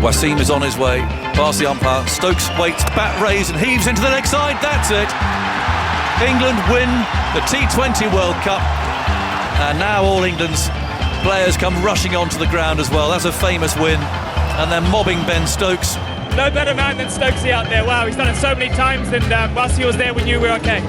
Wasim is on his way, past the umpire. Stokes waits, bat raised and heaves into the leg side. That's it. England win the T20 World Cup, and now all England's players come rushing onto the ground as well. That's a famous win, and they're mobbing Ben Stokes. No better man than Stokesy out there. Wow, he's done it so many times, and whilst he was there, we knew we were okay.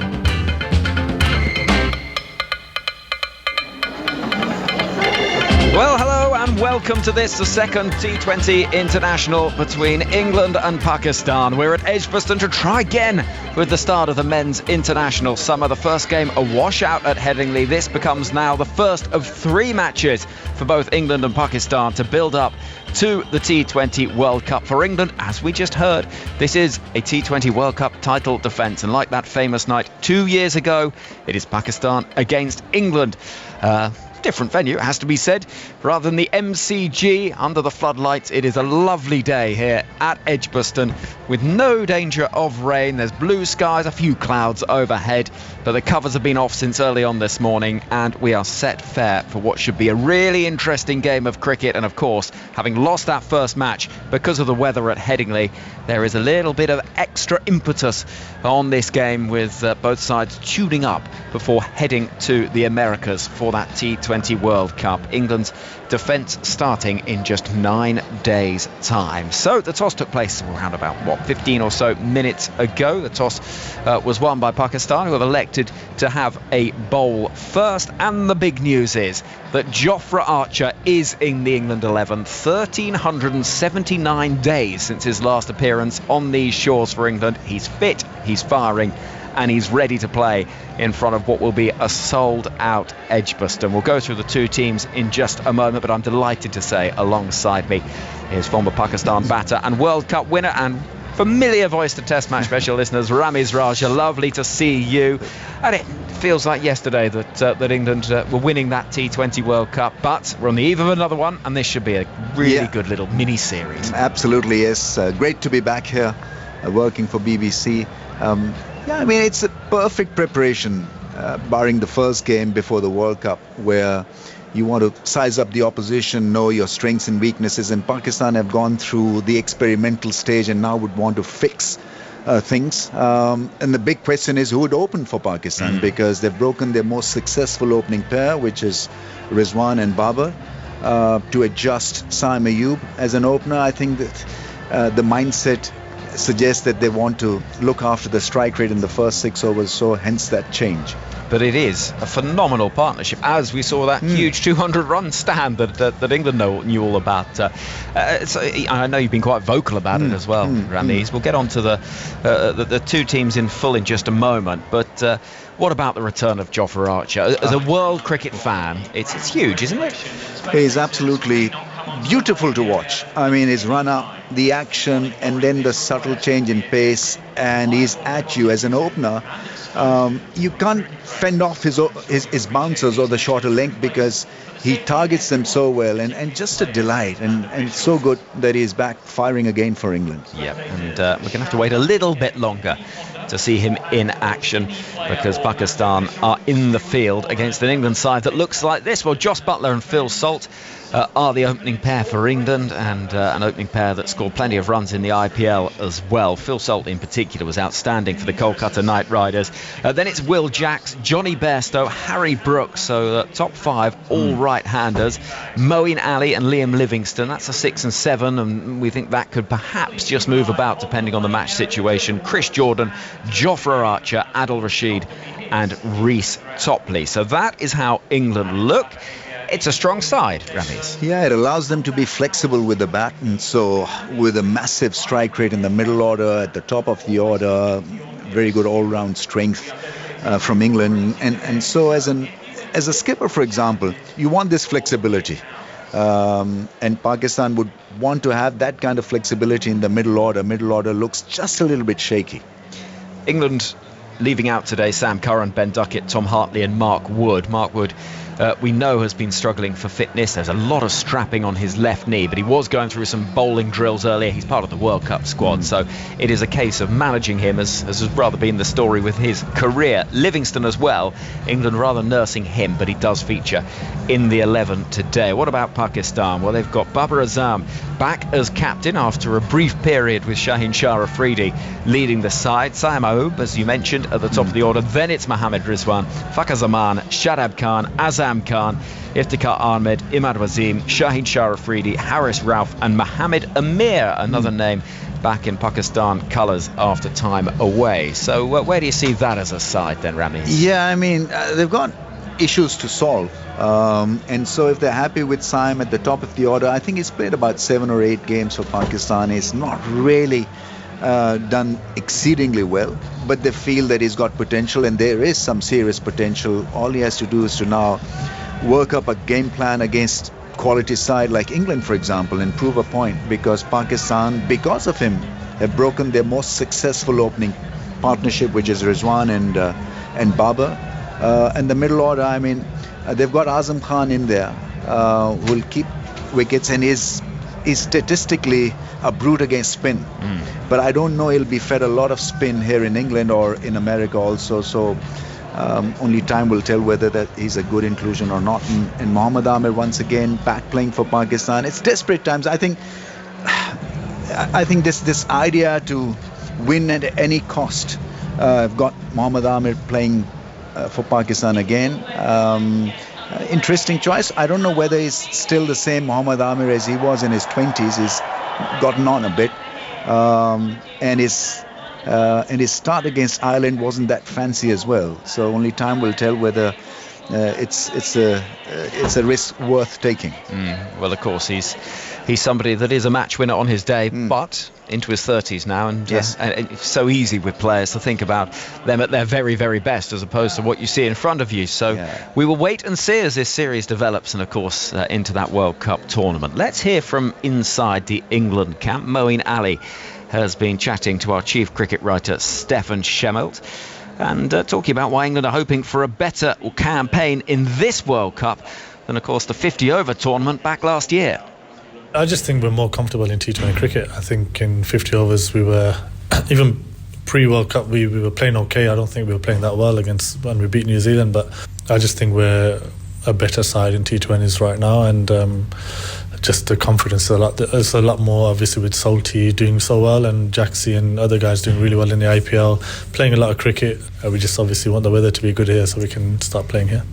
Well, hello and welcome to this, the second T20 international between England and Pakistan. We're at Edgbaston to try again with the start of the men's international summer. The first game a washout at Headingley. This becomes now the first of 3 matches for both England and Pakistan to build up to the T20 World Cup. For England, as we just heard, this is a T20 World Cup title defence, and like that famous night 2 years ago, it is Pakistan against England. Different venue, it has to be said. Rather than the MCG under the floodlights, it is a lovely day here at Edgbaston with no danger of rain. There's blue skies, a few clouds overhead, but the covers have been off since early on this morning, and we are set fair for what should be a really interesting game of cricket. And of course, having lost that first match because of the weather at Headingley, there is a little bit of extra impetus on this game, with both sides tuning up before heading to the Americas for that T20 World Cup. England's defence starting in just 9 days' time. So the toss took place around about 15 or so minutes ago. The toss was won by Pakistan, who have elected to have a bowl first, and the big news is that Jofra Archer is in the England 11. 1,379 days since his last appearance on these shores for England. He's fit, he's firing, and he's ready to play in front of what will be a sold-out Edgbaston. We'll go through the two teams in just a moment, but I'm delighted to say alongside me is former Pakistan batter and World Cup winner and familiar voice to Test Match special listeners, Ramiz Raja. Lovely to see you. And it feels like yesterday that England were winning that T20 World Cup, but we're on the eve of another one, and this should be a really good little mini-series. Absolutely, yes. Great to be back here working for BBC. I mean, it's a perfect preparation, barring the first game before the World Cup, where you want to size up the opposition, know your strengths and weaknesses, and Pakistan have gone through the experimental stage and now would want to fix things. And the big question is who would open for Pakistan, because they've broken their most successful opening pair, which is Rizwan and Babar, to adjust Saim Ayub as an opener. I think that the mindset suggests that they want to look after the strike rate in the first 6 overs, so hence that change. But it is a phenomenal partnership, as we saw that huge 200-run stand that England knew all about. I know you've been quite vocal about it as well, Ramiz. We'll get on to the two teams in full in just a moment, but what about the return of Jofra Archer? As a world cricket fan, it's huge, isn't it? He's absolutely beautiful to watch. I mean, his run-up, the action, and then the subtle change in pace, and he's at you as an opener. You can't fend off his bouncers or the shorter length, because he targets them so well, and just a delight, and it's so good that he's back firing again for England. Yeah, and we're going to have to wait a little bit longer to see him in action, because Pakistan are in the field against an England side that looks like this. Well, Jos Buttler and Phil Salt are the opening pair for England, and an opening pair that scored plenty of runs in the IPL as well. Phil Salt in particular was outstanding for the Kolkata Knight Riders. Then it's Will Jacks, Johnny Bairstow, Harry Brooks, so top 5 all right-handers. Moeen Ali and Liam Livingstone, that's a 6 and 7, and we think that could perhaps just move about depending on the match situation. Chris Jordan, Jofra Archer, Adil Rashid and Reece Topley. So that is how England look. It's a strong side, Ramiz. Yeah, it allows them to be flexible with the bat, and so with a massive strike rate in the middle order, at the top of the order, very good all-round strength from England, and so as a skipper, for example, you want this flexibility, and Pakistan would want to have that kind of flexibility in the middle order. Middle order looks just a little bit shaky. England leaving out today Sam Curran, Ben Duckett, Tom Hartley and Mark Wood. Mark Wood we know has been struggling for fitness. There's a lot of strapping on his left knee, but he was going through some bowling drills earlier. He's part of the World Cup squad, so it is a case of managing him, as has rather been the story with his career. Livingston as well, England rather nursing him, but he does feature in the 11 today. What about Pakistan? Well, they've got Babar Azam back as captain after a brief period with Shaheen Shah Afridi leading the side. Saim Ayoub, as you mentioned, at the top of the order. Then it's Mohammad Rizwan, Fakhar Zaman, Shadab Khan, Azam Khan, Iftikhar Ahmed, Imad Wasim, Shaheen Shah Afridi, Haris Rauf and Mohammad Amir, another name back in Pakistan colours after time away. So where do you see that as a side then, Rami? Yeah, I mean, they've got issues to solve. And so if they're happy with Saim at the top of the order, I think he's played about 7 or 8 games for Pakistan. He's not really done exceedingly well, but they feel that he's got potential, and there is some serious potential. All he has to do is to now work up a game plan against quality side like England, for example, and prove a point, because Pakistan, because of him, have broken their most successful opening partnership, which is Rizwan and Babar. And the middle order, I mean, they've got Azam Khan in there, who will keep wickets, and is statistically a brute against spin. But I don't know he'll be fed a lot of spin here in England or in America also. So only time will tell whether that he's a good inclusion or not. And Mohammad Amir once again back playing for Pakistan. It's desperate times. I think this idea to win at any cost. I've got Mohammad Amir playing for Pakistan again. Interesting choice. I don't know whether he's still the same Mohammad Amir as he was in his 20s. He's gotten on a bit, and his start against Ireland wasn't that fancy as well. So only time will tell whether it's a risk worth taking. Well, of course, he's somebody that is a match winner on his day, but into his 30s now, and it's so easy with players to think about them at their very, very best as opposed to what you see in front of you. So we will wait and see as this series develops, and of course into that World Cup tournament. Let's hear from inside the England camp. Moeen Ali has been chatting to our chief cricket writer Stefan Schemmelt, and talking about why England are hoping for a better campaign in this World Cup than, of course, the 50-over tournament back last year. I just think we're more comfortable in T20 cricket. I think in 50 overs we were, even pre-World Cup, we were playing okay. I don't think we were playing that well against when we beat New Zealand, but I just think we're a better side in T20s right now, and just the confidence is a lot more, obviously, with Salty doing so well and Jaxie and other guys doing really well in the IPL, playing a lot of cricket. We just obviously want the weather to be good here so we can start playing here.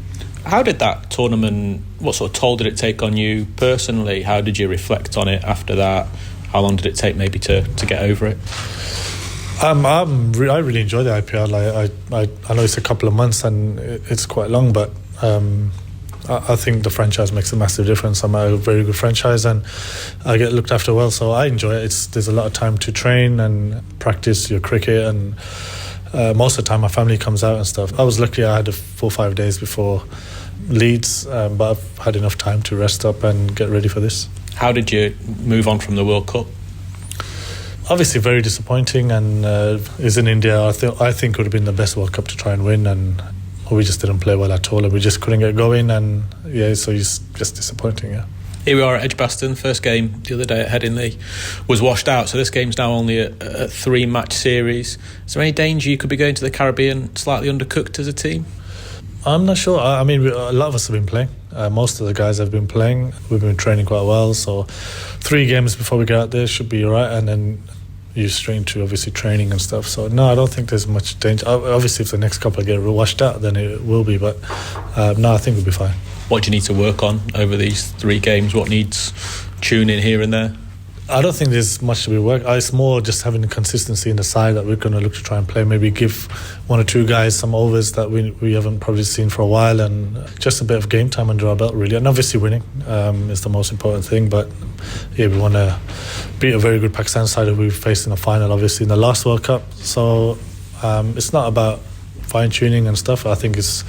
How did that tournament, what sort of toll did it take on you personally? How did you reflect on it after that? How long did it take maybe to get over it? I really enjoy the IPL. I know it's a couple of months and it's quite long, but I think the franchise makes a massive difference. I'm at a very good franchise and I get looked after well, so I enjoy it. There's a lot of time to train and practice your cricket, and most of the time my family comes out and stuff. I was lucky I had 4 or 5 days before Leeds, but I've had enough time to rest up and get ready for this. How did you move on from the World Cup? Obviously very disappointing, and is in India. I think it would have been the best World Cup to try and win, and we just didn't play well at all, and we just couldn't get going, and so it's just disappointing. Here we are at Edgbaston. First game the other day at Headingley was washed out, so this game's now only a 3-match series. Is there any danger you could be going to the Caribbean slightly undercooked as a team? I'm not sure. I mean, a lot of us have been playing. Most of the guys have been playing. We've been training quite well, so 3 games before we get out there should be all right, and then you're straight into obviously training and stuff. So no, I don't think there's much danger. Obviously, if the next couple get washed out, then it will be, but no, I think we'll be fine. What do you need to work on over these 3 games? What needs tuning here and there? I don't think there's much to be worked. It's more just having the consistency in the side that we're going to look to try and play. Maybe give 1 or 2 guys some overs that we haven't probably seen for a while, and just a bit of game time under our belt, really. And obviously winning is the most important thing. But we want to beat a very good Pakistan side that we've faced in the final, obviously, in the last World Cup. So it's not about fine-tuning and stuff. I think it's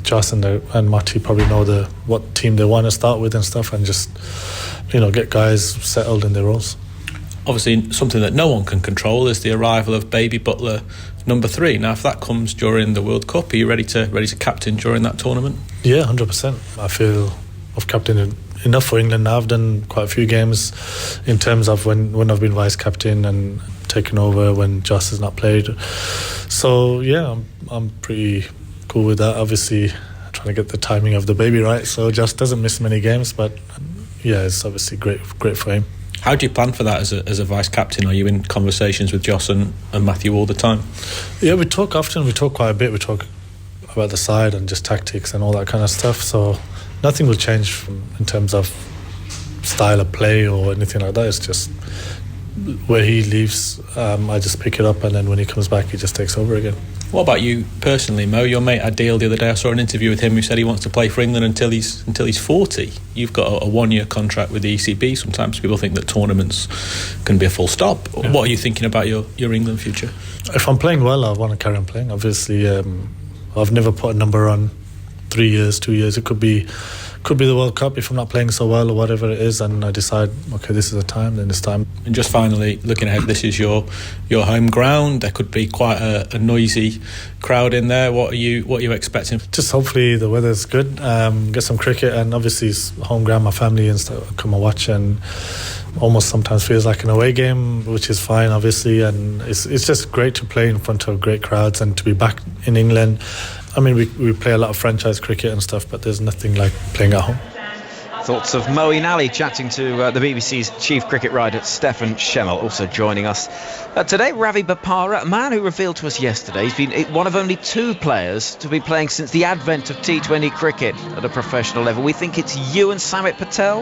Jas and Mati probably know what team they want to start with and stuff, and just get guys settled in their roles. Obviously, something that no one can control is the arrival of baby Buttler number 3. Now, if that comes during the World Cup, are you ready to captain during that tournament? Yeah, 100%. I feel I've captained enough for England now. I've done quite a few games in terms of when I've been vice captain and taken over when Joss has not played. So yeah, I'm pretty cool with that. Obviously, trying to get the timing of the baby right, so Joss doesn't miss many games. But yeah, it's obviously great for him. How do you plan for that as a vice captain? Are you in conversations with Joss and Matthew all the time? Yeah, we talk often. We talk quite a bit. We talk about the side and just tactics and all that kind of stuff. So nothing will change in terms of style of play or anything like that. It's just where he leaves, I just pick it up, and then when he comes back, he just takes over again. What about you personally, Mo? Your mate Adil the other day, I saw an interview with him who said he wants to play for England until he's 40. You've got a 1-year contract with the ECB. Sometimes people think that tournaments can be a full stop. Yeah. What are you thinking about your England future? If I'm playing well, I want to carry on playing. Obviously, I've never put a number on 3 years, 2 years. It could be the World Cup if I'm not playing so well or whatever it is, and I decide, okay, this is the time, then it's time. And just finally, looking ahead, this is your home ground. There could be quite a noisy crowd in there. What are you expecting? Just hopefully the weather's good, get some cricket, and obviously it's home ground, my family and stuff come and watch, and almost sometimes feels like an away game, which is fine, obviously, and it's just great to play in front of great crowds and to be back in England. I mean, we play a lot of franchise cricket and stuff, but there's nothing like playing at home. Thoughts of Moeen Ali chatting to the BBC's chief cricket writer Stefan Schemmel, also joining us today. Ravi Bopara, a man who revealed to us yesterday he's been one of only 2 players to be playing since the advent of T20 cricket at a professional level. We think it's you and Samit Patel?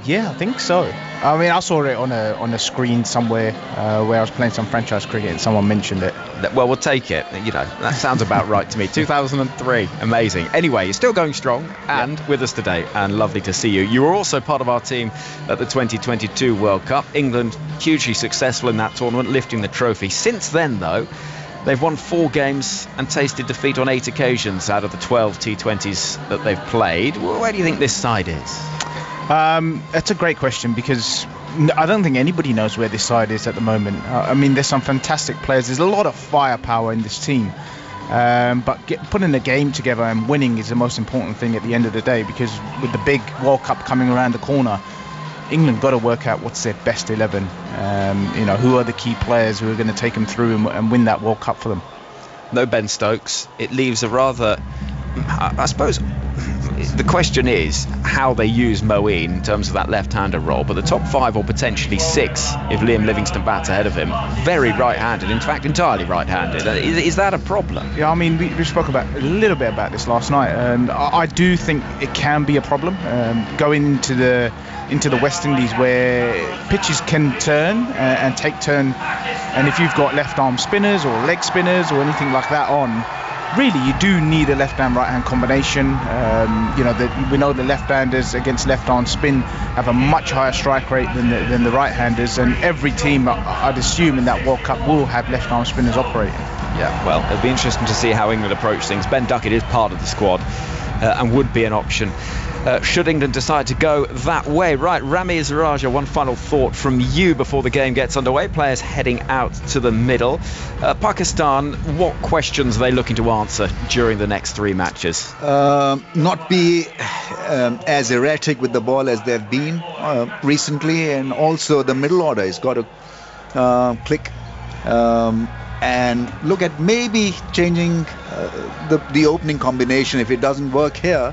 Yeah, I think so. I mean, I saw it on a screen somewhere where I was playing some franchise cricket and someone mentioned it. Well, we'll take it. You know, that sounds about right to me. 2003, amazing. Anyway, you're still going strong and with us today, and lovely to see you. You were also part of our team at the 2022 World Cup. England hugely successful in that tournament, lifting the trophy. Since then, though, they've won 4 games and tasted defeat on 8 occasions out of the 12 T20s that they've played. Where do you think this side is? That's a great question, because I don't think anybody knows where this side is at the moment. I mean, there's some fantastic players. There's a lot of firepower in this team. But putting a game together and winning is the most important thing at the end of the day, because with the big World Cup coming around the corner, England got to work out what's their best 11. Who are the key players who are going to take them through and win that World Cup for them. No Ben Stokes. It leaves a rather, I suppose, the question is how they use Moeen in terms of that left-hander role, but the top 5 or potentially 6 if Liam Livingstone bats ahead of him, very right-handed, in fact entirely right-handed. Is that a problem? Yeah, I mean, we spoke a little bit about this last night, and I do think it can be a problem going into the West Indies, where pitches can turn and take turn, and if you've got left-arm spinners or leg spinners or anything like that on, really, you do need a left-hand, right-hand combination. We know the left-handers against left-arm spin have a much higher strike rate than the right-handers, and every team, I'd assume, in that World Cup will have left-arm spinners operating. Yeah, well, it'll be interesting to see how England approach things. Ben Duckett is part of the squad and would be an option should England decide to go that way. Right, Ramiz Raja, one final thought from you before the game gets underway. Players heading out to the middle. Pakistan, what questions are they looking to answer during the next 3 matches? Not be as erratic with the ball as they've been recently, and also the middle order has got to click and look at maybe changing the opening combination. If it doesn't work here,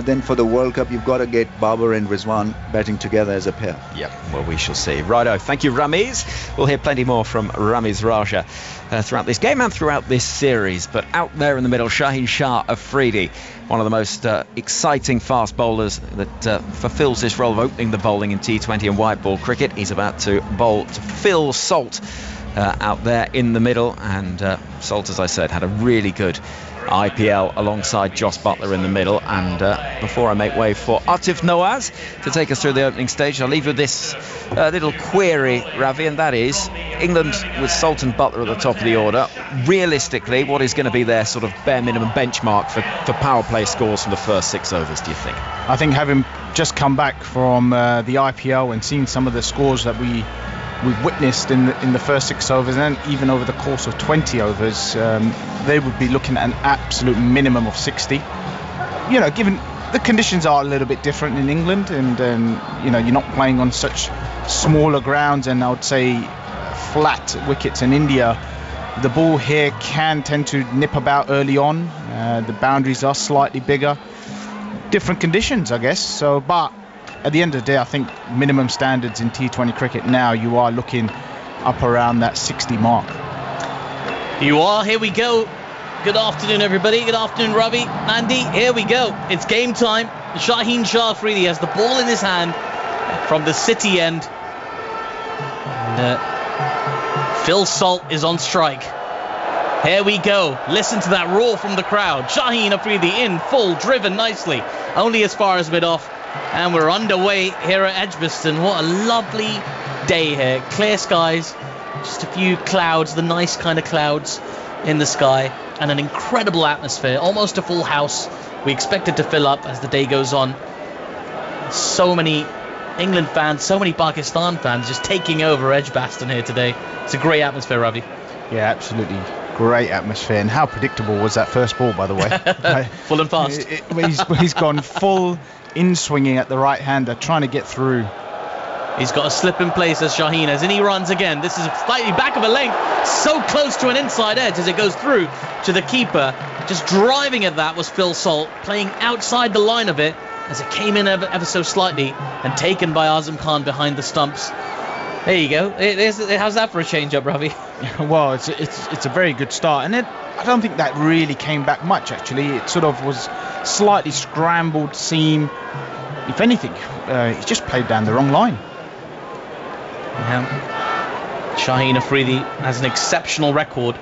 then for the World Cup, you've got to get Babar and Rizwan batting together as a pair. Yeah, well, we shall see. Righto, thank you, Ramiz. We'll hear plenty more from Ramiz Raja throughout this game and throughout this series. But out there in the middle, Shaheen Shah Afridi, one of the most exciting fast bowlers that fulfills this role of opening the bowling in T20 and white ball cricket. He's about to bowl to Phil Salt out there in the middle, and Salt, as I said, had a really good IPL alongside Jos Buttler in the middle. And before I make way for Atif Nawaz to take us through the opening stage, I'll leave you with this little query, Ravi, and that is England with Salt and Buttler at the top of the order. Realistically, what is going to be their sort of bare minimum benchmark for power play scores from the first 6 overs, do you think? I think, having just come back from the IPL and seen some of the scores that we we've witnessed in the first 6 overs and even over the course of 20 overs, they would be looking at an absolute minimum of 60. You know, given the conditions are a little bit different in England, and you know, you're not playing on such smaller grounds, and I would say flat wickets in India. The ball here can tend to nip about early on. The boundaries are slightly bigger. Different conditions, I guess. So, but at the end of the day, I think minimum standards in T20 cricket now, you are looking up around that 60 mark. You are. Here we go. Good afternoon, everybody. Good afternoon, Ravi. Andy, here we go. It's game time. Shaheen Shah Afridi has the ball in his hand from the City end. And, Phil Salt is on strike. Here we go. Listen to that roar from the crowd. Shaheen Afridi in full, driven nicely, only as far as mid-off. And we're underway here at Edgbaston. What a lovely day here. Clear skies, just a few clouds, the nice kind of clouds in the sky, and an incredible atmosphere, almost a full house. We expect it to fill up as the day goes on. So many England fans, so many Pakistan fans just taking over Edgbaston here today. It's a great atmosphere, Ravi. Yeah, absolutely great atmosphere. And how predictable was that first ball, by the way? Full and fast. He's gone full in swinging at the right hander, trying to get through. He's got a slip in place as Shaheen, as in he runs again. This is slightly back of a length, so close to an inside edge as it goes through to the keeper. Just driving at that was Phil Salt, playing outside the line of it as it came in ever so slightly and taken by Azam Khan behind the stumps. There you go. How's that for a change-up, Ravi? Well, it's a very good start, and I don't think that really came back much, actually. It sort of was slightly scrambled seam. If anything, he just played down the wrong line. Yeah. Shaheen Afridi has an exceptional record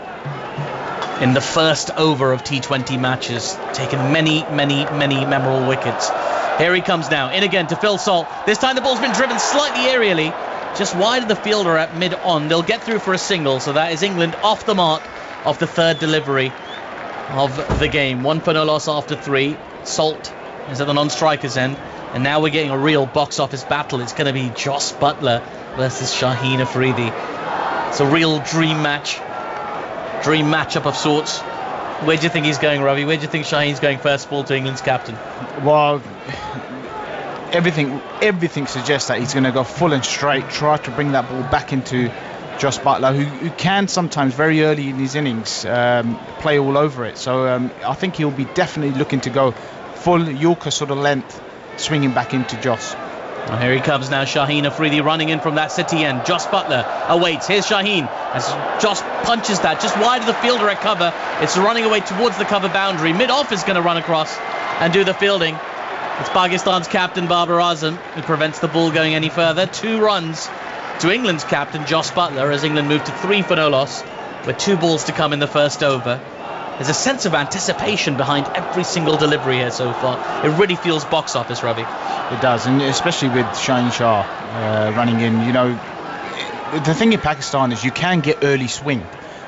in the first over of T20 matches, taken many memorable wickets. Here he comes now, in again to Phil Salt. This time the ball's been driven slightly aerially, just wide of the fielder at mid-on. They'll get through for a single, so that is England off the mark of the third delivery of the game. 1 for no loss after 3. Salt is at the non-striker's end, and now we're getting a real box office battle. It's going to be Jos Buttler versus Shaheen Afridi. It's a real dream matchup of sorts. Where do you think he's going, Ravi? Where do you think Shaheen's going first ball to England's captain? Well, everything suggests that he's going to go full and straight, try to bring that ball back into Jos Buttler, who can sometimes very early in his innings play all over it. So I think he'll be definitely looking to go full Yorker sort of length, swinging back into Jos. Well, here he comes now, Shaheen Afridi running in from that City end. Jos Buttler awaits. Here's Shaheen as Jos punches that just wide of the fielder at cover. It's running away towards the cover boundary. Mid-off is going to run across and do the fielding. It's Pakistan's captain Babar Azam who prevents the ball going any further. 2 runs to England's captain Jos Buttler as England move to 3 for no loss with 2 balls to come in the first over. There's a sense of anticipation behind every single delivery here so far. It really feels box office, Ravi. It does, and especially with Shaheen Shah running in. You know, the thing in Pakistan is you can get early swing.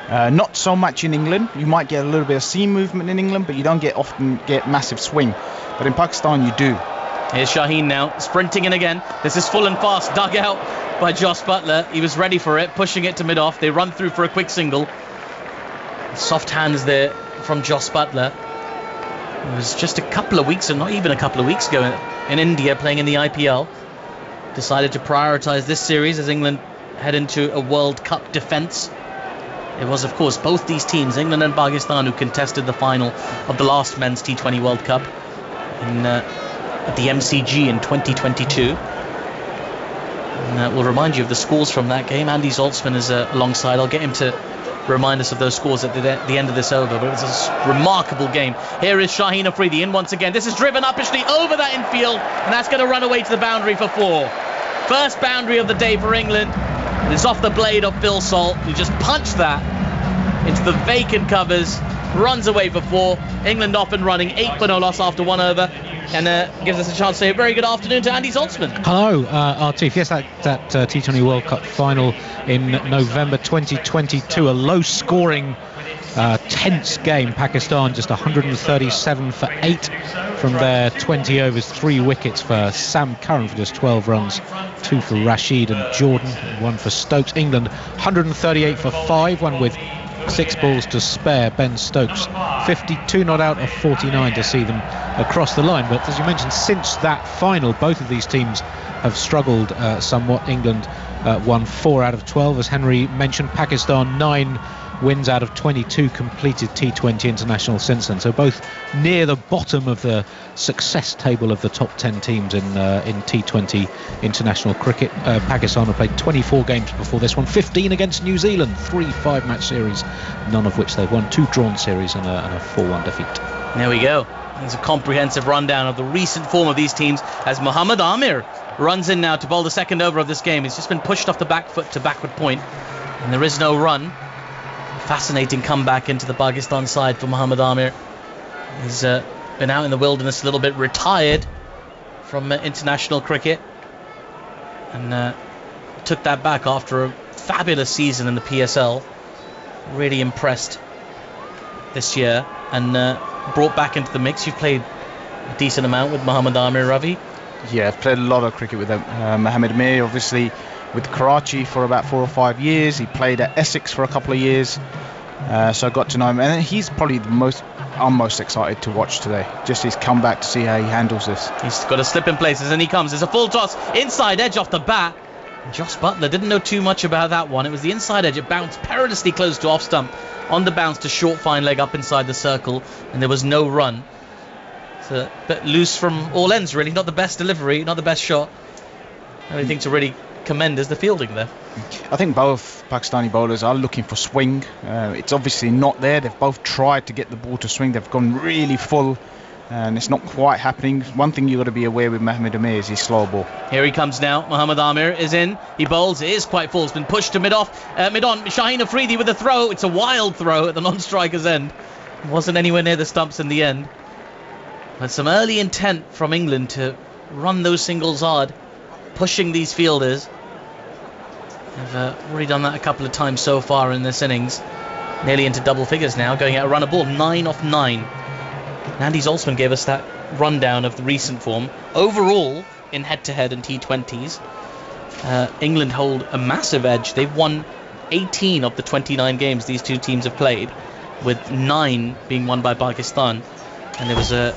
Not so much in England. You might get a little bit of seam movement in England, but you don't often get massive swing. But in Pakistan, you do. Here's Shaheen now, sprinting in again. This is full and fast, dug out by Jos Buttler. He was ready for it, pushing it to mid-off. They run through for a quick single. Soft hands there from Jos Buttler. It was just a couple of weeks, and not even a couple of weeks ago, in India playing in the IPL. Decided to prioritise this series as England head into a World Cup defence. It was, of course, both these teams, England and Pakistan, who contested the final of the last Men's T20 World Cup at the MCG in 2022. And we'll remind you of the scores from that game. Andy Zaltzman is alongside. I'll get him to remind us of those scores at the end of this over, but it was a remarkable game. Here is Shaheen Afridi in once again. This is driven uppishly over that infield, and that's going to run away to the boundary for 4. First boundary of the day for England. It's off the blade of Phil Salt, who just punched that into the vacant covers, runs away for 4. England off and running, 8 for no loss after 1 over. And gives us a chance to say a very good afternoon to Andy Zaltzman. Hello, Artif. Yes, that T20 World Cup final in November 2022, a low-scoring tense game. Pakistan just 137 for 8 from their 20 overs, 3 wickets for Sam Curran for just 12 runs, 2 for Rashid and Jordan, 1 for Stokes. England 138 for 5, one with 6 balls to spare. Ben Stokes 52 not out of 49 to see them across the line. But as you mentioned, since that final, both of these teams have struggled somewhat. England won 4 out of 12, as Henry mentioned. Pakistan 9 wins out of 22 completed T20 internationals since then. So both near the bottom of the success table of the top 10 teams in T20 international cricket. Pakistan have played 24 games before this one, 15 against New Zealand, 3 5-match series, none of which they've won, 2 drawn series and a 4-1 defeat. There we go. There's a comprehensive rundown of the recent form of these teams as Mohammad Amir runs in now to bowl the second over of this game. He's just been pushed off the back foot to backward point, and there is no run. Fascinating comeback into the Pakistan side for Mohammad Amir. He's been out in the wilderness a little bit, retired from international cricket, and took that back after a fabulous season in the PSL. Really impressed this year, and brought back into the mix. You've played a decent amount with Mohammad Amir, Ravi. Yeah, I've played a lot of cricket with Mohammad Amir, obviously with Karachi for about 4 or 5 years. He played at Essex for a couple of years, so I got to know him, and he's probably I'm most excited to watch today. Just his comeback, to see how he handles this. He's got a slip in places, and he comes. There's a full toss, inside edge off the bat. Josh Buttler didn't know too much about that one. It was the inside edge. It bounced perilously close to off stump, on the bounce to short fine leg up inside the circle, and there was no run. It's a bit loose from all ends, really. Not the best delivery, not the best shot. The only thing to really commend is the fielding there. I think both Pakistani bowlers are looking for swing. It's obviously not there. They've both tried to get the ball to swing. They've gone really full, and it's not quite happening. One thing you've got to be aware with Mohammad Amir is his slow ball. Here he comes now. Mohammad Amir is in. He bowls. It is quite full. It's been pushed to mid-on. Shaheen Afridi with a throw. It's a wild throw at the non-striker's end. It wasn't anywhere near the stumps in the end. But some early intent from England to run those singles hard, pushing these fielders. They've already done that a couple of times so far in this innings. Nearly into double figures now, going out a run a ball, 9 off 9. Andy Zoltzman gave us that rundown of the recent form. Overall, in head-to-head and T20s, England hold a massive edge. They've won 18 of the 29 games these two teams have played, with 9 being won by Pakistan. And there was a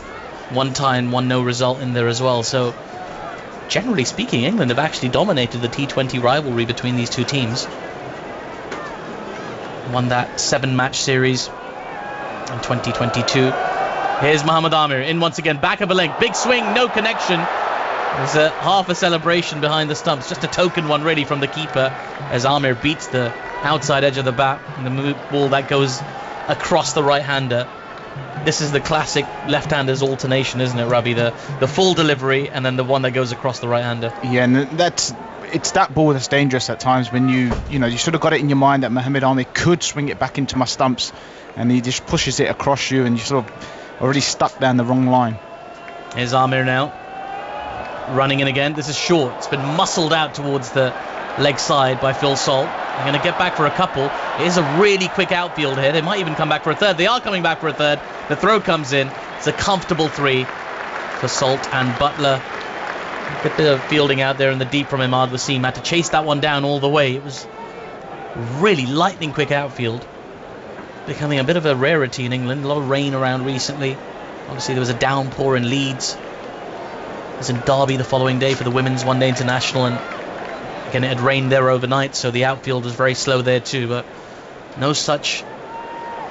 1-tie and 1-0 result in there as well. So, generally speaking, England have actually dominated the T20 rivalry between these two teams. Won that 7-match series in 2022. Here's Mohammad Amir in once again, back of a length, big swing, no connection. There's a half a celebration behind the stumps, just a token one really from the keeper as Amir beats the outside edge of the bat and the ball that goes across the right-hander. This is the classic left-hander's alternation, isn't it, Ravi? The full delivery and then the one that goes across the right-hander. Yeah, and it's that ball that's dangerous at times when you sort of got it in your mind that Mohammad Amir could swing it back into my stumps, and he just pushes it across you and you sort of already stuck down the wrong line. Here's Amir now, running in again. This is short. It's been muscled out towards the leg side by Phil Salt. They're going to get back for a couple. It is a really quick outfield here. They might even come back for a third. They are coming back for a third. The throw comes in. It's a comfortable 3 for Salt and Buttler. A good bit of fielding out there in the deep from Imad Wasim. Had to chase that one down all the way. It was really lightning quick outfield. Becoming a bit of a rarity in England. A lot of rain around recently. Obviously there was a downpour in Leeds. It was in Derby the following day for the Women's One Day International, and again it had rained there overnight, so the outfield was very slow there too, but no such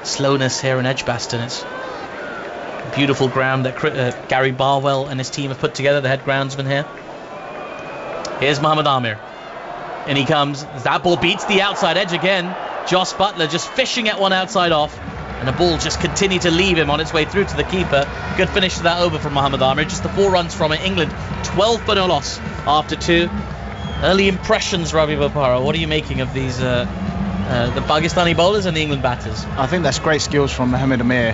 slowness here in Edgbaston. It's a beautiful ground that Gary Barwell and his team have put together, the head groundsman here. Here's Mohammad Amir. In he comes. That ball beats the outside edge again. Josh Buttler just fishing at one outside off, and the ball just continued to leave him on its way through to the keeper. Good finish to that over from Mohammad Amir. Just the 4 runs from it. England 12 for no loss after 2. Early impressions, Ravi Bopara. What are you making of these the Pakistani bowlers and the England batters? I think that's great skills from Mohammad Amir.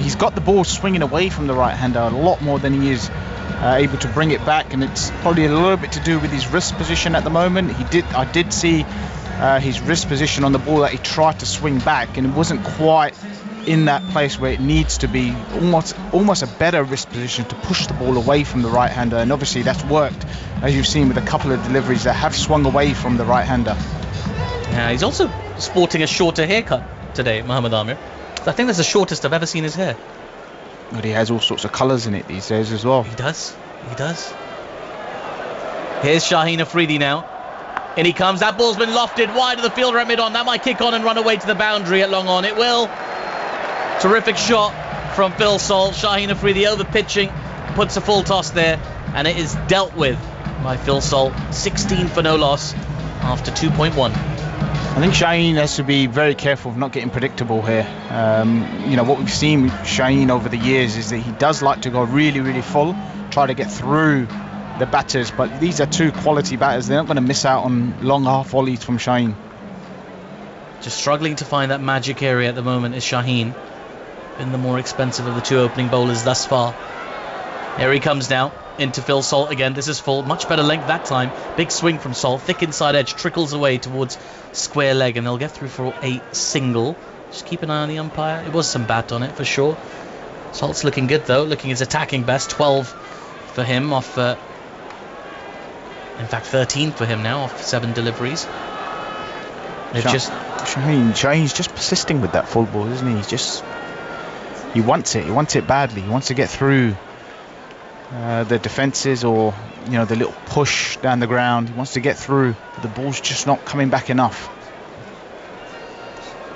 He's got the ball swinging away from the right-hander a lot more than he is able to bring it back, and it's probably a little bit to do with his wrist position at the moment. I did see his wrist position on the ball that he tried to swing back, and it wasn't quite in that place where it needs to be, almost a better wrist position to push the ball away from the right-hander, and obviously that's worked, as you've seen with a couple of deliveries that have swung away from the right-hander. Yeah, he's also sporting a shorter haircut today, Mohammad Amir. I think that's the shortest I've ever seen his hair. But he has all sorts of colours in it these days as well. He does. Here's Shaheen Afridi now. In he comes. That ball's been lofted wide of the fielder at mid-on. That might kick on and run away to the boundary at long on. It will. Terrific shot from Phil Salt. Shaheen Afridi over pitching, puts a full toss there, and it is dealt with by Phil Salt. 16 for no loss after 2.1. I think Shaheen has to be very careful of not getting predictable here. What we've seen with Shaheen over the years is that he does like to go really, really full, try to get through the batters, but these are two quality batters. They're not going to miss out on long half volleys from Shaheen. Just struggling to find that magic area at the moment is Shaheen. Been the more expensive of the two opening bowlers thus far. Here he comes now into Phil Salt again. This is full, much better length that time. Big swing from Salt, thick inside edge, trickles away towards square leg, and they'll get through for a single. Just keep an eye on the umpire. It was some bat on it for sure. Salt's looking good though, looking his attacking best. 12 for him off, in fact 13 for him now off 7 deliveries. Shaheen's just persisting with that full ball, isn't he? He wants it badly. He wants to get through the defences, or the little push down the ground. He wants to get through, but the ball's just not coming back enough.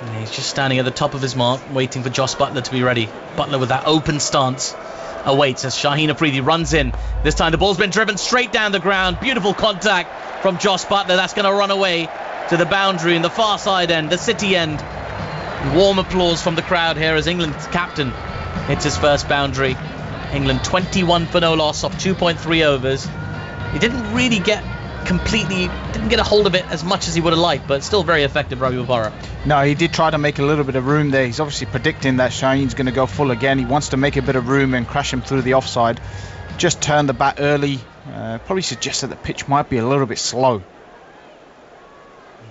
And he's just standing at the top of his mark, waiting for Jos Buttler to be ready. Buttler with that open stance awaits as Shaheen Afridi runs in. This time the ball's been driven straight down the ground. Beautiful contact from Jos Buttler. That's going to run away to the boundary in the far side end, the city end. Warm applause from the crowd here as England's captain hits his first boundary. England 21 for no loss off 2.3 overs. He didn't really get a hold of it as much as he would have liked, but still very effective, Ravi Bopara. No, he did try to make a little bit of room there. He's obviously predicting that Shaheen's going to go full again. He wants to make a bit of room and crash him through the offside. Just turned the bat early. Probably suggests that the pitch might be a little bit slow.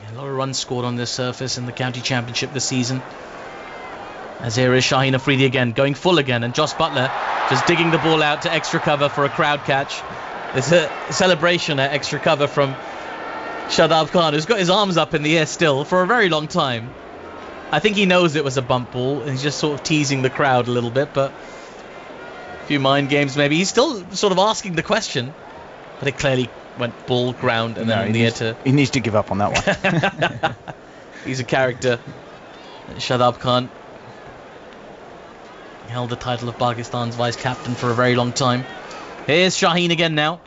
A lot of runs scored on this surface in the county championship this season. As here is Shaheen Afridi again, going full again, and Jos Buttler just digging the ball out to extra cover for a crowd catch. There's a celebration at extra cover from Shadab Khan, who's got his arms up in the air still for a very long time. I think he knows it was a bump ball, and he's just sort of teasing the crowd a little bit, but a few mind games maybe. He's still sort of asking the question, but it clearly went ball, ground, and then in the air to... He needs to give up on that one. He's a character. Shadab Khan held the title of Pakistan's vice-captain for a very long time. Here's Shaheen again now.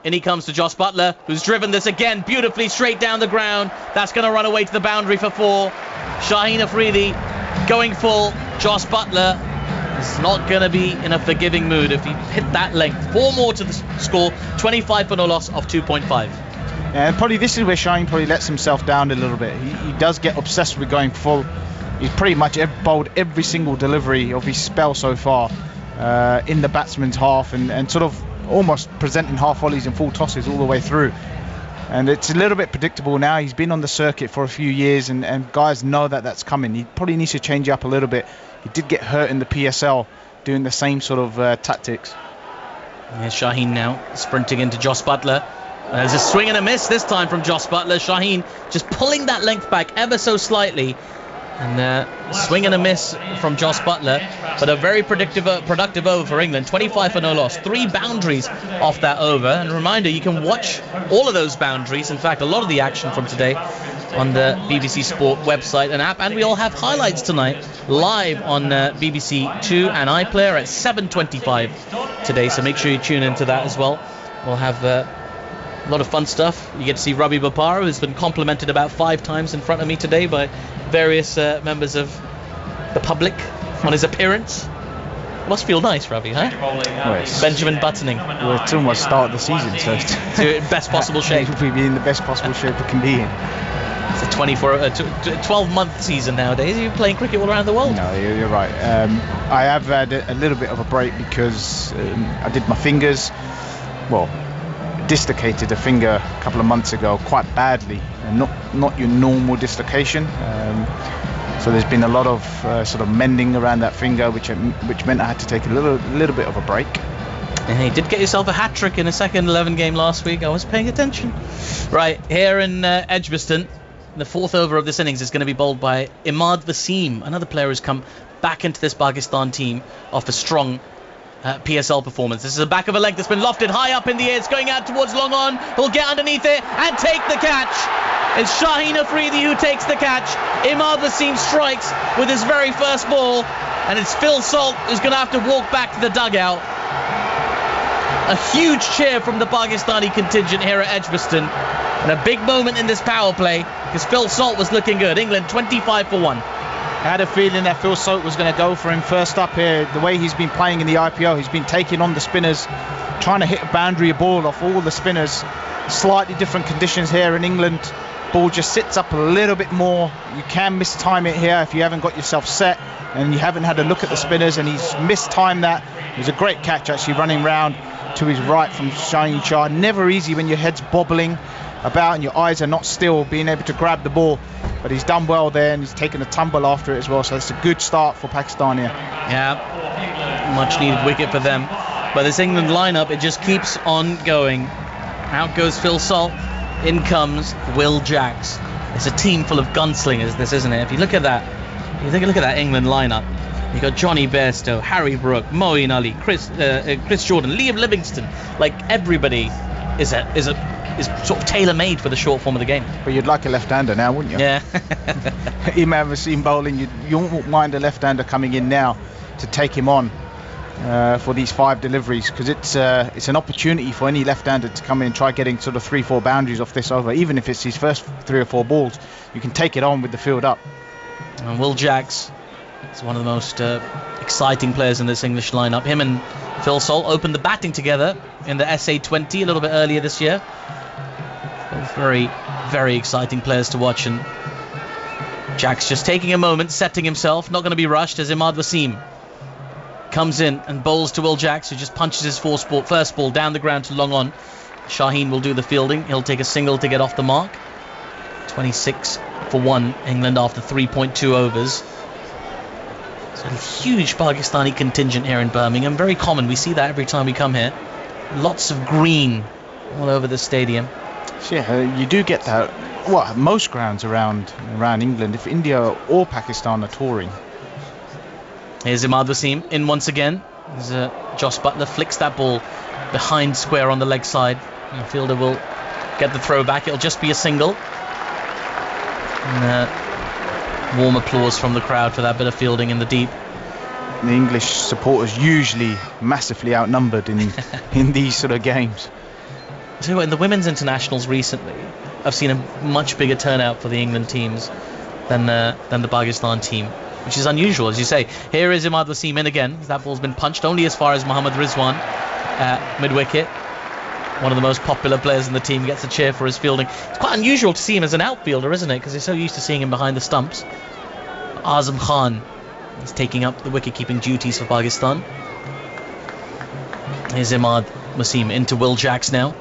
In he comes to Jos Buttler, who's driven this again beautifully straight down the ground. That's going to run away to the boundary for 4. Shaheen Afridi going full. Jos Buttler is not going to be in a forgiving mood if he hit that length. 4 more to the score. 25 for no loss of 2.5. And probably this is where Shaheen probably lets himself down a little bit. He does get obsessed with going full. He's pretty much bowled every single delivery of his spell so far in the batsman's half, and sort of almost presenting half volleys and full tosses all the way through. And it's a little bit predictable now. He's been on the circuit for a few years, and guys know that that's coming. He probably needs to change up a little bit. He did get hurt in the PSL doing the same sort of tactics. Here's Shaheen now sprinting into Jos Buttler. There's a swing and a miss this time from Jos Buttler. Shaheen just pulling that length back ever so slightly. And swing and a miss from Jos Buttler, but a very productive over for England. 25 for no loss, 3 boundaries off that over. And a reminder, you can watch all of those boundaries, in fact a lot of the action from today, on the BBC Sport website and app. And we all have highlights tonight live on BBC 2 and iPlayer at 7:25 today, so make sure you tune into that as well. We'll have a lot of fun stuff. You get to see Ravi Bopara, who's been complimented about 5 times in front of me today by various members of the public on his appearance. Must feel nice, Ravi, huh? Yes. Benjamin Buttoning. Well, it's almost start of the season, so to best possible shape. We'll be in the best possible shape it can be in. It's a 12-month season nowadays. You're playing cricket all around the world. No, you're right. I have had a little bit of a break because I did my fingers. Well, dislocated a finger a couple of months ago quite badly, and not your normal dislocation. So there's been a lot of sort of mending around that finger, which meant I had to take a little bit of a break. And he did get yourself a hat-trick in a second 11 game last week. I was paying attention. Right, here in Edgbaston, the fourth over of this innings is going to be bowled by Imad Wasim, another player who's come back into this Pakistan team off a strong PSL performance. This is the back of a leg that's been lofted high up in the air. It's going out towards long on. He'll get underneath it and take the catch. It's Shaheen Afridi who takes the catch. Imad Wasim strikes with his very first ball, and it's Phil Salt who's going to have to walk back to the dugout. A huge cheer from the Pakistani contingent here at Edgbaston, and a big moment in this power play because Phil Salt was looking good. England 25 for 1. I had a feeling that Phil Salt was going to go for him first up here. The way he's been playing in the IPL, he's been taking on the spinners, trying to hit a boundary ball off all the spinners. Slightly different conditions here in England. Ball just sits up a little bit more. You can mistime it here if you haven't got yourself set and you haven't had a look at the spinners, and he's mistimed that. It was a great catch actually, running round to his right from Shaheen Shah. Never easy when your head's bobbling about and your eyes are not still, being able to grab the ball, but he's done well there and he's taken a tumble after it as well, so it's a good start for Pakistan here. Yeah, much needed wicket for them, but this England lineup, it just keeps on going. Out goes Phil Salt, in comes Will Jacks. It's a team full of gunslingers, this, isn't it? If you look at that, look at that England lineup. You've got Johnny Bairstow, Harry Brook, Moeen Ali, Chris Jordan, Liam Livingston. Like, everybody is sort of tailor-made for the short form of the game. But you'd like a left-hander now, wouldn't you? Yeah. Imad Wasim bowling, you won't mind a left-hander coming in now to take him on for these 5 deliveries, because it's an opportunity for any left-hander to come in and try getting sort of 3-4 boundaries off this over. Even if it's his first 3 or 4 balls, you can take it on with the field up. And Will Jacks is one of the most exciting players in this English lineup. Him and Phil Salt opened the batting together in the SA20 a little bit earlier this year. Both very, very exciting players to watch, and Jack's just taking a moment, setting himself, not going to be rushed, as Imad Wasim comes in and bowls to Will Jacks, who just punches his first ball down the ground to long on. Shaheen will do the fielding. He'll take a single to get off the mark. 26 for 1, England after 3.2 overs. So a huge Pakistani contingent here in Birmingham. Very common. We see that every time we come here. Lots of green all over the stadium. Yeah, you do get that. Well, most grounds around England, if India or Pakistan are touring. Here's Imad Wasim in once again. As Jos Buttler flicks that ball behind square on the leg side. And the fielder will get the throw back. It'll just be a single. And warm applause from the crowd for that bit of fielding in the deep. The English supporters usually massively outnumbered in these sort of games. So in the women's internationals recently, I've seen a much bigger turnout for the England teams than the Pakistan team, which is unusual, as you say. Here is Imad Wasim in again. That ball's been punched only as far as Mohammad Rizwan, mid-wicket. One of the most popular players in the team, gets a cheer for his fielding. It's quite unusual to see him as an outfielder, isn't it? Because they're so used to seeing him behind the stumps. Azam Khan is taking up the wicket-keeping duties for Pakistan. Here's Imad Wasim into Will Jacks now.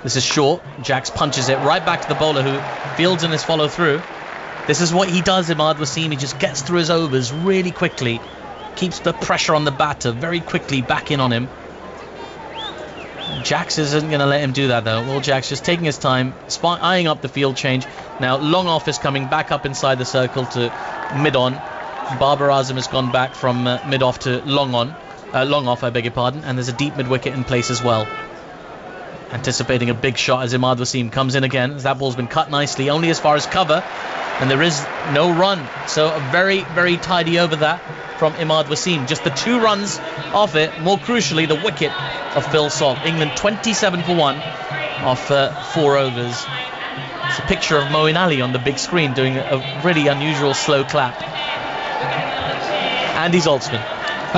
This is short. Jacks punches it right back to the bowler, who fields in his follow-through. This is what he does, Imad Wasim. He just gets through his overs really quickly. Keeps the pressure on the batter very quickly back in on him. Jacks isn't going to let him do that, though. Will Jacks just taking his time, eyeing up the field change. Now long off is coming back up inside the circle to mid-on. Babar Azam has gone back from mid-off to long off, I beg your pardon. And there's a deep mid-wicket in place as well. Anticipating a big shot as Imad Wasim comes in again, as that ball's been cut nicely, only as far as cover, and there is no run. So a very, very tidy over that from Imad Wasim. Just the 2 runs off it, more crucially the wicket of Phil Salt. England 27 for 1 off 4 overs. It's a picture of Moeen Ali on the big screen doing a really unusual slow clap. Andy Zaltzman.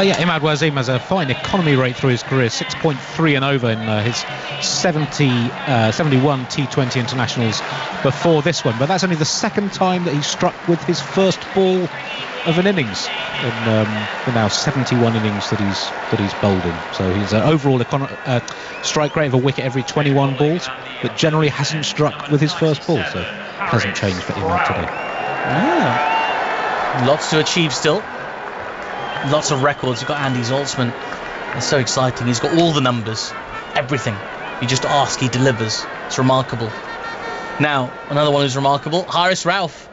Imad Wasim has a fine economy rate through his career, 6.3 and over in his 71 T20 internationals before this one. But that's only the second time that he struck with his first ball of an innings in the now 71 innings that he's bowled in. So he's an overall strike rate of a wicket every 21 balls, but generally hasn't struck with his first ball. So hasn't changed for Imad today. Lots to achieve still. Lots of records. You've got Andy Zaltzman. It's so exciting. He's got all the numbers, everything. You just ask, he delivers. It's remarkable. Now, another one who's remarkable, Haris Rauf.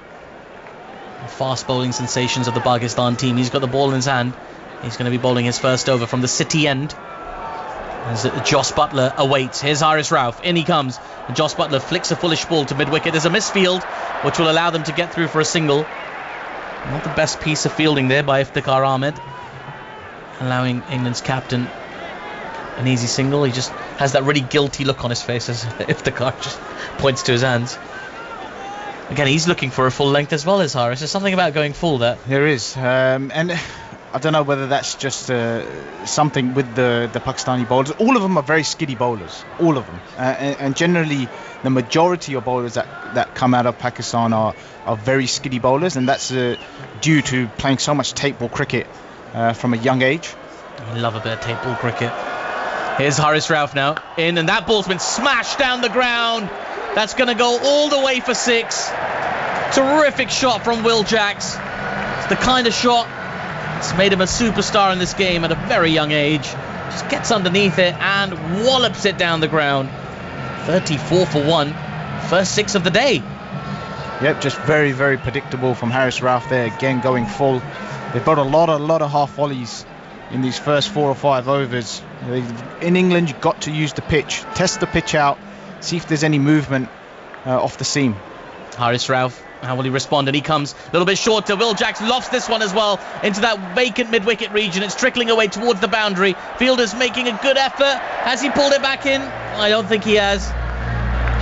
Fast bowling sensations of the Pakistan team. He's got the ball in his hand. He's going to be bowling his first over from the City end. As Jos Buttler awaits. Here's Haris Rauf. In he comes. And Jos Buttler flicks a foolish ball to mid-wicket. There's a misfield, which will allow them to get through for a single. Not the best piece of fielding there by Iftikhar Ahmed, allowing England's captain an easy single. He just has that really guilty look on his face as Iftikhar just points to his hands. Again, he's looking for a full length as well as Haris. There's something about going full there. There is, and I don't know whether that's just something with the Pakistani bowlers. All of them are very skiddy bowlers, all of them, and generally the majority of bowlers that come out of Pakistan are very skiddy bowlers, and that's due to playing so much tape ball cricket from a young age. I love a bit of tape ball cricket. Here's Haris Rauf now in, and that ball's been smashed down the ground. That's going to go all the way for 6. Terrific shot from Will Jacks. It's the kind of shot that's made him a superstar in this game at a very young age. Just gets underneath it and wallops it down the ground. 34 for 1. First 6 of the day. Yep, just very, very predictable from Haris Rauf there. Again, going full. They've got a lot of half volleys in these first 4 or 5 overs. In England, you've got to use the pitch. Test the pitch out. See if there's any movement off the seam. Haris Rauf, how will he respond? And he comes a little bit shorter. Will Jacks lofts this one as well into that vacant mid-wicket region. It's trickling away towards the boundary. Fielder's making a good effort. Has he pulled it back in? I don't think he has.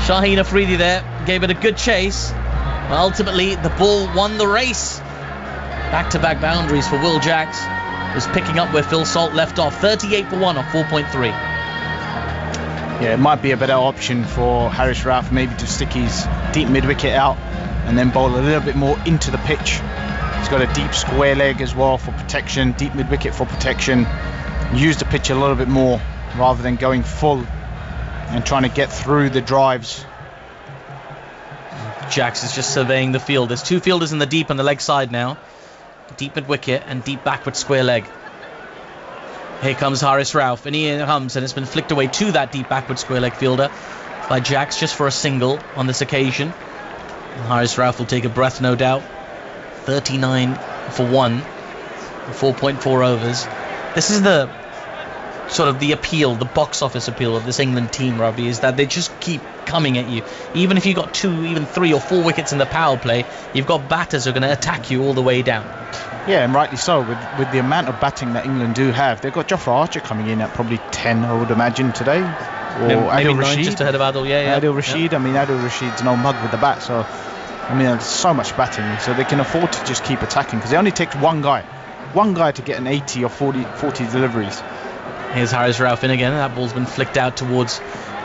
Shaheen Afridi there gave it a good chase. But ultimately, the ball won the race. Back-to-back boundaries for Will Jacks. Was picking up where Phil Salt left off. 38 for 1 off 4.3. Yeah, it might be a better option for Haris Rauf maybe to stick his deep mid-wicket out and then bowl a little bit more into the pitch. He's got a deep square leg as well for protection, deep mid-wicket for protection. Use the pitch a little bit more rather than going full and trying to get through the drives. Jacks is just surveying the field. There's 2 fielders in the deep on the leg side now. Deep mid-wicket and deep backward square leg. Here comes Haris Rauf, and he comes, and it's been flicked away to that deep backward square leg fielder by Jacks just for a single on this occasion. And Haris Rauf will take a breath, no doubt. 39 for 1, 4.4 overs. This is the sort of the appeal, the box office appeal of this England team, Ravi, is that they just keep coming at you. Even if you've got 2, even 3 or 4 wickets in the power play, you've got batters who are going to attack you all the way down. Yeah, and rightly so. With the amount of batting that England do have, they've got Jofra Archer coming in at probably 10, I would imagine, today. Or maybe Adil 9, Rashid. just ahead of Adil, yeah. Adil Rashid, yeah. I mean, Adil Rashid's no mug with the bat, so, I mean, there's so much batting, so they can afford to just keep attacking, because it only takes one guy to get an 80 or 40 deliveries. Here's Haris Rauf in again. That ball's been flicked out towards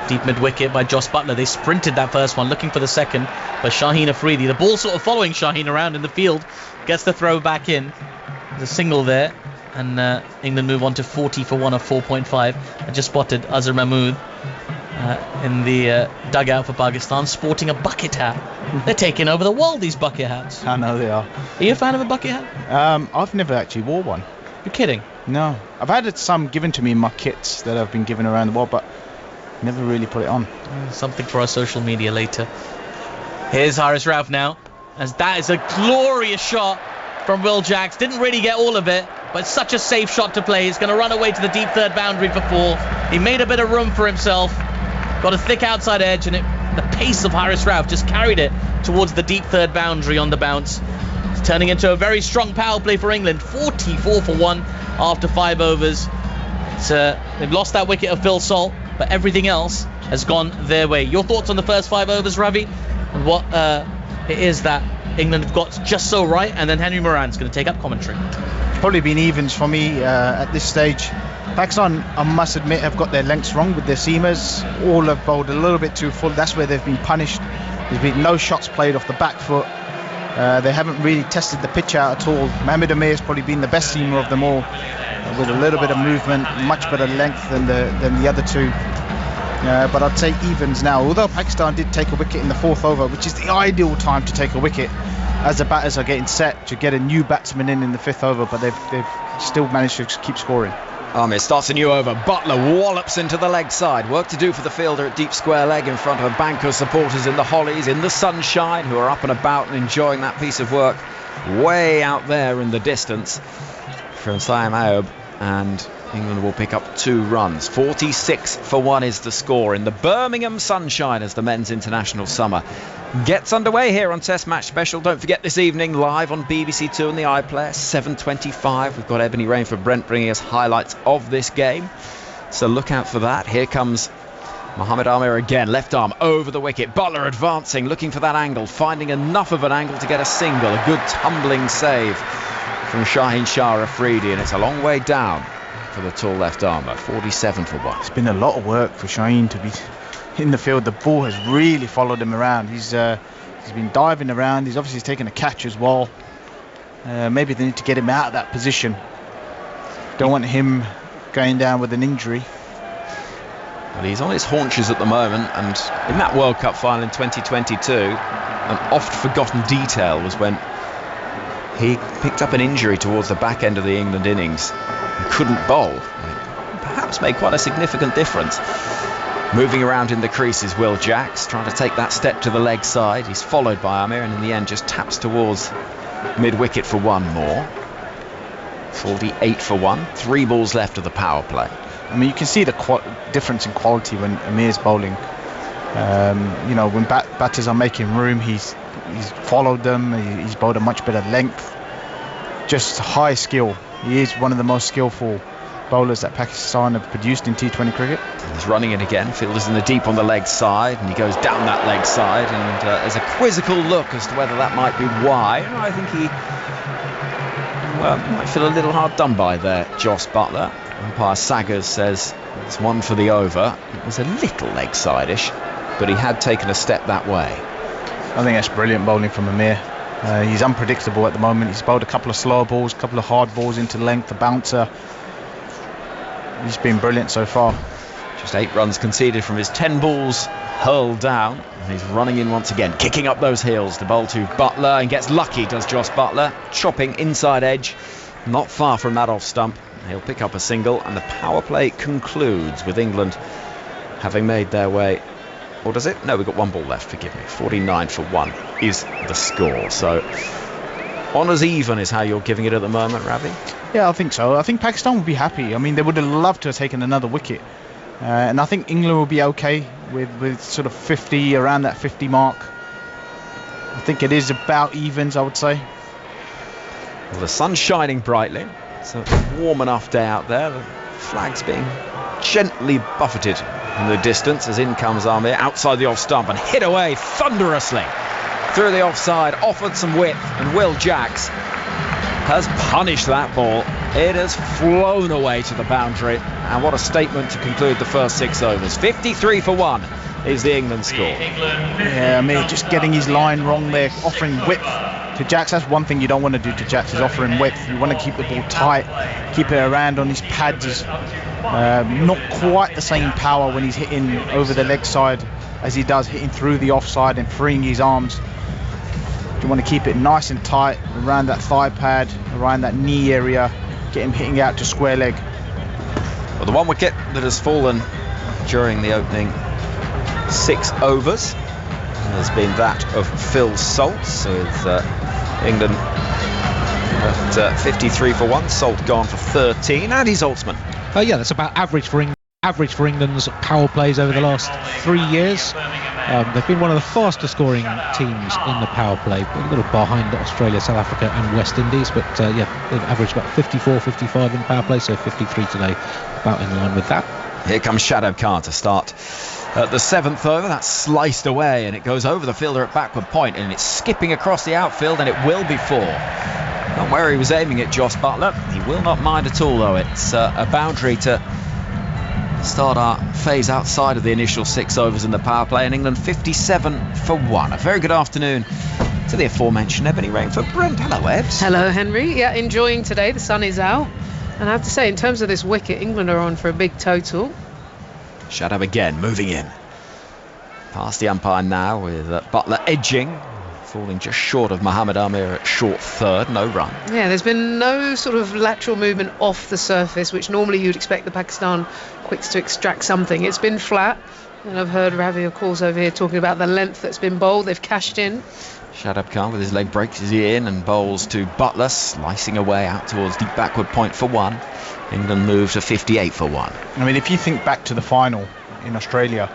deep mid-wicket by Jos Buttler. They sprinted that first one, looking for the second, but Shaheen Afridi, the ball sort of following Shaheen around in the field, gets the throw back in. There's a single there, and England move on to 40 for 1 of 4.5. I just spotted Azhar Mahmood in the dugout for Pakistan sporting a bucket hat. They're taking over the world, these bucket hats. I know they are. Are you a fan of a bucket hat? I've never actually wore one. You're kidding? No. I've had some given to me in my kits that have been given around the world, but never really put it on. Something for our social media later. Here's Haris Rauf now, as that is a glorious shot from Will Jacks. Didn't really get all of it, but it's such a safe shot to play. He's going to run away to the deep third boundary for 4. He made a bit of room for himself, got a thick outside edge, and the pace of Haris Rauf just carried it towards the deep third boundary on the bounce. It's turning into a very strong power play for England. 44 for 1 after 5 overs. They've lost that wicket of Phil Salt, but everything else has gone their way. Your thoughts on the first 5 overs, Ravi, and what it is that England have got just so right, and then Henry Moran's going to take up commentary. probably been evens for me at this stage. Pakistan, I must admit, have got their lengths wrong with their seamers. All have bowled a little bit too full. That's where they've been punished. There's been no shots played off the back foot. They haven't really tested the pitch out at all. Mohammad Amir has probably been the best seamer of them all, with a little bit of movement, much better length than the other two. But I'd say evens now. Although Pakistan did take a wicket in the 4th over, which is the ideal time to take a wicket, as the batters are getting set to get a new batsman in the 5th over, but they've still managed to keep scoring. Amir starts a new over. Buttler wallops into the leg side. Work to do for the fielder at deep square leg in front of a bank of supporters in the Hollies, in the sunshine, who are up and about and enjoying that piece of work way out there in the distance from Saim Ayub. And England will pick up 2 runs. 46 for 1 is the score in the Birmingham sunshine as the men's international summer gets underway here on Test Match Special. Don't forget, this evening live on BBC Two and the iPlayer, 7:25. We've got Ebony Rainford Brent bringing us highlights of this game, so look out for that. Here comes Mohammad Amir again, left arm over the wicket. Buttler advancing, looking for that angle, finding enough of an angle to get a single. A good tumbling save from Shaheen Shah Afridi, and it's a long way down for the tall left armer. 47 for 1. It's been a lot of work for Shaheen to be in the field. The ball has really followed him around. He's been diving around. He's obviously taken a catch as well. Maybe they need to get him out of that position. Don't want him going down with an injury. Well, he's on his haunches at the moment, and in that World Cup final in 2022, an oft forgotten detail was when he picked up an injury towards the back end of the England innings and couldn't bowl. It perhaps made quite a significant difference. Moving around in the crease is Will Jacks, trying to take that step to the leg side. He's followed by Amir, and in the end just taps towards mid-wicket for 1 more. 48 for 1. 3 balls left of the power play. I mean, you can see the difference in quality when Amir's bowling. When batters are making room, he's followed them. He's bowled a much better length. Just high skill. He is one of the most skillful bowlers that Pakistan have produced in T20 cricket. He's running in again. Fielder's in the deep on the leg side, and he goes down that leg side, and there's a quizzical look as to whether that might be wide. I think he might feel a little hard done by there, Jos Buttler. Umpire Saggers says it's 1 for the over. It was a little leg side-ish, but he had taken a step that way. I think that's brilliant bowling from Amir. He's unpredictable at the moment. He's bowled a couple of slower balls, a couple of hard balls into length, a bouncer. He's been brilliant so far. Just 8 runs conceded from his 10 balls hurled down, and he's running in once again, kicking up those heels to bowl to Buttler, and gets lucky, does Jos Buttler, chopping inside edge, not far from that off stump. He'll pick up a single, and the power play concludes with England having made their way. Or does it? No, we've got 1 ball left, forgive me. 49 for 1 is the score. So honours even is how you're giving it at the moment, Ravi? Yeah, I think so. I think Pakistan would be happy. I mean, they would have loved to have taken another wicket. And I think England will be okay with sort of 50, around that 50 mark. I think it is about evens, I would say. Well, the sun's shining brightly. It's a warm enough day out there. The flag's being gently buffeted in the distance as in comes Amir outside the off stump and hit away thunderously through the offside, offered some width, and Will Jacks has punished that ball. It has flown away to the boundary, and what a statement to conclude the first 6 overs. 53 for 1 is the England score. Yeah, Amir just getting his line wrong there, offering width to Jacks. That's one thing you don't want to do to Jacks, is offer him width. You want to keep the ball tight, keep it around on his pads. Not quite the same power when he's hitting over the leg side as he does hitting through the offside and freeing his arms. You want to keep it nice and tight around that thigh pad, around that knee area, get him hitting out to square leg. Well, the 1 wicket that has fallen during the opening 6 overs has been that of Phil Saltz, with England at 53 for 1. Salt gone for 13, and he's Saltzman. Yeah, that's about average for England's power plays over the last 3 years. They've been one of the faster scoring teams in the power play, a little behind Australia, South Africa and West Indies, but they've averaged about 54, 55 in power play, so 53 today, about in line with that. Here comes Shadab Khan to start at the 7th over. That's sliced away, and it goes over the fielder at backward point, and it's skipping across the outfield, and it will be 4. Not where he was aiming at Jos Buttler. He will not mind at all, though. It's a boundary to start our phase outside of the initial 6 overs in the power play, and England 57 for 1. A very good afternoon to the aforementioned Ebony Rainford. Brent, hello, Ebs. Hello, Henry. Yeah, enjoying today. The sun is out. And I have to say, in terms of this wicket, England are on for a big total. Shadab again, moving in. Past the umpire now with Buttler edging, falling just short of Mohammad Amir at short third, no run. Yeah, there's been no sort of lateral movement off the surface, which normally you'd expect the Pakistan quicks to extract something. It's been flat, and I've heard Ravi, of course, over here talking about the length that's been bowled. They've cashed in. Shadab Khan with his leg breaks is in and bowls to Buttler, slicing away out towards deep backward point for 1. England move to 58 for 1. I mean, if you think back to the final in Australia,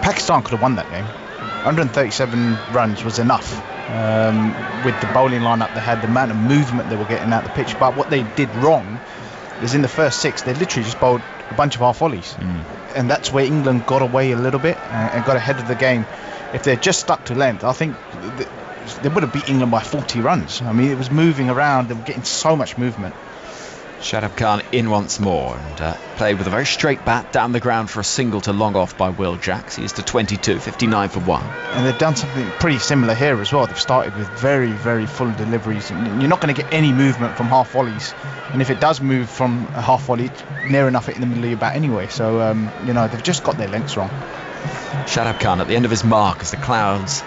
Pakistan could have won that game. 137 runs was enough with the bowling lineup they had, the amount of movement they were getting out the pitch. But what they did wrong is in the first 6, they literally just bowled a bunch of half volleys. And that's where England got away a little bit and got ahead of the game. If they'd just stuck to length, I think they would have beat England by 40 runs. I mean, it was moving around. They were getting so much movement. Shadab Khan in once more and played with a very straight bat down the ground for a single to long off by Will Jacks. He is to 22, 59 for 1. And they've done something pretty similar here as well. They've started with very, very full deliveries. And you're not going to get any movement from half volleys. And if it does move from a half volley, near enough it in the middle of your bat anyway. So, they've just got their lengths wrong. Shadab Khan at the end of his mark as the clouds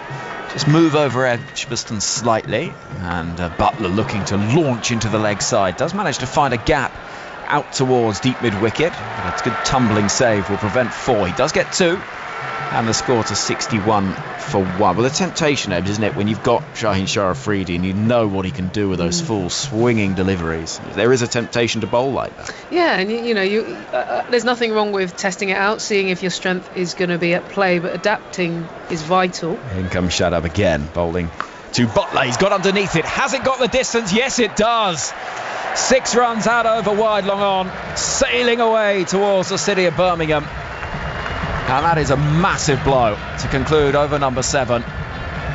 just move over Edgbaston slightly, and Buttler looking to launch into the leg side. Does manage to find a gap out towards deep mid-wicket, but it's a good tumbling save will prevent 4. He does get 2, and the score to 61 for 1. Well, the temptation, Ed, isn't it, when you've got Shaheen Shah Afridi and you know what he can do with those full swinging deliveries. There is a temptation to bowl like that. Yeah, and there's nothing wrong with testing it out, seeing if your strength is going to be at play, but adapting is vital. In comes Shadab again, bowling to Buttler. He's got underneath it. Has it got the distance? Yes, it does. 6 runs out over wide, long on, sailing away towards the city of Birmingham. And that is a massive blow to conclude over number 7.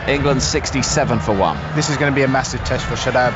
England 67 for 1. This is going to be a massive test for Shadab.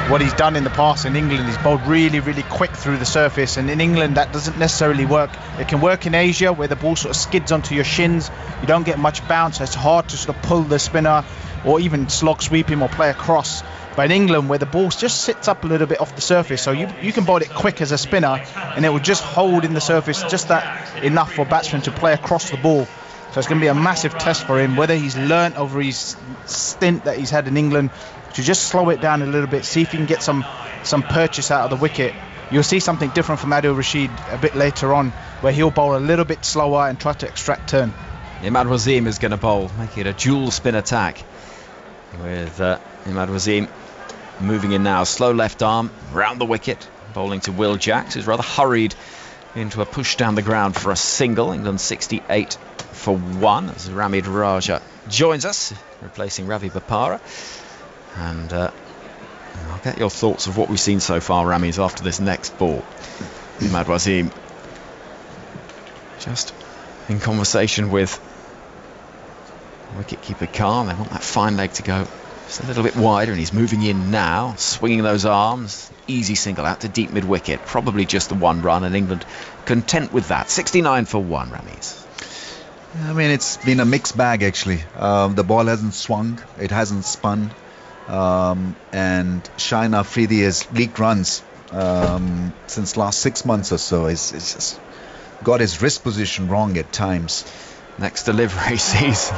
What he's done in the past in England, he's bowled really, really quick through the surface, and in England that doesn't necessarily work. It can work in Asia where the ball sort of skids onto your shins. You don't get much bounce. It's hard to sort of pull the spinner or even slog sweep him or play across. But in England, where the ball just sits up a little bit off the surface, so you can bowl it quick as a spinner and it will just hold in the surface just that enough for batsmen to play across the ball. So it's going to be a massive test for him, whether he's learnt over his stint that he's had in England to just slow it down a little bit, see if he can get some purchase out of the wicket. You'll see something different from Adil Rashid a bit later on, where he'll bowl a little bit slower and try to extract turn. Imad Wasim is going to bowl, making it a dual spin attack with Imad Wasim moving in now, slow left arm round the wicket, bowling to Will Jacks, who's rather hurried into a push down the ground for a single. England 68 for 1 as Ramid Raja joins us, replacing Ravi Bapara. And I'll get your thoughts of what we've seen so far, Ramis, after this next ball. Imad Wasim just in conversation with wicketkeeper Khan. They want that fine leg to go just a little bit wider, and he's moving in now, swinging those arms. Easy single out to deep mid-wicket. Probably just the 1 run, and England content with that. 69 for 1, Ramis. I mean, it's been a mixed bag, actually. The ball hasn't swung, it hasn't spun. And Shaheen Afridi has leaked runs since last 6 months or so. He's just got his wrist position wrong at times. Next delivery sees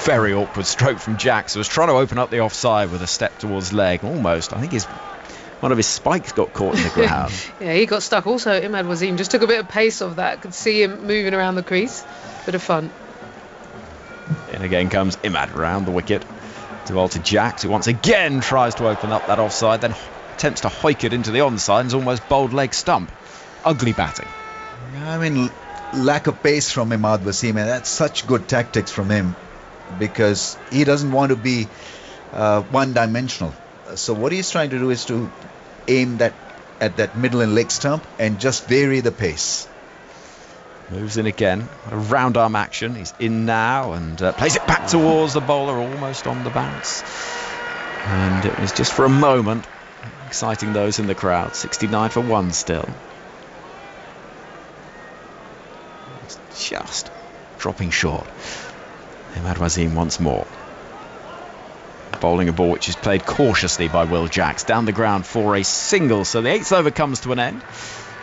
very awkward stroke from Jacks, who was trying to open up the offside with a step towards leg. Almost, I think one of his spikes got caught in the ground. Yeah, he got stuck. Also, Imad Wasim just took a bit of pace off that. Could see him moving around the crease. Bit of fun. In again comes Imad around the wicket to Walter Jacks, who once again tries to open up that offside, then attempts to hoik it into the onside and is almost bowled leg stump. Ugly batting. I mean, lack of pace from Imad Wasim, and that's such good tactics from him, because he doesn't want to be one-dimensional. So what he's trying to do is to aim at that middle and leg stump and just vary the pace. Moves in again, a round arm action. He's in now and plays it back towards the bowler, almost on the bounce. And it was just for a moment, exciting those in the crowd. 69 for 1 still. It's just dropping short. Ahmad Wasim once more. Bowling a ball which is played cautiously by Will Jacks. Down the ground for a single. So the 8th over comes to an end.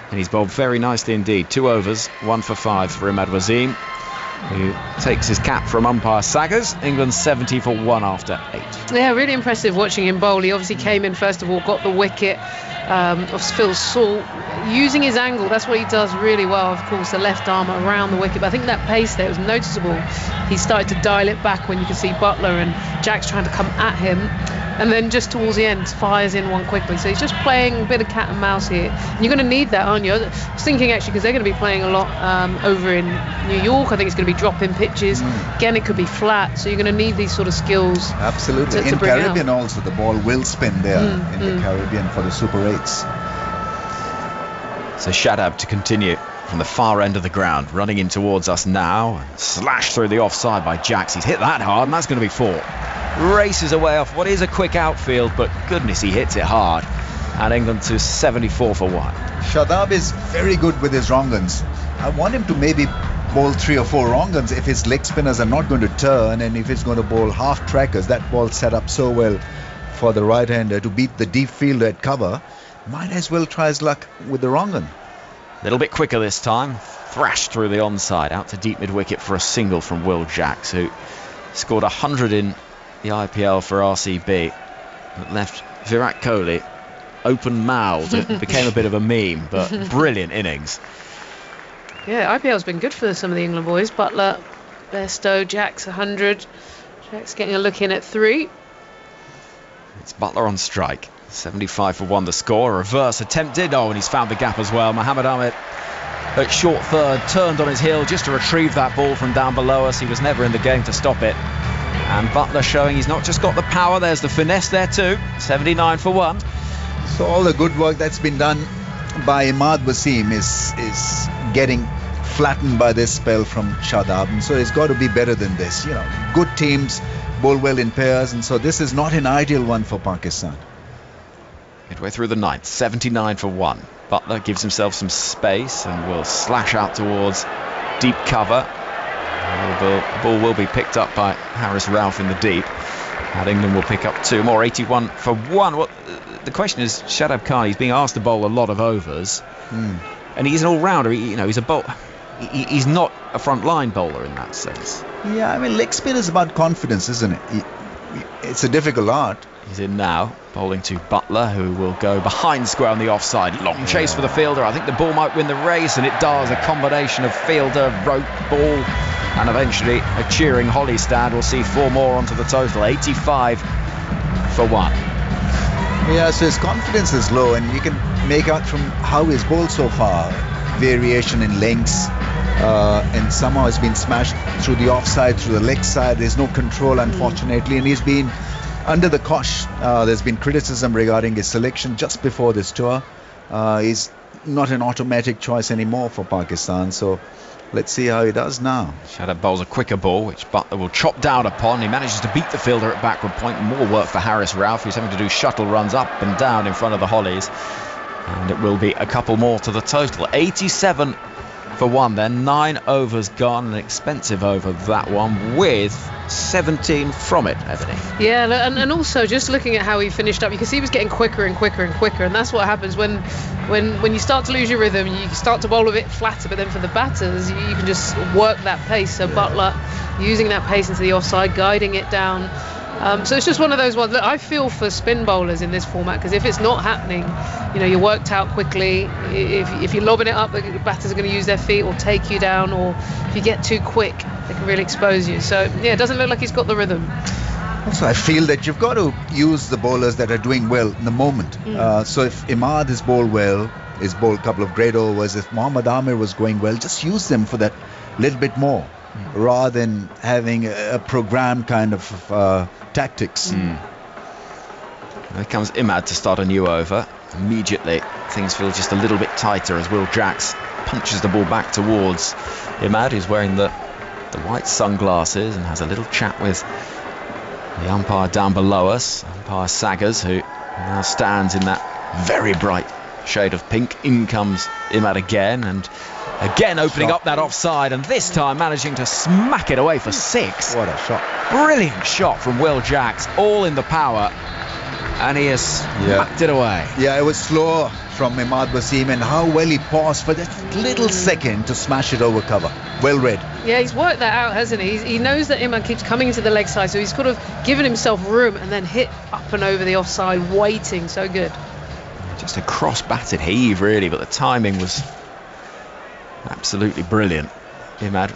And he's bowled very nicely indeed. 2 overs, 1 for 5 for Ahmad Wasim, who takes his cap from umpire Saggers. England 70 for 1 after 8. Yeah, really impressive watching him bowl. He obviously came in first of all, got the wicket of Phil Salt, using his angle. That's what he does really well, of course, the left arm around the wicket. But I think that pace there was noticeable. He started to dial it back when you could see Buttler and Jacks trying to come at him. And then just towards the end, fires in one quickly. So he's just playing a bit of cat and mouse here. And you're going to need that, aren't you? I was thinking actually, because they're going to be playing a lot over in New York. I think it's going to be drop-in pitches. Again, it could be flat. So you're going to need these sort of skills. Absolutely. To in bring Caribbean out. also, the ball will spin there in the Caribbean for the Super 8s. So Shadab to continue from the far end of the ground, running in towards us now. Slashed through the offside by Jacks. He's hit that hard, and that's going to be 4. Races away off what is a quick outfield, but goodness, he hits it hard. And England to 74 for 1. Shadab is very good with his wrong-uns. I want him to maybe bowl 3 or 4 wrong-uns if his leg spinners are not going to turn, and if he's going to bowl half trackers. That ball set up so well for the right-hander to beat the deep fielder at cover. Might as well try his luck with the wrong-un. A little bit quicker this time. Thrashed through the onside, out to deep mid-wicket for a single from Will Jacks, who scored 100 in the IPL for RCB. It left Virat Kohli open-mouthed. It became a bit of a meme, but brilliant innings. Yeah, IPL's been good for some of the England boys. Buttler, Bairstow, Jacks 100. Jacks getting a look in at 3. It's Buttler on strike. 75 for 1 the score. A reverse attempted. Oh, and he's found the gap as well. Mohammad Ahmed at short third turned on his heel just to retrieve that ball from down below us. He was never in the game to stop it. And Buttler showing he's not just got the power, there's the finesse there too. 79 for 1. So all the good work that's been done by Ahmad Wasim is getting flattened by this spell from Shadab, and so it's got to be better than this. You know, good teams bowl well in pairs, and so this is not an ideal one for Pakistan. Midway through the 9th, 79 for 1. Buttler gives himself some space and will slash out towards deep cover. The ball will be picked up by Harris Ralph in the deep, and England will pick up 2 more. 81 for 1. Well, the question is, Shadab Khan, he's being asked to bowl a lot of overs, and he's an all-rounder. He's a bowl. He's not a front-line bowler in that sense. Yeah, I mean, leg spin is about confidence, isn't it? It's a difficult art. He's in now, bowling to Buttler, who will go behind square on the offside. Long chase for the fielder. I think the ball might win the race, and it does. A combination of fielder, rope, ball, and eventually a cheering Holly stand. We'll see 4 more onto the total. 85 for 1. Yeah, so his confidence is low, and you can make out from how he's bowled so far. Variation in lengths, and somehow has been smashed through the offside, through the leg side. There's no control, unfortunately, and he's been under the cosh. There's been criticism regarding his selection just before this tour. He's not an automatic choice anymore for Pakistan, so let's see how he does now. Shadab bowls a quicker ball, which Buttler will chop down upon. He manages to beat the fielder at backward point. More work for Harris Ralph, who's having to do shuttle runs up and down in front of the Hollies. And it will be a couple more to the total. 87 for 1 then. 9 overs gone. An expensive over that one, with 17 from it, Ebony. Yeah, and also just looking at how he finished up, you can see he was getting quicker and quicker and quicker, and that's what happens when you start to lose your rhythm. You start to bowl a bit flatter, but then for the batters, you can just work that pace. So Buttler using that pace into the offside, guiding it down. So it's just one of those ones. Look, I feel for spin bowlers in this format, because if it's not happening, you know, you're worked out quickly. If you're lobbing it up, the batters are going to use their feet or take you down, or if you get too quick, they can really expose you. So yeah, it doesn't look like he's got the rhythm. Also, I feel that you've got to use the bowlers that are doing well in the moment. So if Ahmad is bowled well, is bowled a couple of great overs, if Mohammad Amir was going well, just use them for that little bit more, rather than having a programmed kind of tactics. Here comes Imad to start a new over. Immediately things feel just a little bit tighter as Will Jacks punches the ball back towards Imad, who's wearing the white sunglasses and has a little chat with The umpire down below us, umpire Saggers, who now stands in that very bright shade of pink. In comes Imad again, and again opening up that offside, and this time managing to smack it away for 6. What a shot. Brilliant shot from Will Jacks, all in the power, and he has smacked it away. Yeah, it was slow from Imad Wasim, and how well he paused for that little second to smash it over cover. Well read. Yeah, he's worked that out, hasn't he? He knows that Imad keeps coming into the leg side, so he's kind of given himself room and then hit up and over the offside, waiting. So good. Just a cross-batted heave, really, but the timing was absolutely brilliant. Imad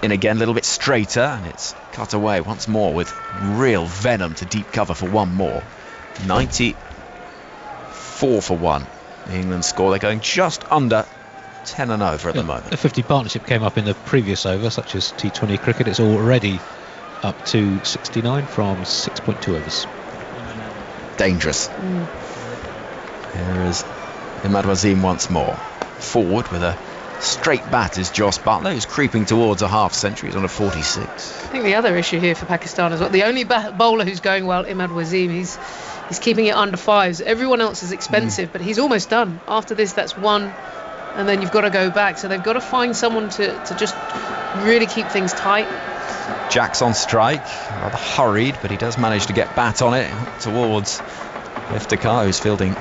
in again, a little bit straighter, and it's cut away once more with real venom to deep cover for one more. 94 for 1. The England score. They're going just under 10 and over at the moment. The 50 partnership came up in the previous over, such as T20 cricket. It's already up to 69 from 6.2 overs. Dangerous. Here is Imad Wasim once more. Forward with a straight bat is Jos Buttler, who's creeping towards a half century. He's on a 46. I think the other issue here for Pakistan is the only bowler who's going well, Imad Wasim, he's keeping it under 5s. Everyone else is expensive, but he's almost done. After this, that's 1, and then you've got to go back. So they've got to find someone to just really keep things tight. Jack's on strike, rather hurried, but he does manage to get bat on it towards Iftikhar, who's fielding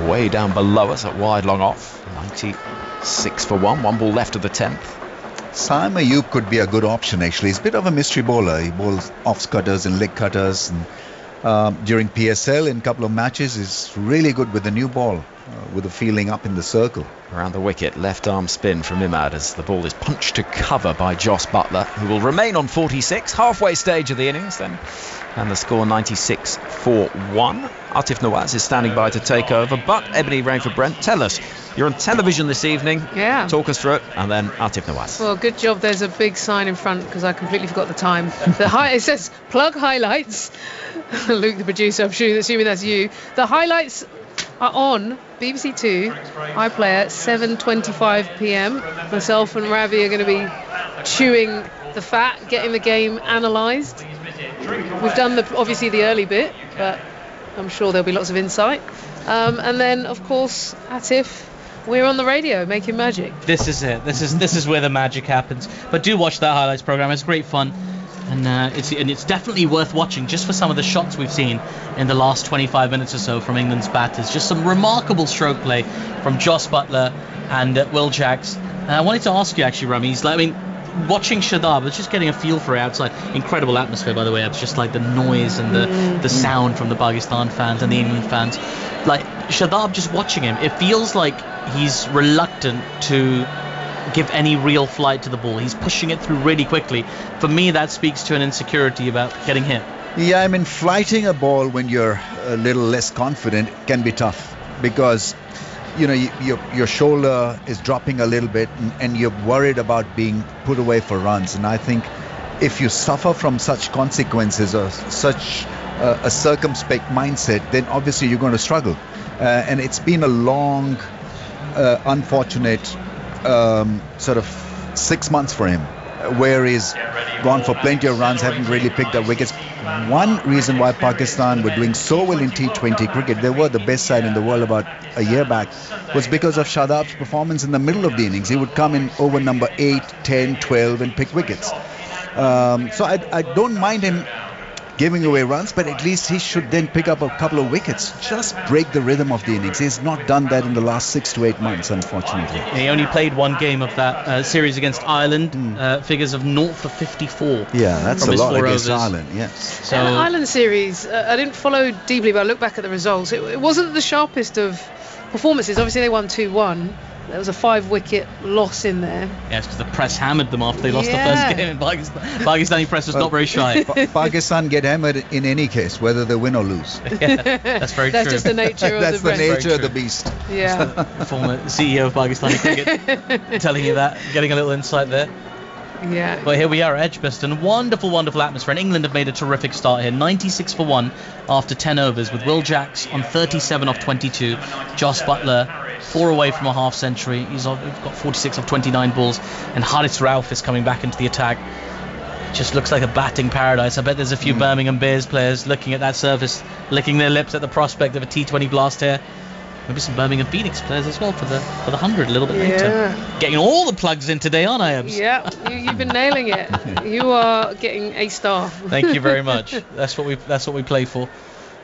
way down below us at wide long off. 96 for 1 ball left of the 10th. Saim Ayub could be a good option, actually. He's a bit of a mystery bowler. He bowls off cutters and leg cutters, and during PSL in a couple of matches is really good with the new ball, with the fielding up in the circle. Around the wicket, left arm spin from Imad as the ball is punched to cover by Jos Buttler, who will remain on 46, halfway stage of the innings then. And the score 96 for 1. Atif Nawaz is standing by to take over, but Ebony Rainford Brent, tell us, you're on television this evening. Yeah. Talk us through it, and then Atif Nawaz. Well, good job. There's a big sign in front because I completely forgot the time. It says plug highlights. Luke, the producer, I'm assuming that's you. The highlights are on BBC Two, iPlayer, 7:25 p.m. Myself and Ravi are going to be chewing the fat, getting the game analysed. We've done obviously the early bit, but I'm sure there'll be lots of insight. And then, of course, Atif, we're on the radio making magic. This is it. This is where the magic happens. But do watch that highlights program. It's great fun, and it's definitely worth watching just for some of the shots we've seen in the last 25 minutes or so from England's batters. Just some remarkable stroke play from Jos Buttler and Will Jacks. And I wanted to ask you actually, Rami, watching Shadab, I was just getting a feel for it outside. Incredible atmosphere, by the way. It's just like the noise and the sound from the Pakistan fans and the England fans. Like Shadab, just watching him, it feels like he's reluctant to give any real flight to the ball. He's pushing it through really quickly. For me, that speaks to an insecurity about getting hit. Yeah, I mean, flighting a ball when you're a little less confident can be tough because your shoulder is dropping a little bit and you're worried about being put away for runs. And I think if you suffer from such consequences or such a circumspect mindset, then obviously you're going to struggle. And it's been a long, unfortunate sort of 6 months for him, where he's gone for plenty of runs, haven't really picked up wickets. One reason why Pakistan were doing so well in T20 cricket, they were the best side in the world about a year back, was because of Shadab's performance in the middle of the innings. He would come in over number 8, 10, 12 and pick wickets. So I don't mind him giving away runs, but at least he should then pick up a couple of wickets. Just break the rhythm of the innings. He's not done that in the last 6 to 8 months, unfortunately. He only played one game of that series against Ireland. Figures of 0 for 54. Yeah, that's a lot against Ireland. Yes. So the Ireland series, I didn't follow deeply, but I looked back at the results. It wasn't the sharpest of performances. Obviously, they won 2-1. There was a 5-wicket loss in there. Yes, because the press hammered them after they lost the first game in Pakistan. Pakistani press was not very shy. Pakistan get hammered in any case, whether they win or lose. Yeah, that's very true. That's just the nature of that's the nature of the beast. Yeah. Former CEO of Pakistani cricket telling you that, getting a little insight there. Yeah. But here we are at Edgbaston. Wonderful, wonderful atmosphere. And England have made a terrific start here. 96 for 1 after 10 overs with Will Jacks on 37 off 22. Jos Buttler 4 away from a half century. He's got 46 off 29 balls. And Haris Rauf is coming back into the attack. just looks like a batting paradise. I bet there's a few Birmingham Bears players looking at that surface, licking their lips at the prospect of a T20 blast here. Maybe some Birmingham Phoenix players as well for the 100 a little bit later. Getting all the plugs in today, aren't I, Ebbs? Yeah, you've been nailing it. You are getting a star. Thank you very much. That's what we play for.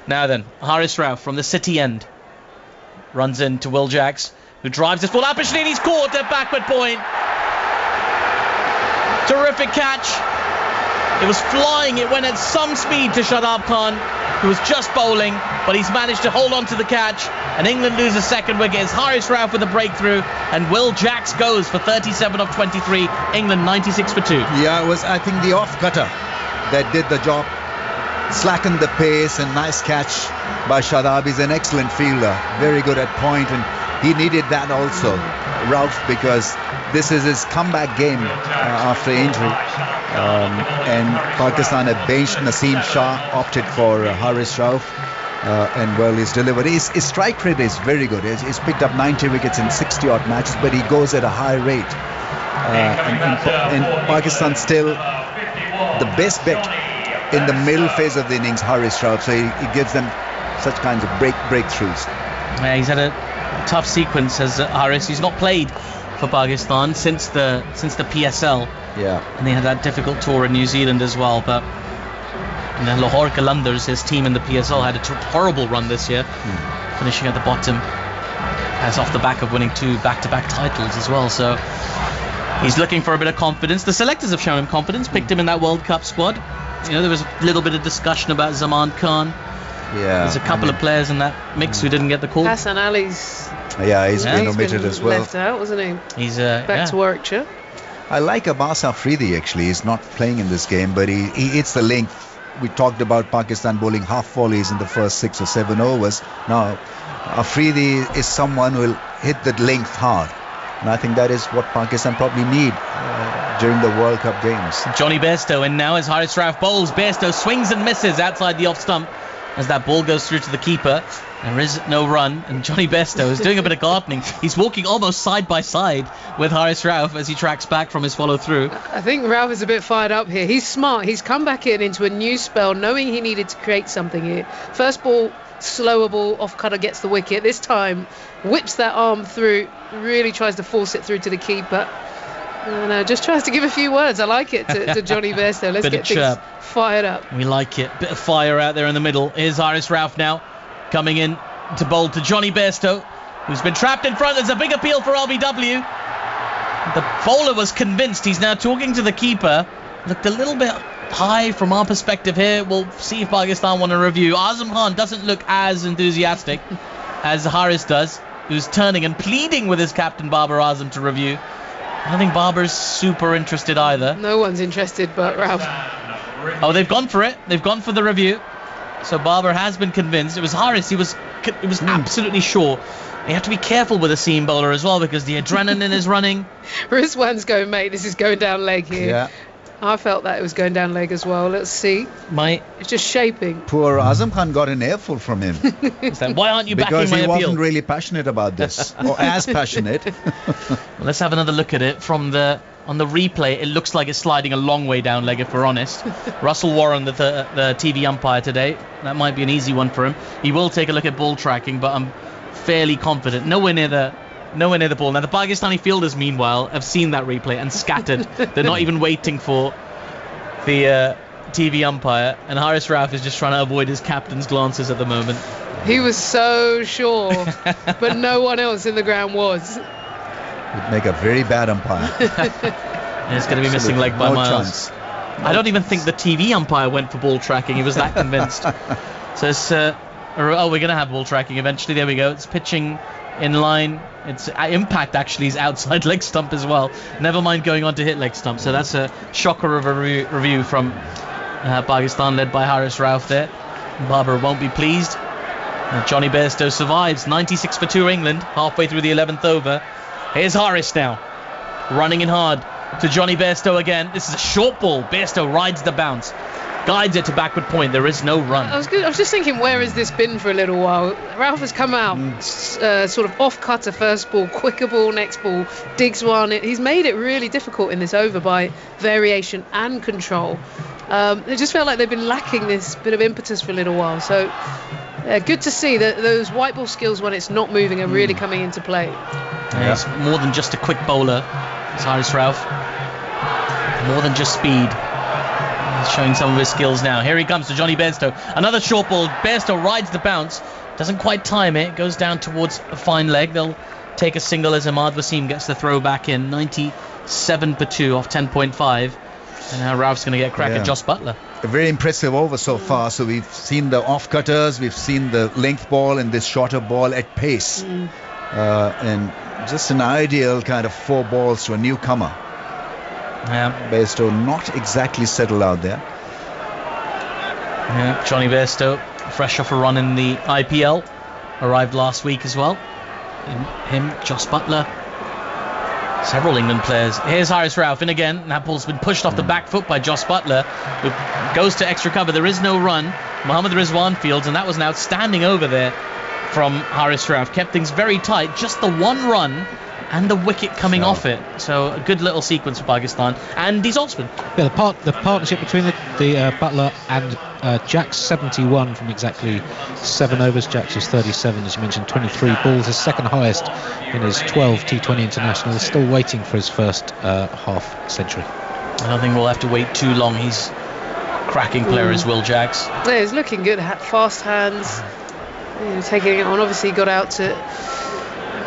Now then, Haris Rauf from the City end runs into Will Jacks, who drives this ball up. He's caught at backward point. Terrific catch. It was flying. It went at some speed to Shadab Khan, who was just bowling, but he's managed to hold on to the catch, and England lose a second wicket. It's Haris Rauf with a breakthrough, and Will Jacks goes for 37 of 23. England 96 for 2. Yeah, it was, I think, the off-cutter that did the job. Slackened the pace, and nice catch by Shadab. He's an excellent fielder, very good at point, and he needed that also, Rauf, because this is his comeback game after injury. And Pakistan had benched Naseem Shah, opted for Haris Rauf, and well, his delivery, his strike rate is very good. He's picked up 90 wickets in 60 odd matches, but he goes at a high rate. And Pakistan still the best bet in the middle phase of the innings, Haris Rauf, so he gives them such kinds of breakthroughs. Yeah, he's had a tough sequence as Haris. He's not played for Pakistan since the PSL. Yeah. And they had that difficult tour in New Zealand as well. But Lahore Qalandars, his team in the PSL, had a horrible run this year, finishing at the bottom, as off the back of winning 2 back-to-back titles as well. So he's looking for a bit of confidence. The selectors have shown him confidence, picked him in that World Cup squad. There was a little bit of discussion about Zaman Khan. Yeah. There's a couple of players in that mix who didn't get the call. Hassan Ali's he's been omitted as well. Left out, wasn't he? He's back to Warwickshire. I like Abbas Afridi actually. He's not playing in this game, but he hits the length. We talked about Pakistan bowling half volleys in the first 6 or 7 overs. Now, Afridi is someone who will hit the length hard. And I think that is what Pakistan probably need during the World Cup games. Johnny Bairstow in now as Haris Rauf bowls. Bairstow swings and misses outside the off stump as that ball goes through to the keeper. There is no run, and Johnny Bairstow is doing a bit of gardening. He's walking almost side by side with Haris Rauf as he tracks back from his follow through. I think Rauf is a bit fired up here. He's smart. He's come back into a new spell, knowing he needed to create something here. First ball, slower ball, off cutter gets the wicket. This time, whips that arm through, really tries to force it through to the keeper. And just tries to give a few words. I like it to Johnny Bairstow. Let's get things fired up. We like it. Bit of fire out there in the middle. Here's Haris Rauf now, coming in to bowl to Johnny Bairstow, who's been trapped in front. There's a big appeal for LBW. The bowler was convinced. He's now talking to the keeper. Looked a little bit high from our perspective here. We'll see if Pakistan want to review. Azam Khan doesn't look as enthusiastic as Haris does, who's turning and pleading with his captain Babar Azam to review. I don't think Babar's super interested either. No one's interested but Rauf. Oh, they've gone for it. They've gone for the review. So Babar has been convinced. It was Haris. He was absolutely sure. You have to be careful with a seam bowler as well, because the adrenaline is running. Rizwan's going, mate, this is going down leg here. Yeah. I felt that it was going down leg as well. Let's see. It's just shaping. Poor Azam Khan got an earful from him. Why aren't you backing my appeal? Because he wasn't really passionate about this, or as passionate. Well, let's have another look at it on the replay. It looks like it's sliding a long way down leg, if we're honest. Russell Warren, the TV umpire today, that might be an easy one for him. He will take a look at ball tracking, but I'm fairly confident. Nowhere near the ball. Now the Pakistani fielders, meanwhile, have seen that replay and scattered. They're not even waiting for the TV umpire, and Haris Rauf is just trying to avoid his captain's glances at the moment. He was so sure, but no one else in the ground was. Would make a very bad umpire. And it's going to be missing leg by miles. I don't even think the TV umpire went for ball tracking. He was that convinced. So it's we're going to have ball tracking eventually. There we go. It's pitching in line. Its impact actually is outside leg stump as well. Never mind going on to hit leg stump. So that's a shocker of a review from Pakistan, led by Haris Rauf there. Babar won't be pleased. And Johnny Bairstow survives. 96 for 2 England, halfway through the 11th over. Here's Haris now, running in hard to Johnny Bairstow again. This is a short ball. Bairstow rides the bounce. guides it to backward point. There is no run. I was just thinking, where has this been for a little while? Ralph has come out, sort of off cutter first ball, quicker ball next ball, digs one. He's made it really difficult in this over by variation and control. It just felt like they've been lacking this bit of impetus for a little while. So good to see that those white ball skills when it's not moving are really coming into play. Yeah, he's more than just a quick bowler, Cyrus Ralph. More than just speed. He's showing some of his skills now. Here he comes to Johnny Bairstow. Another short ball. Bairstow rides the bounce. Doesn't quite time it. Goes down towards a fine leg. They'll take a single as Ahmad Wasim gets the throw back in. 97 for 2 off 10.5. And now Ralph's going to get a crack at Jos Buttler. A very impressive over so far. So we've seen the off cutters, we've seen the length ball and this shorter ball at pace. And just an ideal kind of 4 balls to a newcomer. Yeah. Bairstow not exactly settled out there. Yeah, Johnny Bairstow, fresh off a run in the IPL, arrived last week as well. Him, Jos Buttler, several England players. Here's Haris Rauf in again. That ball's been pushed off the back foot by Jos Buttler, who goes to extra cover. There is no run. Mohammad Rizwan fields, and that was an outstanding over there from Haris Rauf. Kept things very tight. Just the one run and the wicket coming off it. So a good little sequence for Pakistan. And Andy Zaltzman. Yeah, the partnership between the Buttler and Jack's 71 from exactly 7 overs. Jack's is 37, as you mentioned, 23 balls, his second highest in his 12 T20 internationals. Still waiting for his first half century. I don't think we'll have to wait too long. He's a cracking player as Will Jacks. Yeah, he's looking good. Fast hands. Taking it on. Obviously got out to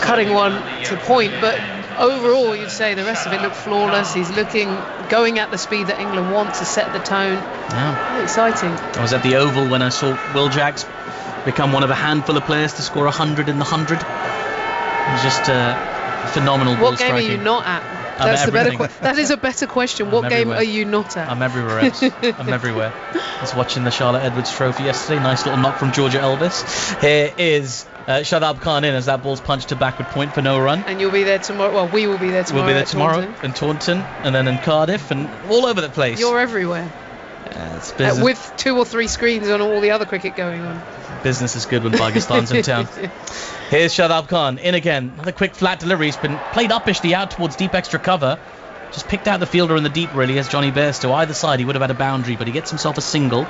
cutting one to point, but overall you'd say the rest of it looked flawless. He's going at the speed that England want to set the tone. Yeah. Exciting. I was at the Oval when I saw Will Jacks become one of a handful of players to score 100 in the 100. It was just phenomenal ball striking. What game are you not at? That's the better that is a better question. What game are you not at? I'm everywhere else. I'm everywhere. I was watching the Charlotte Edwards Trophy yesterday. Nice little knock from Georgia Elvis. Here is Shadab Khan in as that ball's punched to backward point for no run. And you'll be there tomorrow. Well, we will be there tomorrow. We'll be there tomorrow in Taunton and then in Cardiff and all over the place. You're everywhere. It's business. With 2 or 3 screens on all the other cricket going on. Business is good when Pakistan's in town. Here's Shadab Khan in again. Another quick flat delivery. He's been played uppishly out towards deep extra cover. Just picked out the fielder in the deep, really, as Johnny Bairstow. Either side, he would have had a boundary, but he gets himself a single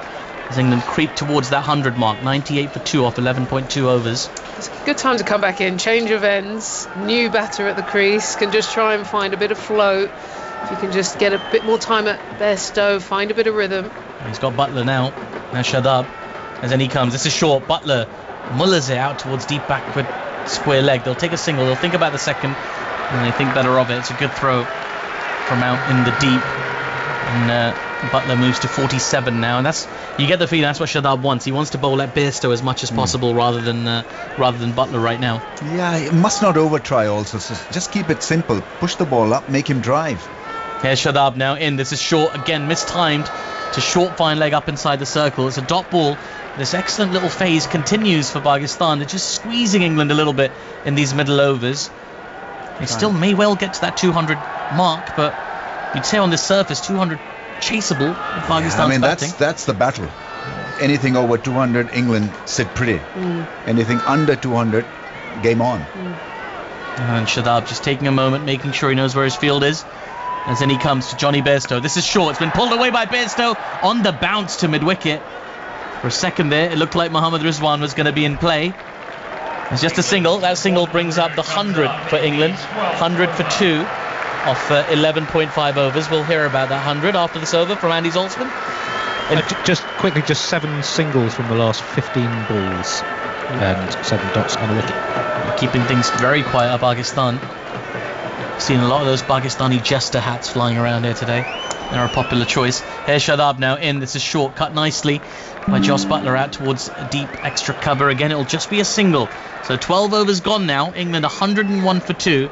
as England creep towards that 100 mark. 98 for 2 off 11.2 overs. It's a good time to come back in. Change of ends. New batter at the crease. Can just try and find a bit of flow. If you can just get a bit more time at Bairstow, find a bit of rhythm. He's got Buttler now. Now Shadab. As then he comes. This is short. Buttler mullers it out towards deep backward square leg. They'll take a single. They'll think about the second, and they think better of it. It's a good throw from out in the deep. And Buttler moves to 47 now. And that's, you get the feeling that's what Shadab wants. He wants to bowl at Bairstow as much as possible rather than Buttler right now. Yeah, he must not overtry also. So just keep it simple. Push the ball up, make him drive. Here's Shadab now in. This is short again, mistimed to short fine leg up inside the circle. It's a dot ball. This excellent little phase continues for Pakistan. They're just squeezing England a little bit in these middle overs. They still may well get to that 200 mark, but you'd say on this surface 200 chaseable with Pakistan's batting. That's the battle. Anything over 200, England sit pretty. Anything under 200, game on. And Shadab just taking a moment, making sure he knows where his field is. As then he comes to Johnny Bairstow. This is short. It's been pulled away by Bairstow on the bounce to mid-wicket. For a second there, it looked like Mohammad Rizwan was going to be in play. It's just a single. That single brings up the 100 for England. 100 for 2 off 11.5 overs. We'll hear about that 100 after this over from Andy Zaltzman. Just quickly, just 7 singles from the last 15 balls and 7 dots on the wicket. Keeping things very quiet at Pakistan. Seen a lot of those Pakistani jester hats flying around here today. They're a popular choice. Here's Shadab now in. This is short, cut nicely by Jos Buttler out towards deep extra cover. Again, it'll just be a single. So 12 overs gone now. England 101 for 2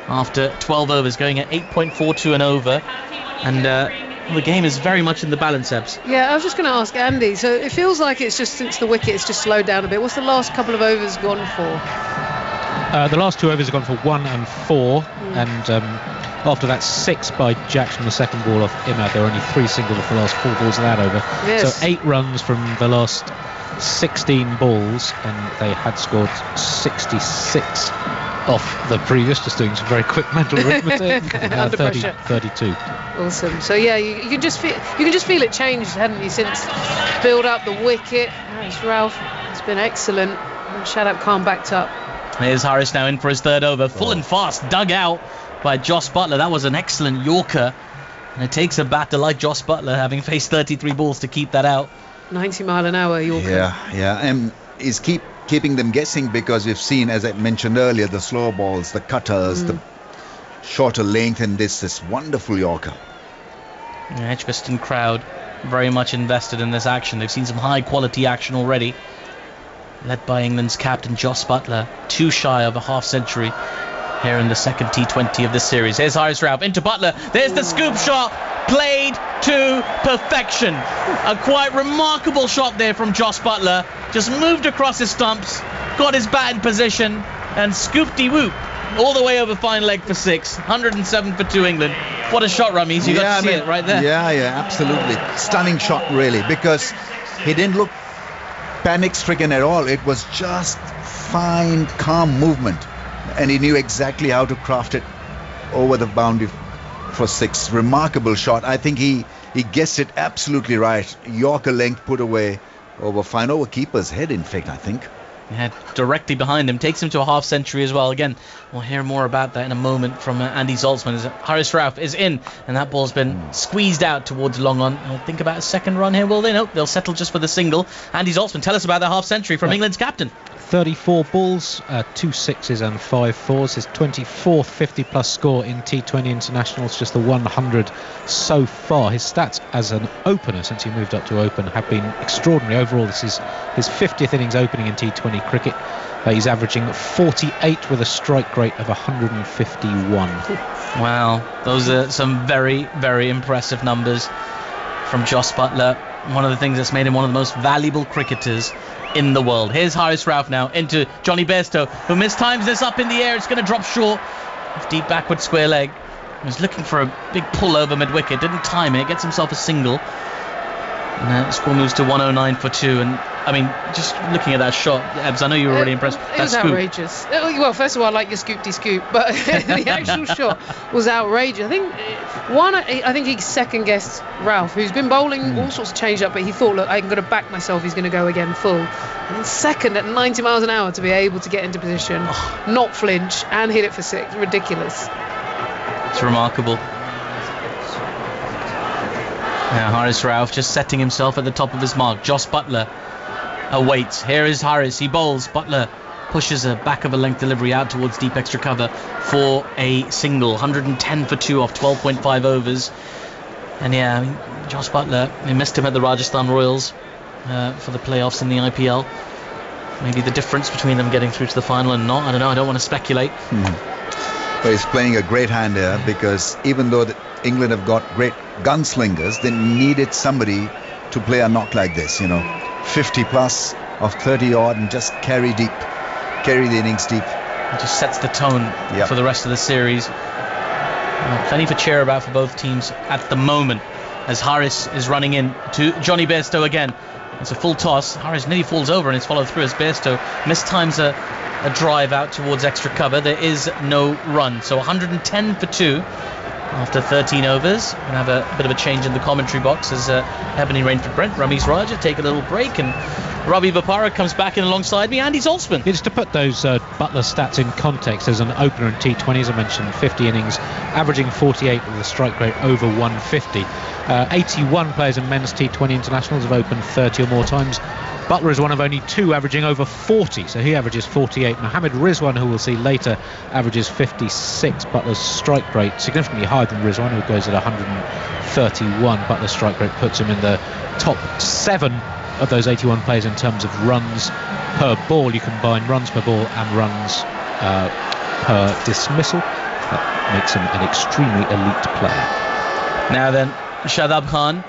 after 12 overs, going at 8.42 and over. And the game is very much in the balance, Ebs. Yeah, I was just going to ask Andy. So it feels like it's just since the wicket, it's just slowed down a bit. What's the last couple of overs gone for? The last 2 overs have gone for 1 and 4, and After that 6 by Jackson, the second ball off Imad, there were only 3 singles off the last 4 balls of that over. Yes. So 8 runs from the last 16 balls, and they had scored 66 off the previous, just doing some very quick mental arithmetic. Under pressure. 32. Awesome. So yeah, you can just feel it changed, hadn't you, since build up the wicket. Haris Rauf has been excellent, and Shadab Khan backed up. Here's Haris now in for his third over, full and fast, dug out by Jos Buttler. That was an excellent Yorker, and it takes a batter like Jos Buttler, having faced 33 balls, to keep that out. 90-mile-an-hour Yorker. Yeah, and he's keeping them guessing, because we've seen, as I mentioned earlier, the slow balls, the cutters, the shorter length, and this wonderful Yorker. The Edgbaston crowd very much invested in this action. They've seen some high quality action already, led by England's captain Jos Buttler, 2 shy of a half century here in the second T20 of this series. Here's Haris Rauf into Buttler. There's the scoop shot, played to perfection. A quite remarkable shot there from Jos Buttler. Just moved across his stumps, got his bat in position, and scooped-de-whoop all the way over fine leg for 6. 107 for 2 England. What a shot, Rameez. You got to see it right there. Yeah, absolutely. Stunning shot, really, because he didn't look panic-stricken at all. It was just fine, calm movement, and he knew exactly how to craft it over the boundary for 6. Remarkable shot. I think he guessed it absolutely right. Yorker length put away over fine, over keeper's head, in fact, I think. Yeah, directly behind him, takes him to a half century as well. Again, we'll hear more about that in a moment from Andy Zaltzman, as Haris Rauf is in, and that ball's been squeezed out towards long on. They'll think about a second run here, will they? Nope, they'll settle just for the single. Andy Zaltzman, tell us about that half century from England's captain. 34 balls, 2 sixes and 5 fours. His 24th 50-plus score in T20 internationals, just the 100 so far. His stats as an opener, since he moved up to open, have been extraordinary. Overall, this is his 50th innings opening in T20 cricket. He's averaging 48 with a strike rate of 151. Wow, those are some very, very impressive numbers from Jos Buttler. One of the things that's made him one of the most valuable cricketers in the world. Here's Haris Rauf now into Johnny Bairstow, who mistimes this up in the air. It's going to drop short of deep backward square leg. He was looking for a big pull over mid-wicket, didn't time it, gets himself a single. And score moves to 109 for 2. And I mean, just looking at that shot, Ebbs, I know you were really impressed. It was outrageous. Well, first of all, I like your scoop-de-scoop, but the actual shot was outrageous. I think he second-guessed Rauf, who's been bowling all sorts of change-up, but he thought, look, I'm going to back myself, he's going to go again full. And then second at 90 miles an hour to be able to get into position, not flinch, and hit it for 6. Ridiculous. It's remarkable. Now Haris Rauf just setting himself at the top of his mark. Jos Buttler awaits. Here is Haris. He bowls. Buttler pushes a back of a length delivery out towards deep extra cover for a single. 110 for 2 off 12.5 overs. And yeah, I mean, Jos Buttler, they missed him at the Rajasthan Royals for the playoffs in the IPL. Maybe the difference between them getting through to the final and not, I don't know, I don't want to speculate. But he's playing a great hand here, because even though England have got great gunslingers, they needed somebody to play a knock like this, 50 plus of 30 odd, and just carry the innings deep. It just sets the tone for the rest of the series. Plenty to cheer about for both teams at the moment, as Haris is running in to Johnny Bairstow again. It's a full toss. Haris nearly falls over, and it's followed through as Bairstow mistimes a drive out towards extra cover. There is no run, so 110 for 2 after 13 overs. We're going to have a bit of a change in the commentary box as Ebony Rainford Brent, Rameez Raja take a little break, and Ravi Vapara comes back in alongside me, Andy Zaltzman. Just to put those Buttler stats in context, as an opener in T20, as I mentioned, 50 innings, averaging 48 with a strike rate over 150. 81 players in men's T20 internationals have opened 30 or more times. Buttler is one of only 2 averaging over 40, so he averages 48. Mohammad Rizwan, who we'll see later, averages 56. Butler's strike rate significantly higher than Rizwan, who goes at 131. Butler's strike rate puts him in the top 7 of those 81 players in terms of runs per ball. You combine runs per ball and runs per dismissal. That makes him an extremely elite player. Now then, Shadab Khan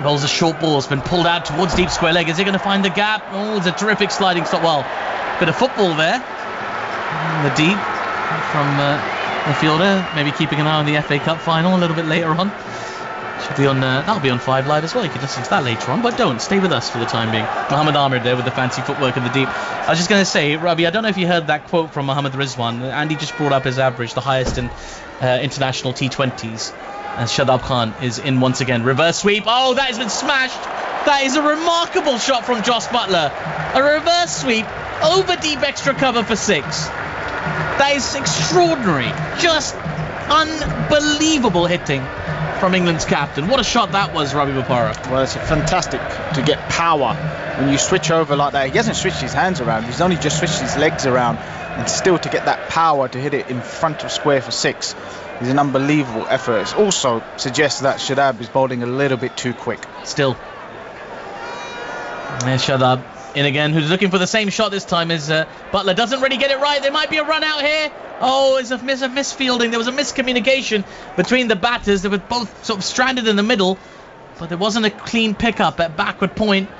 bowls a short ball. It's been pulled out towards deep square leg. Is he going to find the gap? Oh, it's a terrific sliding stop. Well, bit of football there. The deep from midfielder. Maybe keeping an eye on the FA Cup final a little bit later on. Should be on. That'll be on 5 Live as well. You can listen to that later on, but don't stay with us for the time being. Mohamed Ahmed there with the fancy footwork in the deep. I was just going to say, Ravi, I don't know if you heard that quote from Mohamed Rizwan. Andy just brought up his average, the highest in international T20s. And Shadab Khan is in once again. Reverse sweep. Oh, that has been smashed. That is a remarkable shot from Jos Buttler. A reverse sweep over deep extra cover for 6. That is extraordinary. Just unbelievable hitting from England's captain. What a shot that was, Ravi Bopara. Well, it's fantastic to get power when you switch over like that. He hasn't switched his hands around, he's only just switched his legs around, and still to get that power to hit it in front of square for 6 is an unbelievable effort. It also suggests that Shadab is bowling a little bit too quick. Still. There's Shadab in again, who's looking for the same shot this time as Buttler. Doesn't really get it right. There might be a run out here. Oh, it's a misfielding. There was a miscommunication between the batters. They were both sort of stranded in the middle, but there wasn't a clean pickup at backward point,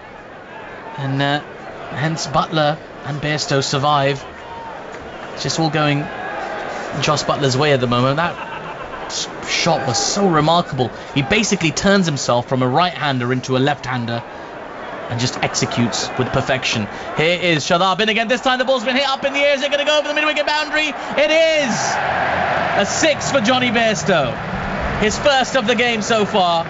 and hence Buttler and Bairstow survive. It's just all going Jos Buttler's way at the moment. That shot was so remarkable. He basically turns himself from a right-hander into a left-hander and just executes with perfection. Here is Shadab in again. This time the ball's been hit up in the air. Is it going to go over the mid-wicket boundary? It is! A 6 for Johnny Bairstow. His first of the game so far.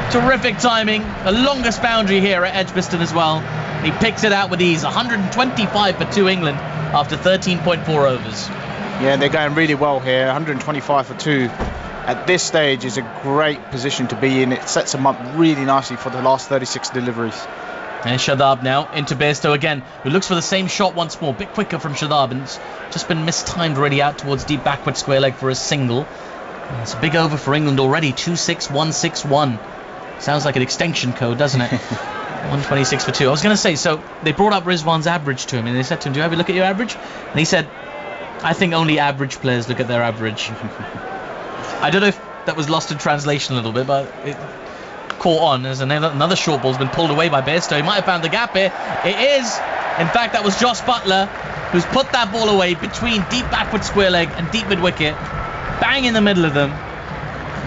Terrific timing. The longest boundary here at Edgbaston as well. He picks it out with ease. 125 for 2 England after 13.4 overs. Yeah, they're going really well here. 125 for 2. At this stage is a great position to be in. It sets them up really nicely for the last 36 deliveries. And Shadab now into Bairstow again, who looks for the same shot once more. Bit quicker from Shadab, and it's just been mistimed already out towards deep backward square leg for a single. And it's a big over for England already. 26161. Sounds like an extension code, doesn't it? 126 for 2. I was going to say, so they brought up Rizwan's average to him, and they said to him, do you ever look at your average? And he said, I think only average players look at their average. I don't know if that was lost in translation a little bit, but it caught on as another short ball's been pulled away by Bairstow. He might have found the gap here. It is. In fact, that was Jos Buttler who's put that ball away between deep backward square leg and deep mid wicket. Bang in the middle of them.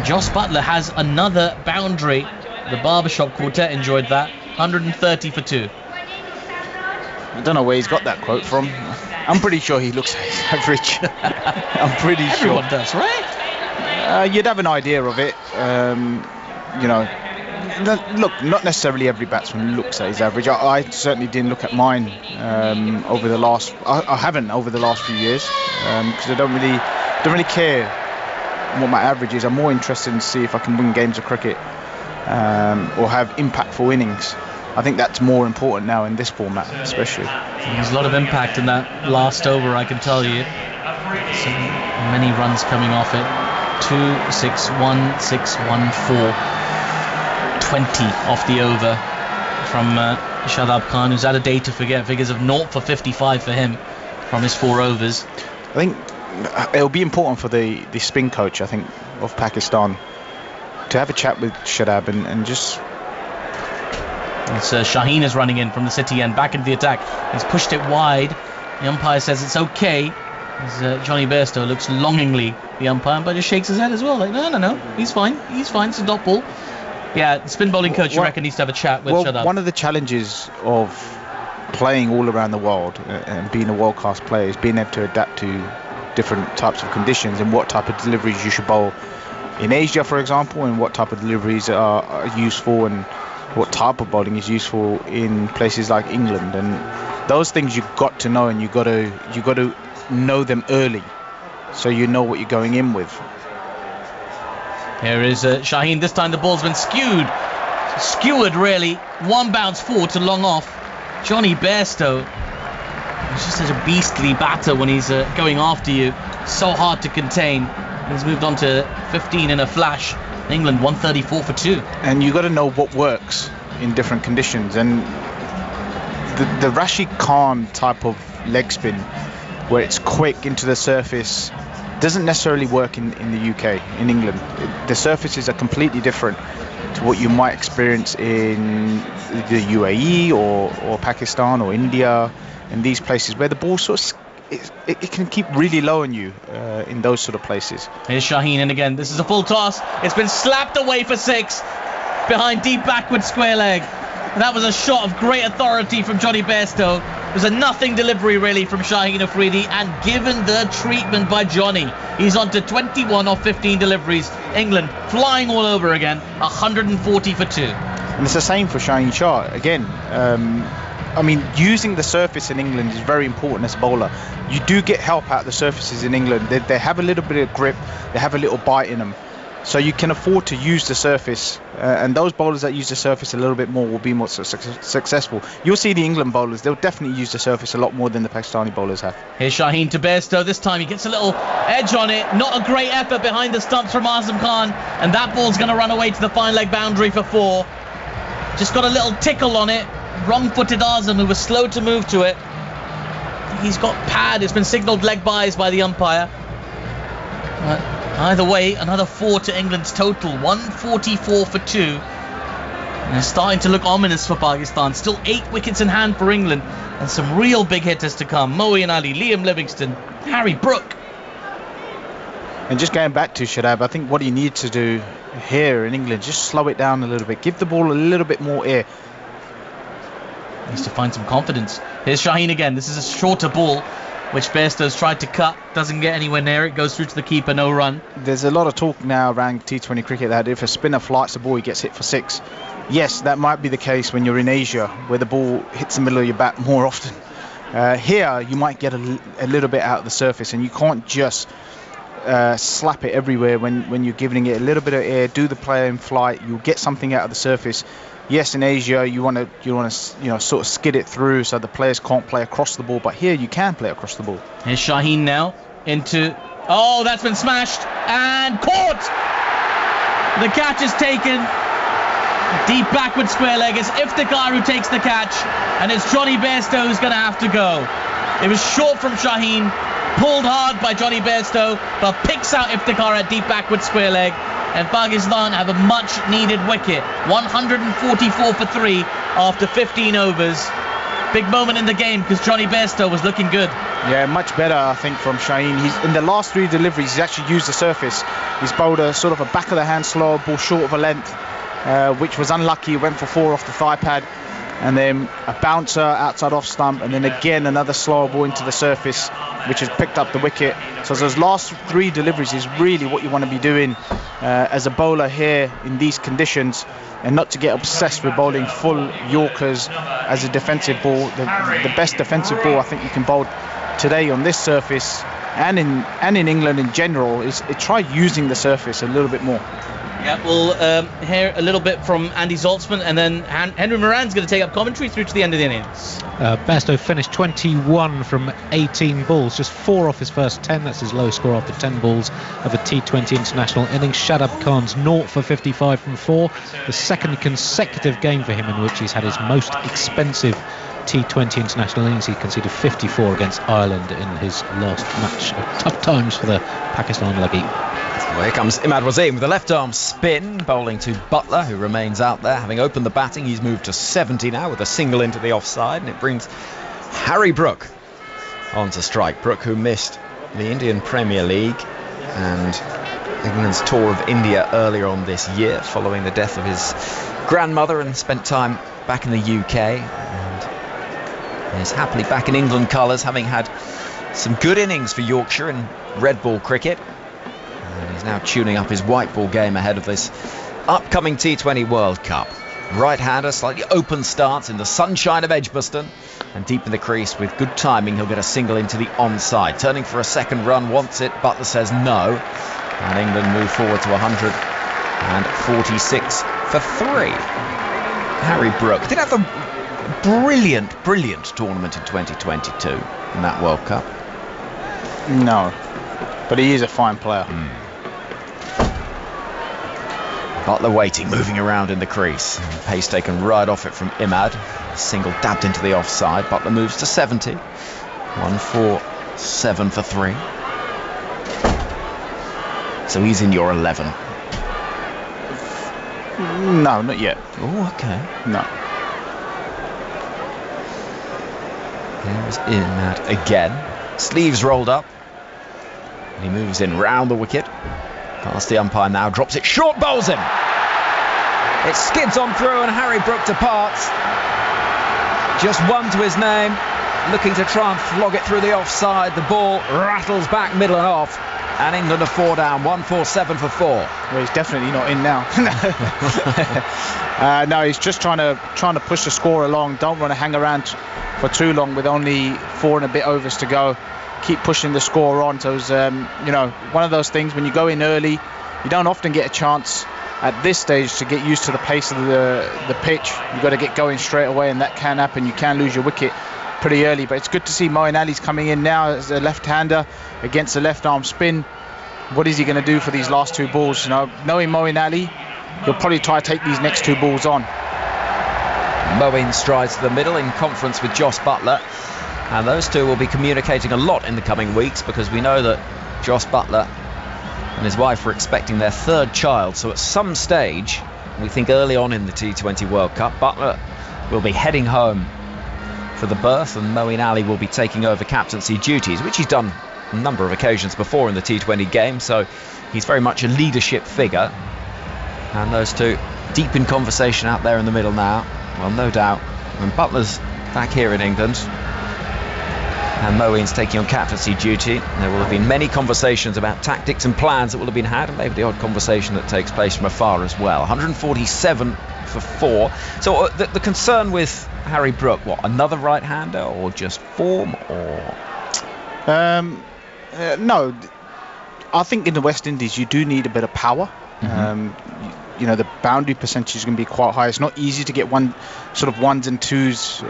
Jos Buttler has another boundary. The Barbershop Quartet enjoyed that. 130 for 2. I don't know where he's got that quote from. I'm pretty sure he looks at his average. I'm pretty sure. Everyone does, right? You'd have an idea of it. You know, look, not necessarily every batsman looks at his average. I certainly didn't look at mine over the last. I haven't over the last few years because I don't really care what my average is. I'm more interested in see if I can win games of cricket or have impactful innings. I think that's more important now in this format, especially. There's a lot of impact in that last over, I can tell you. So many runs coming off it. 2, 6, 1, 6, 1, 4. 20 off the over from Shadab Khan, who's had a day to forget. Figures of 0 for 55 for him from his 4 overs. I think it'll be important for the spin coach, I think, of Pakistan to have a chat with Shadab and just... It's Shaheen is running in from the city end, back into the attack. He's pushed it wide. The umpire says it's okay. As Johnny Bairstow looks longingly the umpire, but just shakes his head as well. Like, no, he's fine. It's a dot ball. Yeah, the spin bowling coach, you reckon, needs to have a chat with Shadab. One of the challenges of playing all around the world and being a world-class player is being able to adapt to different types of conditions and what type of deliveries you should bowl in Asia, for example, and what type of deliveries are useful and what type of bowling is useful in places like England. And those things you've got to know, and you've got to know them early so you know what you're going in with. Here is Shaheen. This time the ball's been skewered really. One bounce forward to long off. Johnny Bairstow, he's just such a beastly batter when he's going after you. So hard to contain. He's moved on to 15 in a flash. England 134 for 2. And you got to know what works in different conditions. And the Rashid Khan type of leg spin, where it's quick into the surface, doesn't necessarily work in the UK, in England. The surfaces are completely different to what you might experience in the UAE or Pakistan or India, and these places where the ball sort of it can keep really low on you in those sort of places. Here's Shaheen in again. This is a full toss. It's been slapped away for 6 behind deep backward square leg. And that was a shot of great authority from Johnny Bairstow. It was a nothing delivery really from Shaheen Afridi, and given the treatment by Johnny, he's on to 21 off 15 deliveries. England flying all over again, 140 for 2. And it's the same for Shaheen Shah again. I mean, using the surface in England is very important as a bowler. You do get help out the surfaces in England. They have a little bit of grip, they have a little bite in them. So you can afford to use the surface, and those bowlers that use the surface a little bit more will be more successful. You'll see the England bowlers, they'll definitely use the surface a lot more than the Pakistani bowlers have. Here's Shaheen to Bairstow. This time he gets a little edge on it. Not a great effort behind the stumps from Azam Khan, and that ball's going to run away to the fine leg boundary for 4. Just got a little tickle on it. Wrong-footed Azam, who was slow to move to it. He's got pad. It's been signalled leg byes by the umpire. Either way, another 4 to England's total. 144 for 2. And it's starting to look ominous for Pakistan. Still 8 wickets in hand for England, and some real big hitters to come. Moeen Ali, Liam Livingstone, Harry Brook. And just going back to Shadab, I think what he needs to do here in England, just slow it down a little bit. Give the ball a little bit more air. Needs to find some confidence. Here's Shaheen again. This is a shorter ball, which Bairstow's tried to cut. Doesn't get anywhere near it. Goes through to the keeper. No run. There's a lot of talk now around T20 cricket that if a spinner flights the ball, he gets hit for 6. Yes, that might be the case when you're in Asia, where the ball hits the middle of your bat more often. Here, you might get a little bit out of the surface, and you can't just slap it everywhere when you're giving it a little bit of air. Do the play in flight. You'll get something out of the surface. Yes, in Asia you want to sort of skid it through so the players can't play across the ball, but here you can play across the ball. Here's Shaheen now into... Oh, that's been smashed and caught! The catch is taken. Deep backward square leg. It's Iftikhar who takes the catch, and it's Johnny Bairstow who's going to have to go. It was short from Shaheen, pulled hard by Johnny Bairstow, but picks out Iftikhar at deep backward square leg. And Pakistan have a much needed wicket. 144 for 3 after 15 overs. Big moment in the game because Johnny Bairstow was looking good. Yeah, much better I think from Shaheen. He's in the last 3 deliveries he's actually used the surface. He's bowled a sort of a back of the hand slow ball short of a length, which was unlucky. Went for 4 off the thigh pad, and then a bouncer outside off stump, and then again another slower ball into the surface, which has picked up the wicket. So those last 3 deliveries is really what you want to be doing as a bowler here in these conditions, and not to get obsessed with bowling full Yorkers as a defensive ball. The best defensive ball I think you can bowl today on this surface and in England in general is try using the surface a little bit more. Yeah, we'll hear a little bit from Andy Zaltzman, and then Henry Moran's going to take up commentary through to the end of the innings. Bairstow finished 21 from 18 balls, just 4 off his first 10. That's his lowest score after 10 balls of a T20 international innings. Shadab Khan's 0 for 55 from 4, the second consecutive game for him in which he's had his most expensive T20 international innings. He conceded 54 against Ireland in his last match. Tough times for the Pakistan leggy. Well, here comes Imad Wasim with a left arm spin, bowling to Buttler, who remains out there. Having opened the batting, he's moved to 70 now with a single into the offside, and it brings Harry Brook on to strike. Brook, who missed the Indian Premier League and England's tour of India earlier on this year following the death of his grandmother, and spent time back in the UK, and is happily back in England colours, having had some good innings for Yorkshire in red ball cricket. And he's now tuning up his white ball game ahead of this upcoming T20 World Cup. Right-hander, slightly open stance in the sunshine of Edgbaston, and deep in the crease with good timing he'll get a single into the onside. Turning for a second run, wants it, Buttler says no, and England move forward to 146 for 3. Harry Brook did have a brilliant tournament in 2022 in that World Cup. No, but he is a fine player. Buttler waiting, moving around in the crease. Pace taken right off it from Imad. Single dabbed into the offside. Buttler moves to 70. 147 for 3. So he's in your 11. No, not yet. Oh, okay. No. Here's Imad again. sleeves rolled up. And he moves in round the wicket. Past the umpire now, drops it short, bowls him. It skids on through and Harry Brook departs. Just one to his name, looking to try and flog it through the offside. The ball rattles back middle and off. And England are 4 down, 147 for 4. Well, he's definitely not in now. No, he's just trying to push the score along. Don't want to hang around for too long with only 4 and a bit overs to go. Keep pushing the score on. So it's one of those things, when you go in early, you don't often get a chance at this stage to get used to the pace of the pitch. You've got to get going straight away, and that can happen. You can lose your wicket pretty early, but it's good to see Moeen Ali's coming in now as a left-hander against a left-arm spin. What is he going to do for these last 2 balls? Knowing Moeen Ali, he'll probably try to take these next 2 balls on. Moeen strides to the middle in conference with Jos Buttler, and those two will be communicating a lot in the coming weeks, because we know that Jos Buttler and his wife are expecting their 3rd child. So at some stage, we think early on in the T20 World Cup, Buttler will be heading home for the birth, and Moeen Ali will be taking over captaincy duties, which he's done a number of occasions before in the T20 game, so he's very much a leadership figure. And those two deep in conversation out there in the middle now. Well, no doubt when Buttler's back here in England and Moeen's taking on captaincy duty, there will have been many conversations about tactics and plans that will have been had, and maybe the odd conversation that takes place from afar as well. 147 for 4. So the concern with Harry Brook, what, another right-hander or just form, or? No, I think in the West Indies you do need a bit of power. The boundary percentage is going to be quite high. It's not easy to get ones and twos in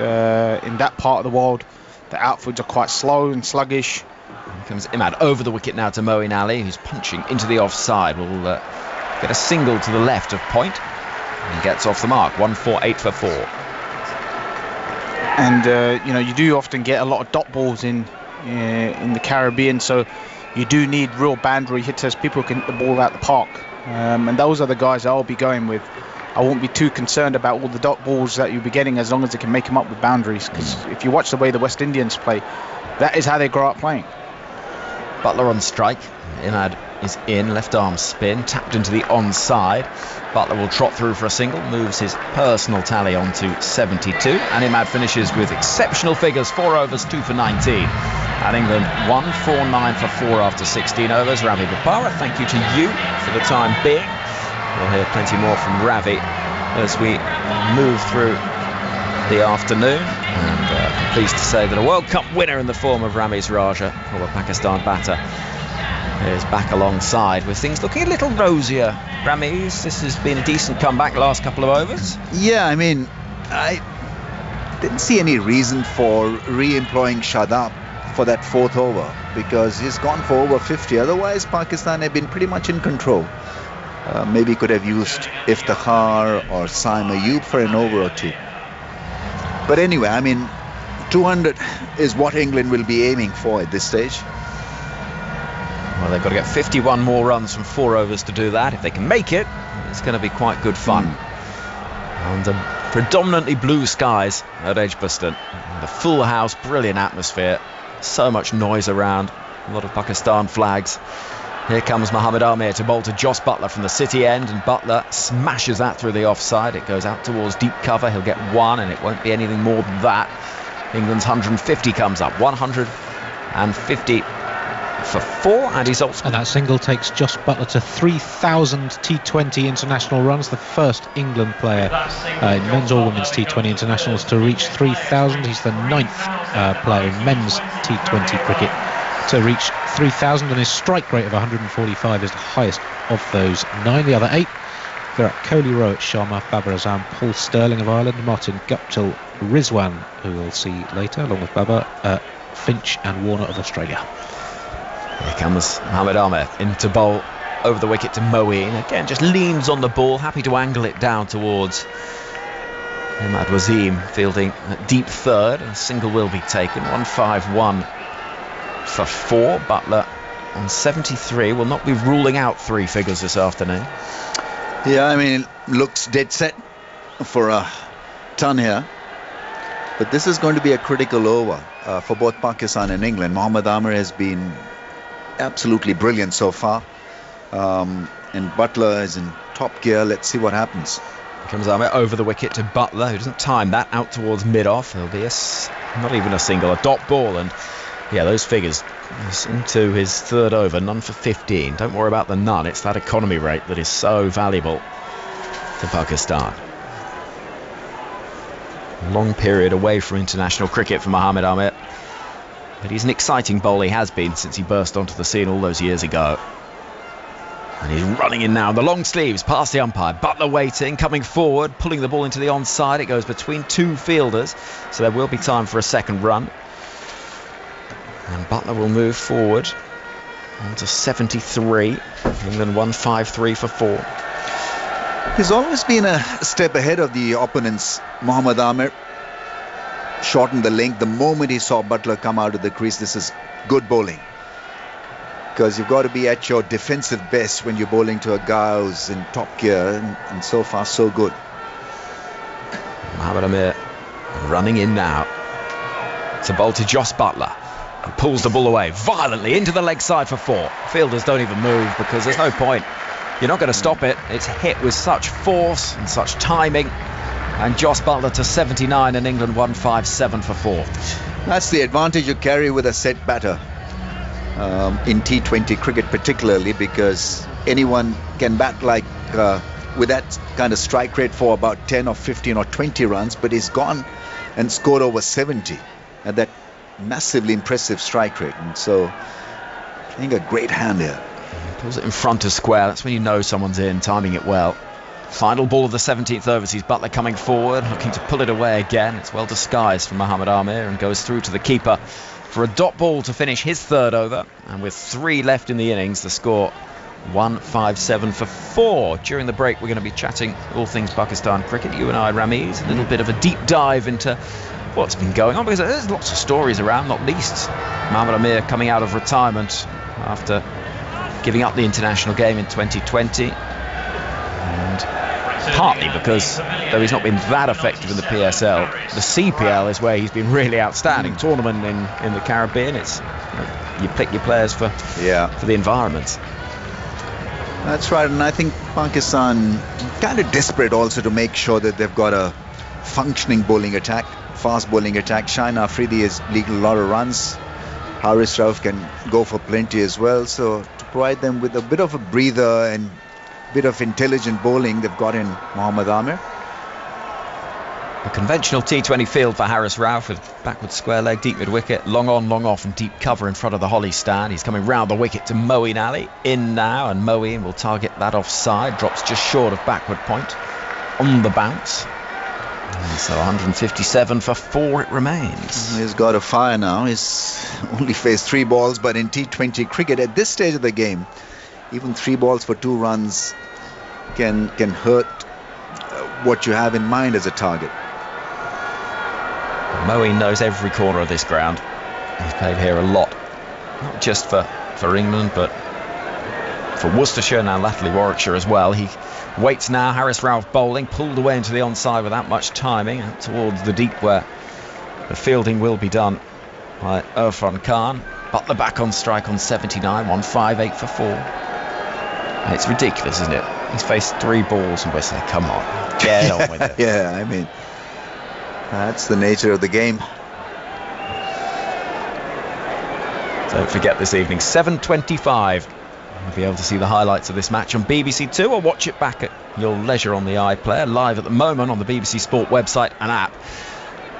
that part of the world. The outfields are quite slow and sluggish. Here comes Imad over the wicket now to Moeen Ali, who's punching into the offside. Will get a single to the left of point and gets off the mark. 148 for 4. And you do often get a lot of dot balls in the Caribbean, so you do need real boundary hitters, people who can hit the ball out the park, and those are the guys I'll be going with. I won't be too concerned about all the dot balls that you'll be getting, as long as they can make them up with boundaries, because if you watch the way the West Indians play, that is how they grow up playing. Buttler on strike. Imad is in, left arm spin, tapped into the onside. Buttler will trot through for a single, moves his personal tally on to 72, and Imad finishes with exceptional figures, 4 overs, 2 for 19. And England 149 for 4 after 16 overs. Ravi Bopara, thank you to you for the time being. We'll hear plenty more from Ravi as we move through the afternoon, and I'm pleased to say that a World Cup winner in the form of Ramiz Raja, former Pakistan batter, is back alongside, with things looking a little rosier. Ramiz, this has been a decent comeback the last couple of overs. Yeah, I mean, I didn't see any reason for re-employing Shadab for that 4th over, because he's gone for over 50. Otherwise, Pakistan have been pretty much in control. Maybe could have used Iftikhar or Saim Ayub for an over or 2. But anyway, I mean, 200 is what England will be aiming for at this stage. Well, they've got to get 51 more runs from 4 overs to do that. If they can make it, it's going to be quite good fun. Under predominantly blue skies at Edgbaston. The full house, brilliant atmosphere. So much noise around. A lot of Pakistan flags. Here comes Mohammad Amir to bowl to Jos Buttler from the city end, and Buttler smashes that through the offside. It goes out towards deep cover. He'll get 1, and it won't be anything more than that. England's 150 comes up. 150 for 4, and he's also... And that single takes Jos Buttler to 3,000 T20 international runs, the first England player in men's or women's T20 internationals to reach 3,000. He's the 9th player in men's T20 cricket to reach 3,000, and his strike rate of 145 is the highest of those 9. The other 8, Virat Kohli, Rohit Sharma, Babar Azam, Paul Sterling of Ireland, Martin Guptill, Rizwan, who we'll see later, along with Babar, Finch and Warner of Australia. Here comes Mohammad Amir into bowl over the wicket to Moeen. Again, just leans on the ball, happy to angle it down towards Imad Wasim, fielding at deep third. A single will be taken. 151 for 4. Buttler on 73 will not be ruling out 3 figures this afternoon. Yeah, I mean, looks dead set for a ton here. But this is going to be a critical over for both Pakistan and England. Mohammad Amir has been absolutely brilliant so far. And Buttler is in top gear. Let's see what happens. Comes Amir over the wicket to Buttler, who doesn't time that, out towards mid-off. There'll be not even a single, a dot ball. And yeah, those figures into his third over, none for 15. Don't worry about the none. It's that economy rate that is so valuable to Pakistan. Long period away from international cricket for Mohammad Amir, but he's an exciting bowler. He has been since he burst onto the scene all those years ago. And he's running in now, the long sleeves past the umpire. Buttler waiting, coming forward, pulling the ball into the onside. It goes between two fielders, so there will be time for a second run. And Buttler will move forward on to 73. England 153 for 4. He's always been a step ahead of the opponents. Mohammad Amir shortened the length the moment he saw Buttler come out of the crease. This is good bowling, because you've got to be at your defensive best when you're bowling to a guy who's in top gear, and so far so good. Mohammad Amir running in now to bowl to Jos Buttler. He pulls the ball away violently into the leg side for 4. Fielders don't even move because there's no point. You're not going to stop it. It's hit with such force and such timing. And Jos Buttler to 79 and England 157 for 4. That's the advantage you carry with a set batter in T20 cricket particularly, because anyone can bat like with that kind of strike rate for about 10 or 15 or 20 runs, but he's gone and scored over 70 at that massively impressive strike rate. And so I think a great hand here. Pulls it in front of square. That's when you know someone's in, timing it well. Final ball of the 17th over sees Buttler coming forward, looking to pull it away again. It's well disguised from Mohammad Amir and goes through to the keeper for a dot ball to finish his third over. And with 3 left in the innings, the score 157 for 4. During the break, we're going to be chatting all things Pakistan cricket. You and I, Ramiz, a little bit of a deep dive into what's been going on, because there's lots of stories around, not least Mohammad Amir coming out of retirement after giving up the international game in 2020, and partly because, though he's not been that effective in the PSL, the CPL is where he's been really outstanding. Tournament in the Caribbean, it's you pick your players for the environment. That's right, and I think Pakistan kind of desperate also to make sure that they've got a functioning bowling attack, fast bowling attack. Shaheen Afridi is leading a lot of runs. Haris Rauf can go for plenty as well, so to provide them with a bit of a breather and a bit of intelligent bowling, they've got in Mohammad Amir. A conventional T20 field for Haris Rauf, with backward square leg, deep mid wicket, long on, long off and deep cover in front of the Holly stand. He's coming round the wicket to Moeen Ali, in now, and Moeen will target that offside, drops just short of backward point on the bounce. And so 157 for 4 it remains. He's got a fire now. He's only faced 3 balls, but in T20 cricket at this stage of the game, even 3 balls for 2 runs can hurt what you have in mind as a target. Moeen knows every corner of this ground. He's played here a lot, not just for England, but for Worcestershire and now latterly Warwickshire as well. He waits now. Haris Rauf bowling, pulled away into the onside without much timing, out towards the deep where the fielding will be done by Irfan Khan. Buttler back on strike on 79, 158 for 4. And it's ridiculous, isn't it? He's faced 3 balls and we're saying, come on, get on with it. Yeah, I mean, that's the nature of the game. Don't forget this evening, 7:25. You'll be able to see the highlights of this match on BBC Two, or watch it back at your leisure on the iPlayer, live at the moment on the BBC Sport website and app.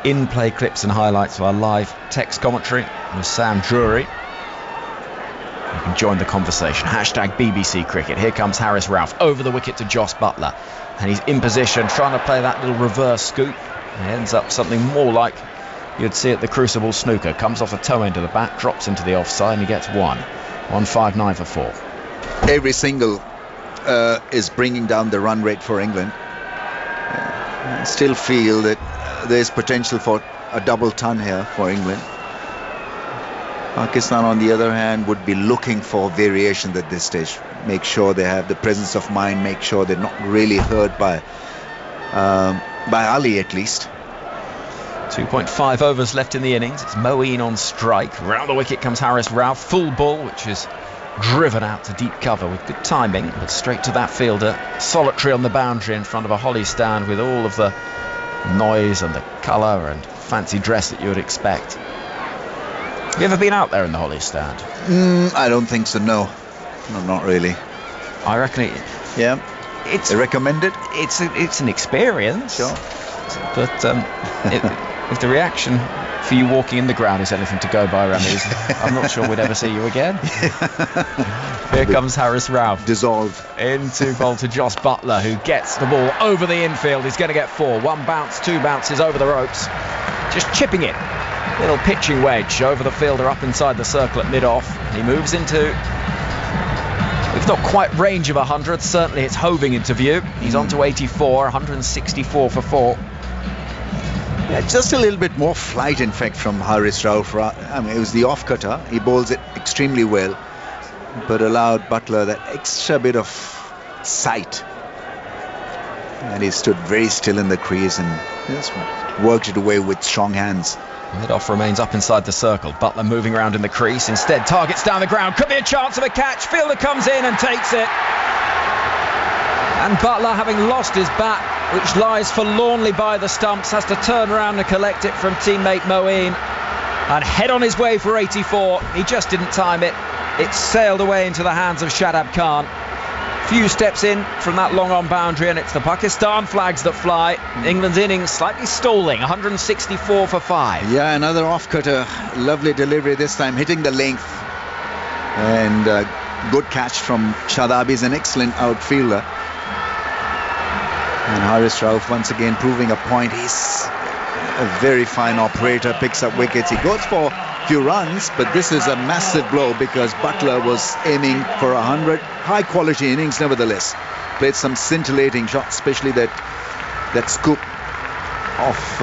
In-play clips and highlights of our live text commentary with Sam Drury. You can join the conversation. Hashtag BBC Cricket. Here comes Haris Rauf over the wicket to Jos Buttler. And he's in position, trying to play that little reverse scoop. It ends up something more like you'd see at the Crucible snooker. Comes off the toe end of the bat, drops into the offside, and he gets 159 for 4. Every single is bringing down the run rate for England. I still feel that there's potential for a double ton here for England. Pakistan, on the other hand, would be looking for variation at this stage. Make sure they have the presence of mind, make sure they're not really hurt by Ali at least. 2.5 overs left in the innings. It's Moeen on strike. Round the wicket comes Haris Rauf. Full ball, which is driven out to deep cover with good timing, but straight to that fielder. Solitary on the boundary in front of a holly stand with all of the noise and the colour and fancy dress that you would expect. Have you ever been out there in the holly stand? I don't think so, no, not really. I reckon it... Yeah. It's recommended. It's an experience. Sure. But if the reaction for you walking in the ground is anything to go by, Ramiz, I'm not sure we'd ever see you again. Here comes Haris Rauf. Dissolve. Into bowl to Jos Buttler, who gets the ball over the infield. He's going to get 4. 1 bounce, 2 bounces over the ropes. Just chipping it. Little pitching wedge over the fielder up inside the circle at mid-off. He moves into... It's not quite range of 100, certainly it's hoving into view. He's on to 84, 164 for 4. Yeah, just a little bit more flight, in fact, from Haris Rauf. I mean, it was the off-cutter. He bowls it extremely well, but allowed Buttler that extra bit of sight. And he stood very still in the crease and just worked it away with strong hands. Mid-off remains up inside the circle. Buttler moving around in the crease. Instead, targets down the ground. Could be a chance of a catch. Fielder comes in and takes it. And Buttler, having lost his bat, which lies forlornly by the stumps, has to turn around and collect it from teammate Moeen and head on his way for 84. He just didn't time it. It sailed away into the hands of Shadab Khan. Few steps in from that long on boundary, and it's the Pakistan flags that fly. England's innings slightly stalling, 164 for 5. Yeah, another off-cutter. Lovely delivery this time, hitting the length. And good catch from Shadab. He's an excellent outfielder. And Haris Rauf once again proving a point. He's a very fine operator, picks up wickets. He goes for a few runs, but this is a massive blow because Buttler was aiming for 100. High quality innings nevertheless. Played some scintillating shots, especially that scoop of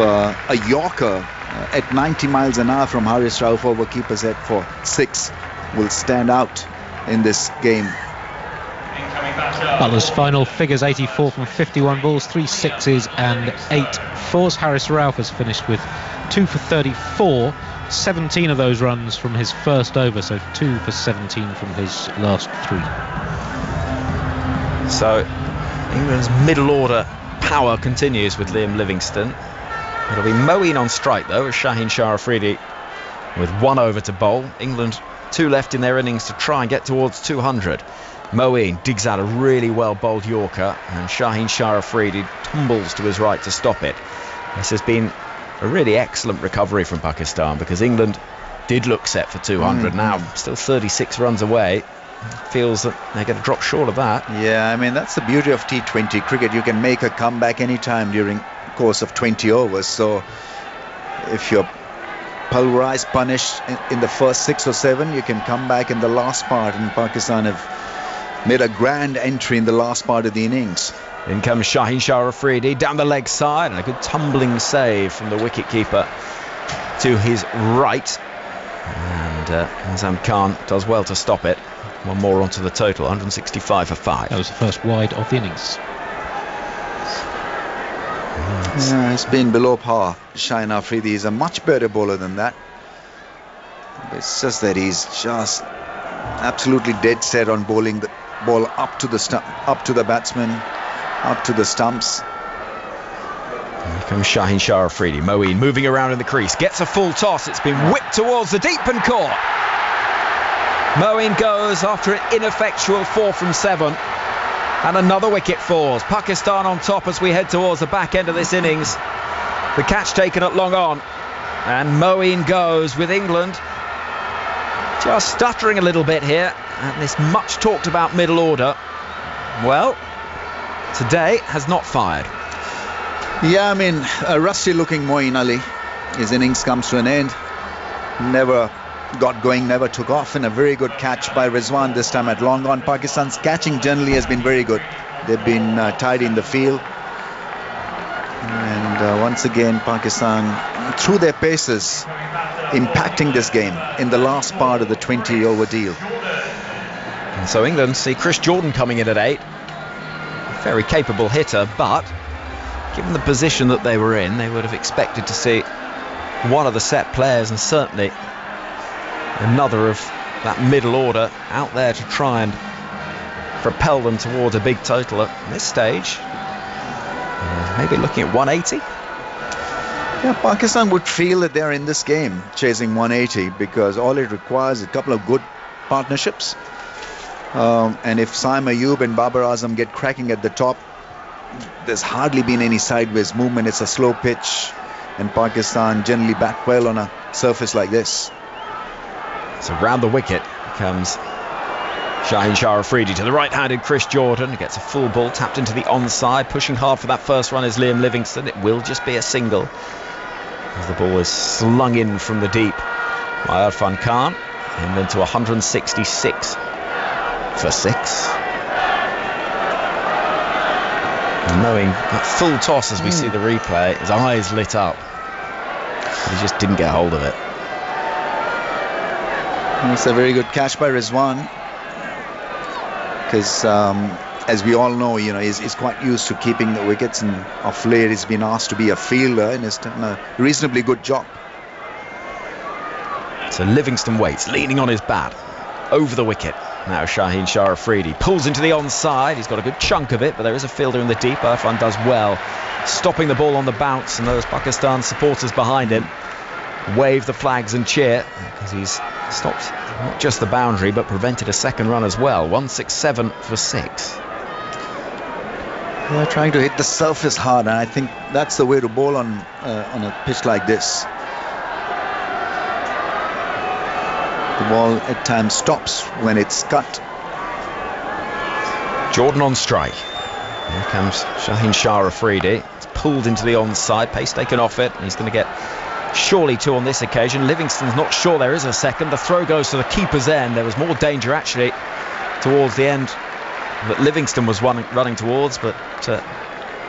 a Yorker at 90 miles an hour from Haris Rauf over keeper's head for 6 will stand out in this game. Butler's final figures: 84 from 51 balls, 3 sixes and 8 fours. Haris Rauf has finished with 2 for 34, 17 of those runs from his first over, so 2 for 17 from his last 3. So England's middle order power continues with Liam Livingstone. It'll be Moeen on strike though, with Shaheen Shah Afridi with 1 over to bowl. England 2 left in their innings to try and get towards 200. Moeen digs out a really well bowled Yorker, and Shaheen Shah Afridi tumbles to his right to stop it. This has been a really excellent recovery from Pakistan, because England did look set for 200. Now still 36 runs away. Feels that they're going to drop short of that. Yeah, I mean, that's the beauty of T20 cricket. You can make a comeback anytime during the course of 20 overs. So if you're pulverized, punished in the first 6 or 7, you can come back in the last part, and Pakistan have made a grand entry in the last part of the innings. In comes Shaheen Shah Afridi down the leg side, and a good tumbling save from the wicketkeeper to his right. And Azam Khan does well to stop it. 1 more onto the total, 165 for 5. That was the first wide of the innings. Yeah, it's been below par. Shaheen Afridi is a much better bowler than that. It's just that he's just absolutely dead set on bowling the ball up to the batsman, up to the stumps. Here comes Shaheen Shah Afridi. Moeen moving around in the crease, gets a full toss. It's been whipped towards the deep and caught. Moeen goes after an ineffectual 4 from 7, and another wicket falls. Pakistan on top as we head towards the back end of this innings. The catch taken at long on, and Moeen goes with England just stuttering a little bit here, and this much talked about middle order, well, today has not fired. Yeah, I mean, a rusty looking Moeen Ali. His innings comes to an end. Never got going, never took off, and a very good catch by Rizwan this time at long on. Pakistan's catching generally has been very good. They've been tidy in the field, and once again Pakistan through their paces impacting this game in the last part of the 20 over deal. And so England see Chris Jordan coming in at 8, a very capable hitter, but given the position that they were in, they would have expected to see one of the set players, and certainly another of that middle order out there to try and propel them towards a big total at this stage. Maybe looking at 180. Yeah, Pakistan would feel that they're in this game chasing 180 because all it requires is a couple of good partnerships. And if Saim Ayub and Babar Azam get cracking at the top, there's hardly been any sideways movement. It's a slow pitch, and Pakistan generally bat well on a surface like this. So round the wicket comes Shaheen Shah Afridi to the right-handed Chris Jordan. He gets a full ball tapped into the onside. Pushing hard for that first run is Liam Livingstone. It will just be a single as the ball is slung in from the deep by Irfan Khan. And then to 166 for 6. And knowing that full toss as we see the replay, his eyes lit up. But he just didn't get hold of it. It's a very good catch by Rizwan, because as we all know, he's quite used to keeping the wickets, and of late he's been asked to be a fielder and has done a reasonably good job. So Livingstone waits, leaning on his bat over the wicket. Now Shaheen Shah Afridi pulls into the onside. He's got a good chunk of it, but there is a fielder in the deep. Irfan does well, stopping the ball on the bounce, and those Pakistan supporters behind him wave the flags and cheer because he's stopped not just the boundary but prevented a second run as well. 167 for 6. They're trying to hit the surface hard, and I think that's the way to bowl on a pitch like this. The ball at times stops when it's cut. Jordan on strike. Here comes Shaheen Shah Afridi. It's pulled into the onside, pace taken off it, and he's going to get surely 2 on this occasion. Livingstone's not sure there is a second. The throw goes to the keeper's end. There was more danger actually towards the end that Livingstone was running towards, but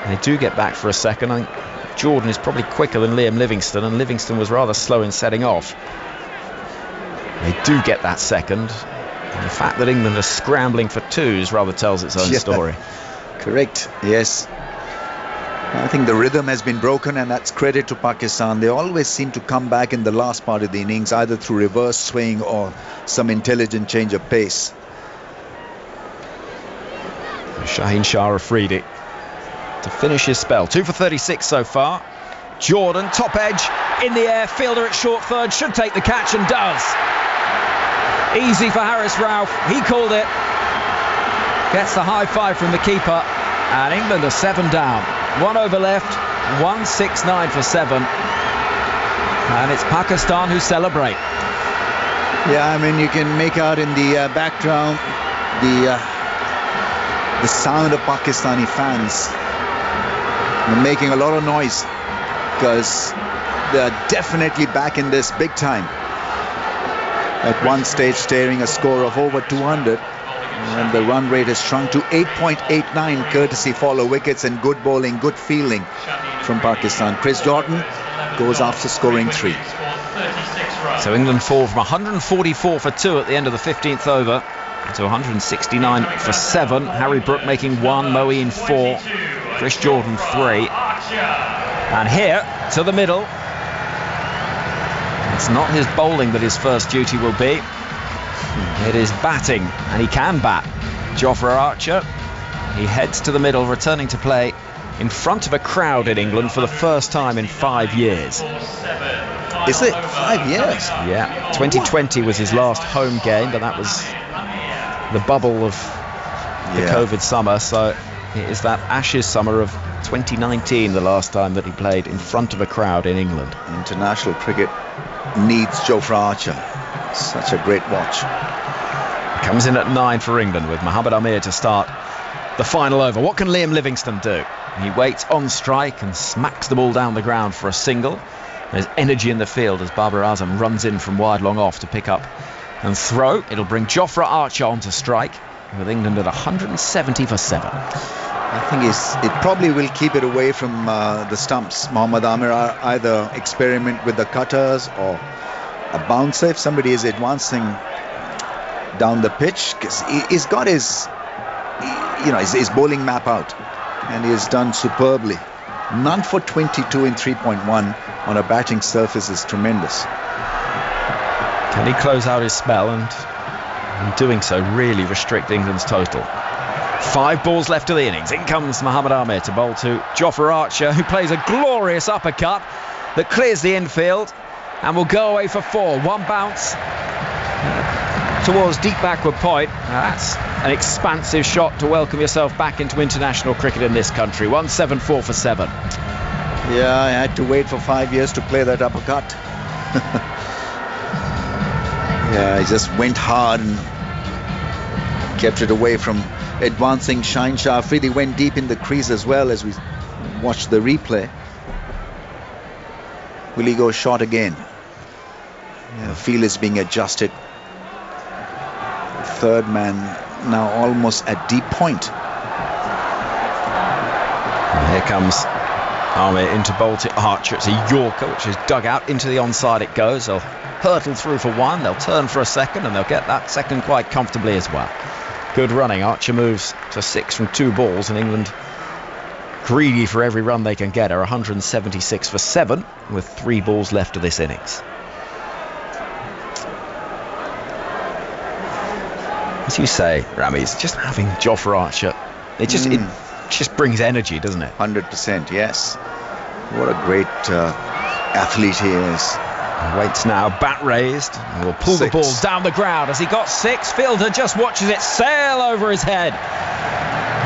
they do get back for a second. I think Jordan is probably quicker than Liam Livingstone, and Livingstone was rather slow in setting off. They do get that second, and the fact that England are scrambling for 2s rather tells its own story. Correct, yes. I think the rhythm has been broken, and that's credit to Pakistan. They always seem to come back in the last part of the innings, either through reverse swing or some intelligent change of pace. Shaheen Shah Afridi to finish his spell. 2 for 36 so far. Jordan, top edge, in the air, fielder at short third, should take the catch and does. Easy for Haris Rauf, he called it. Gets the high five from the keeper, and England are 7 down. 1 over left, 169 for 7. And it's Pakistan who celebrate. Yeah, I mean, you can make out in the background the sound of Pakistani fans. They're making a lot of noise because they're definitely back in this big time. At one stage staring a score of over 200, and the run rate has shrunk to 8.89 courtesy follow wickets and good bowling, good fielding from Pakistan. Chris Jordan goes after scoring 3. So England fall from 144 for 2 at the end of the 15th over to 169 for 7. Harry Brook making 1, Moeen 4, Chris Jordan 3. And here to the middle. It's not his bowling that his first duty will be. It is batting, and he can bat. Jofra Archer, he heads to the middle, returning to play in front of a crowd in England for the first time in 5 years. Is it 5 years? Yeah, 2020 was his last home game, but that was the bubble of the COVID summer, so it is that Ashes summer of 2019 the last time that he played in front of a crowd in England. International cricket needs Jofra Archer. Such a great watch. Comes in at 9 for England with Mohammad Amir to start the final over. What can Liam Livingstone do? He waits on strike and smacks the ball down the ground for a single. There's energy in the field as Babar Azam runs in from wide long off to pick up and throw. It'll bring Jofra Archer onto strike with England at 170 for 7. I think it probably will keep it away from the stumps. Mohammad Amir either experiment with the cutters or a bouncer if somebody is advancing down the pitch, because he's got his bowling map out, and he has done superbly. None for 22 in 3.1. on a batting surface is tremendous. Can he close out his spell and in doing so really restrict England's total? 5 balls left of the innings. In comes Moeen Ali to bowl to Jofra Archer, who plays a glorious uppercut that clears the infield and will go away for 4. One bounce towards deep backward point. Now that's an expansive shot to welcome yourself back into international cricket in this country. 174 for 7. Yeah, I had to wait for 5 years to play that uppercut. Yeah, I just went hard and kept it away from advancing Shaheen Shah Afridi. Went deep in the crease as well as we watched the replay. Will he go short again? Yeah, the field is being adjusted. Third man now almost at deep point. And here comes Ali into bowl to Archer. It's a Yorker which is dug out into the onside. It goes. They'll hurtle through for 1. They'll turn for a second and they'll get that second quite comfortably as well. Good running. Archer moves to 6 from 2 balls, and England greedy for every run they can get are 176 for 7 with 3 balls left of this innings. As you say, Ramiz, just having Jofra Archer, it just brings energy, doesn't it? 100%, yes. What a great athlete he is. Waits now, bat raised, and will pull 6. The ball down the ground. As he got 6, fielder just watches it sail over his head.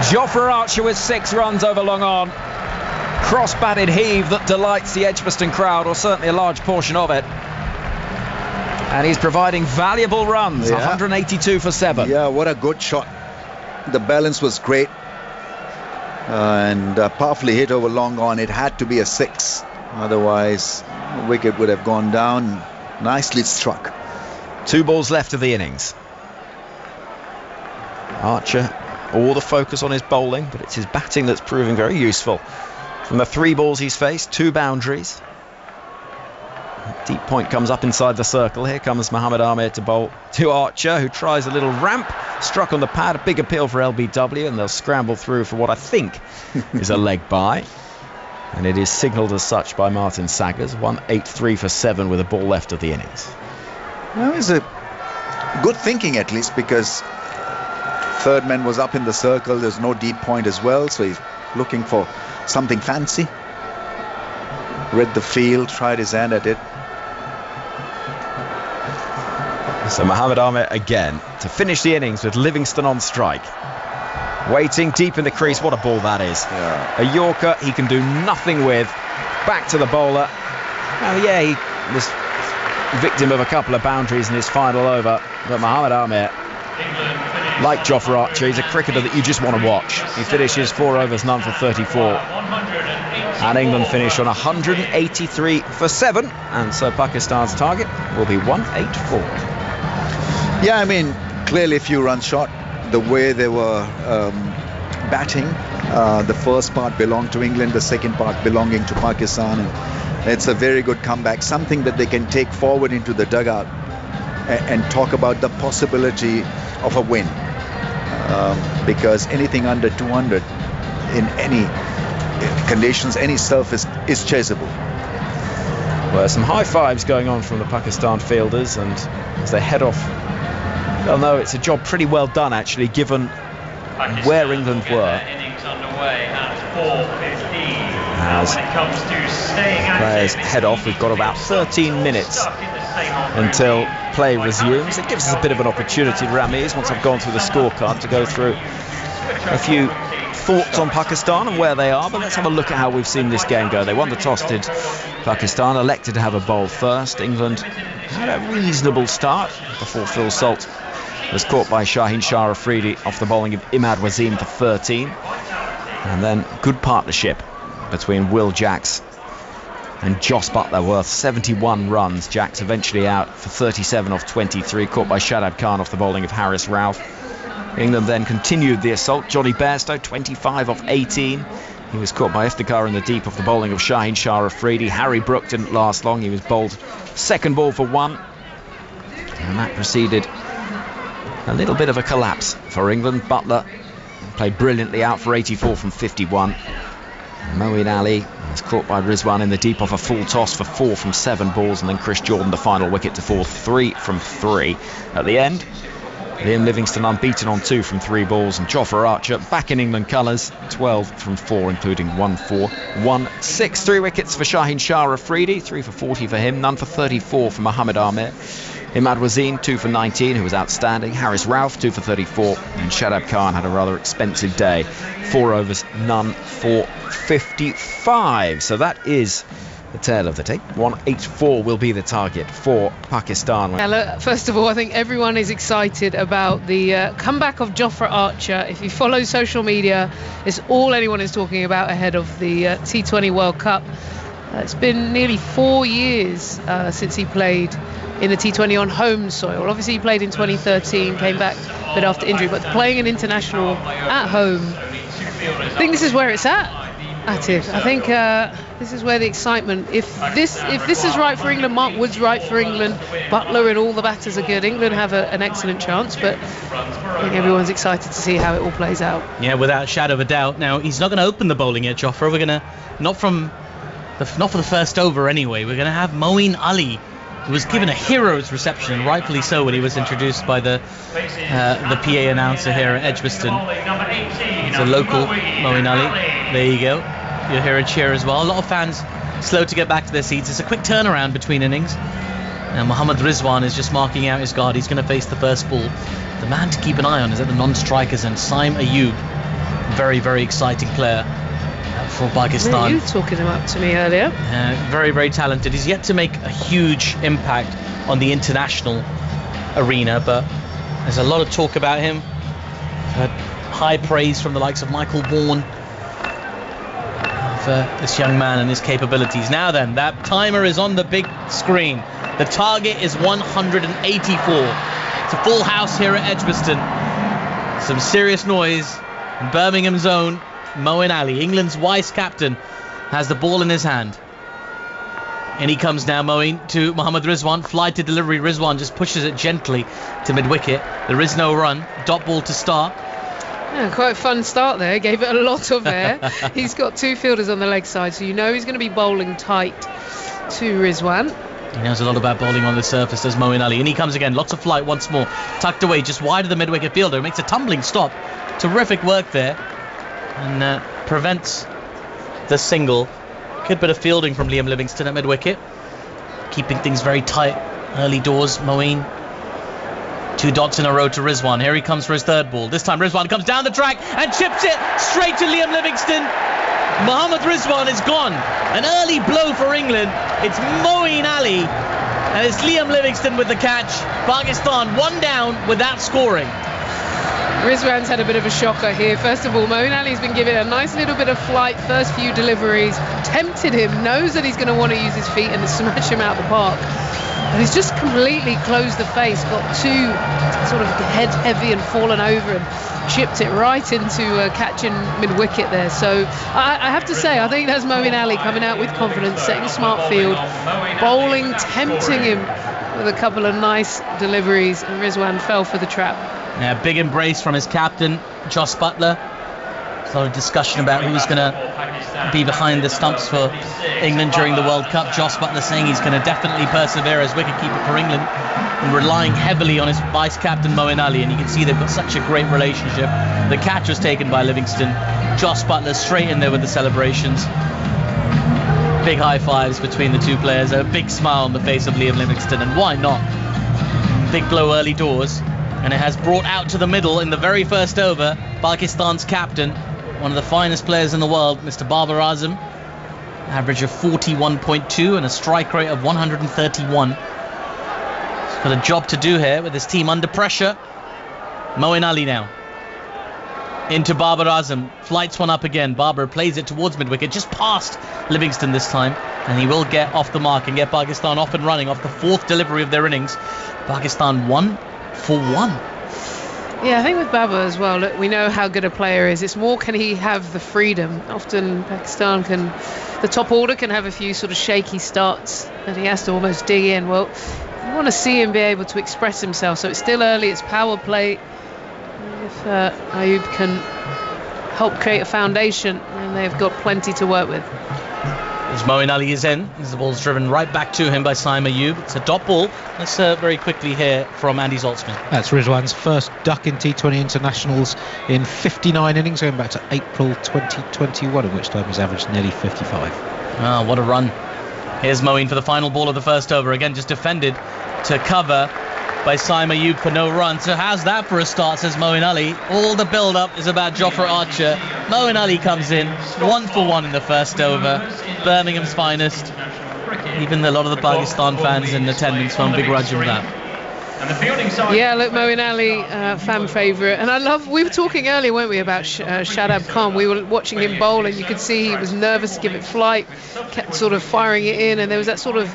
Jofra Archer with 6 runs over long on. Cross-batted heave that delights the Edgbaston crowd, or certainly a large portion of it. And he's providing valuable runs, 182 for 7. Yeah, what a good shot. The balance was great. And powerfully hit over long on. It had to be a 6. Otherwise, the wicket would have gone down. Nicely struck. 2 balls left of the innings. Archer, all the focus on his bowling, but it's his batting that's proving very useful. From the 3 balls he's faced, 2 boundaries. Deep point comes up inside the circle. Here comes Moeen Ali to bowl to Archer, who tries a little ramp. Struck on the pad, a big appeal for LBW, and they'll scramble through for what I think is a leg bye. And it is signalled as such by Martin Saggers. 183 for 7 with a ball left of the innings. Well, it's a good thinking at least, because third man was up in the circle. There's no deep point as well, so he's looking for something fancy. Read the field, tried his hand at it. So Moeen Ali again to finish the innings with Livingston on strike. Waiting deep in the crease. What a ball that is. Yeah. A Yorker he can do nothing with. Back to the bowler. Oh yeah, he was victim of a couple of boundaries in his final over. But Moeen Ali, like Jofra Archer, he's a cricketer that you just want to watch. He finishes 4 overs, none for 34. And England finish on 183 for 7. And so Pakistan's target will be 184. Yeah, I mean, clearly a few runs short. The way they were batting, the first part belonged to England, the second part belonging to Pakistan. And it's a very good comeback, something that they can take forward into the dugout and talk about the possibility of a win. Because anything under 200 in any conditions, any surface is chaseable. Well, some high fives going on from the Pakistan fielders, and as they head off, well, no, it's a job pretty well done actually, given where England were. As players head off, we've got about 13 minutes until play resumes. It gives us a bit of an opportunity, Ramiz, once I've gone through the scorecard, to go through a few thoughts on Pakistan and where they are, but let's have a look at how we've seen this game go. They won the toss, did Pakistan, elected to have a bowl first. England had a reasonable start before Phil Salt was caught by Shaheen Shah Afridi off the bowling of Imad Wasim for 13. And then good partnership between Will Jacks and Jos Buttler, worth 71 runs. Jacks eventually out for 37 off 23, caught by Shadab Khan off the bowling of Harris Ralph. England then continued the assault. Johnny Bairstow, 25 off 18. He was caught by Iftikhar in the deep off the bowling of Shaheen Shah Afridi. Harry Brook didn't last long. He was bowled second ball for 1. And that preceded a little bit of a collapse for England. Buttler played brilliantly out for 84 from 51. Moeen Ali It's caught by Rizwan in the deep off a full toss for 4 from 7 balls, and then Chris Jordan, the final wicket, to fall 3 from 3. At the end, Liam Livingstone unbeaten on 2 from 3 balls, and Jofra Archer back in England colours, 12 from 4, including 1 4, 1 6. 3 wickets for Shaheen Shah Afridi, 3 for 40 for him, none for 34 for Mohammad Amir. Imad Wazin, 2 for 19, who was outstanding. Haris Rauf, 2 for 34. And Shadab Khan had a rather expensive day. 4 overs, none for 55. So that is the tail of the tape. 184 will be the target for Pakistan. Yeah, look, first of all, I think everyone is excited about the comeback of Jofra Archer. If you follow social media, it's all anyone is talking about ahead of the T20 World Cup. It's been nearly 4 years since he played in the T20 on home soil. Obviously he played in 2013, came back a bit after injury, but playing an international at home, I think this is where it's at, Atif. I think this is where the excitement, if this is right for England, Mark Wood's right for England, Buttler and all the batters are good, England have an excellent chance, but I think everyone's excited to see how it all plays out. Yeah, without a shadow of a doubt. Now, he's not going to open the bowling yet, Jofra. We're going to, not for the first over anyway, we're going to have Moeen Ali, who was given a hero's reception, and rightfully so, when he was introduced by the PA announcer here at Edgbaston. It's a local Moeen Ali. There you go. You'll hear a cheer as well. A lot of fans slow to get back to their seats. It's a quick turnaround between innings. Now Mohammad Rizwan is just marking out his guard. He's going to face the first ball. The man to keep an eye on is at the non-strikers, and Saim Ayub, very, very exciting player for Pakistan. You were talking him up to me earlier. Very, very talented. He's yet to make a huge impact on the international arena, but there's a lot of talk about him. I've heard high praise from the likes of Michael Bourne for this young man and his capabilities. Now then, that timer is on the big screen. The target is 184. It's a full house here at Edgbaston. Some serious noise in Birmingham's own Moeen Ali, England's vice captain, has the ball in his hand. And he comes now, Moeen, to Mohammad Rizwan. Fly to delivery. Rizwan just pushes it gently to mid-wicket. There is no run. Dot ball to start. Yeah, quite a fun start there. Gave it a lot of air. He's got 2 fielders on the leg side, so you know he's going to be bowling tight to Rizwan. He knows a lot about bowling on the surface, does Moeen Ali. And he comes again. Lots of flight once more. Tucked away just wide of the mid-wicket fielder. Makes a tumbling stop. Terrific work there. And prevents the single. Good bit of fielding from Liam Livingstone at mid-wicket. Keeping things very tight. Early doors, Moeen. 2 dots in a row to Rizwan. Here he comes for his third ball. This time Rizwan comes down the track and chips it straight to Liam Livingstone. Mohammad Rizwan is gone. An early blow for England. It's Moeen Ali. And it's Liam Livingstone with the catch. Pakistan 1 down without scoring. Rizwan's had a bit of a shocker here. First of all, Moeen Ali's been given a nice little bit of flight, first few deliveries, tempted him, knows that he's going to want to use his feet and smash him out the park. And he's just completely closed the face, got too sort of head heavy and fallen over and chipped it right into catching mid-wicket there. So I have to say, I think that's Moeen Ali coming out with confidence, setting a smart field, bowling, tempting him with a couple of nice deliveries, and Rizwan fell for the trap. Yeah, big embrace from his captain, Jos Buttler. There's a lot of discussion about who's going to be behind the stumps for England during the World Cup. Jos Buttler saying he's going to definitely persevere as wicketkeeper for England, and relying heavily on his vice-captain Moeen Ali, and you can see they've got such a great relationship. The catch was taken by Livingstone. Jos Buttler straight in there with the celebrations. Big high fives between the two players, a big smile on the face of Liam Livingstone, and why not? Big blow early doors. And it has brought out to the middle in the very first over Pakistan's captain, one of the finest players in the world, Mr. Babar Azam. Average of 41.2 and a strike rate of 131. He's got a job to do here with his team under pressure. Moeen Ali now. Into Babar Azam. Flights one up again. Babar plays it towards mid-wicket, just past Livingstone this time. And he will get off the mark and get Pakistan off and running off the 4th delivery of their innings. Pakistan 1 for 1. Yeah, I think with Babar as well, look, we know how good a player is. It's more, can he have the freedom? Often Pakistan the top order can have a few sort of shaky starts and he has to almost dig in. Well, you want to see him be able to express himself. So it's still early, it's power play. If Ayub can help create a foundation, and they've got plenty to work with. As Moeen Ali is in, as the ball's driven right back to him by Saim Ayub. It's a dot ball. Let's very quickly hear from Andy Zaltzman. That's Rizwan's first duck in T20 internationals in 59 innings, going back to April 2021, in which time he's averaged nearly 55. Ah, what a run. Here's Moeen for the final ball of the first over. Again, just defended to cover by Saim Ayub for no run. So how's that for a start, says Moeen Ali. All the build-up is about Jofra Archer. Moeen Ali comes in, 1 for 1 in the first over. Birmingham's finest. Even a lot of the Pakistan fans in attendance found big grudge in that. Yeah, look, Moeen Ali, fan favourite. And we were talking earlier, weren't we, about Shadab Khan. We were watching him bowl and you could see he was nervous to give it flight, kept sort of firing it in, and there was that sort of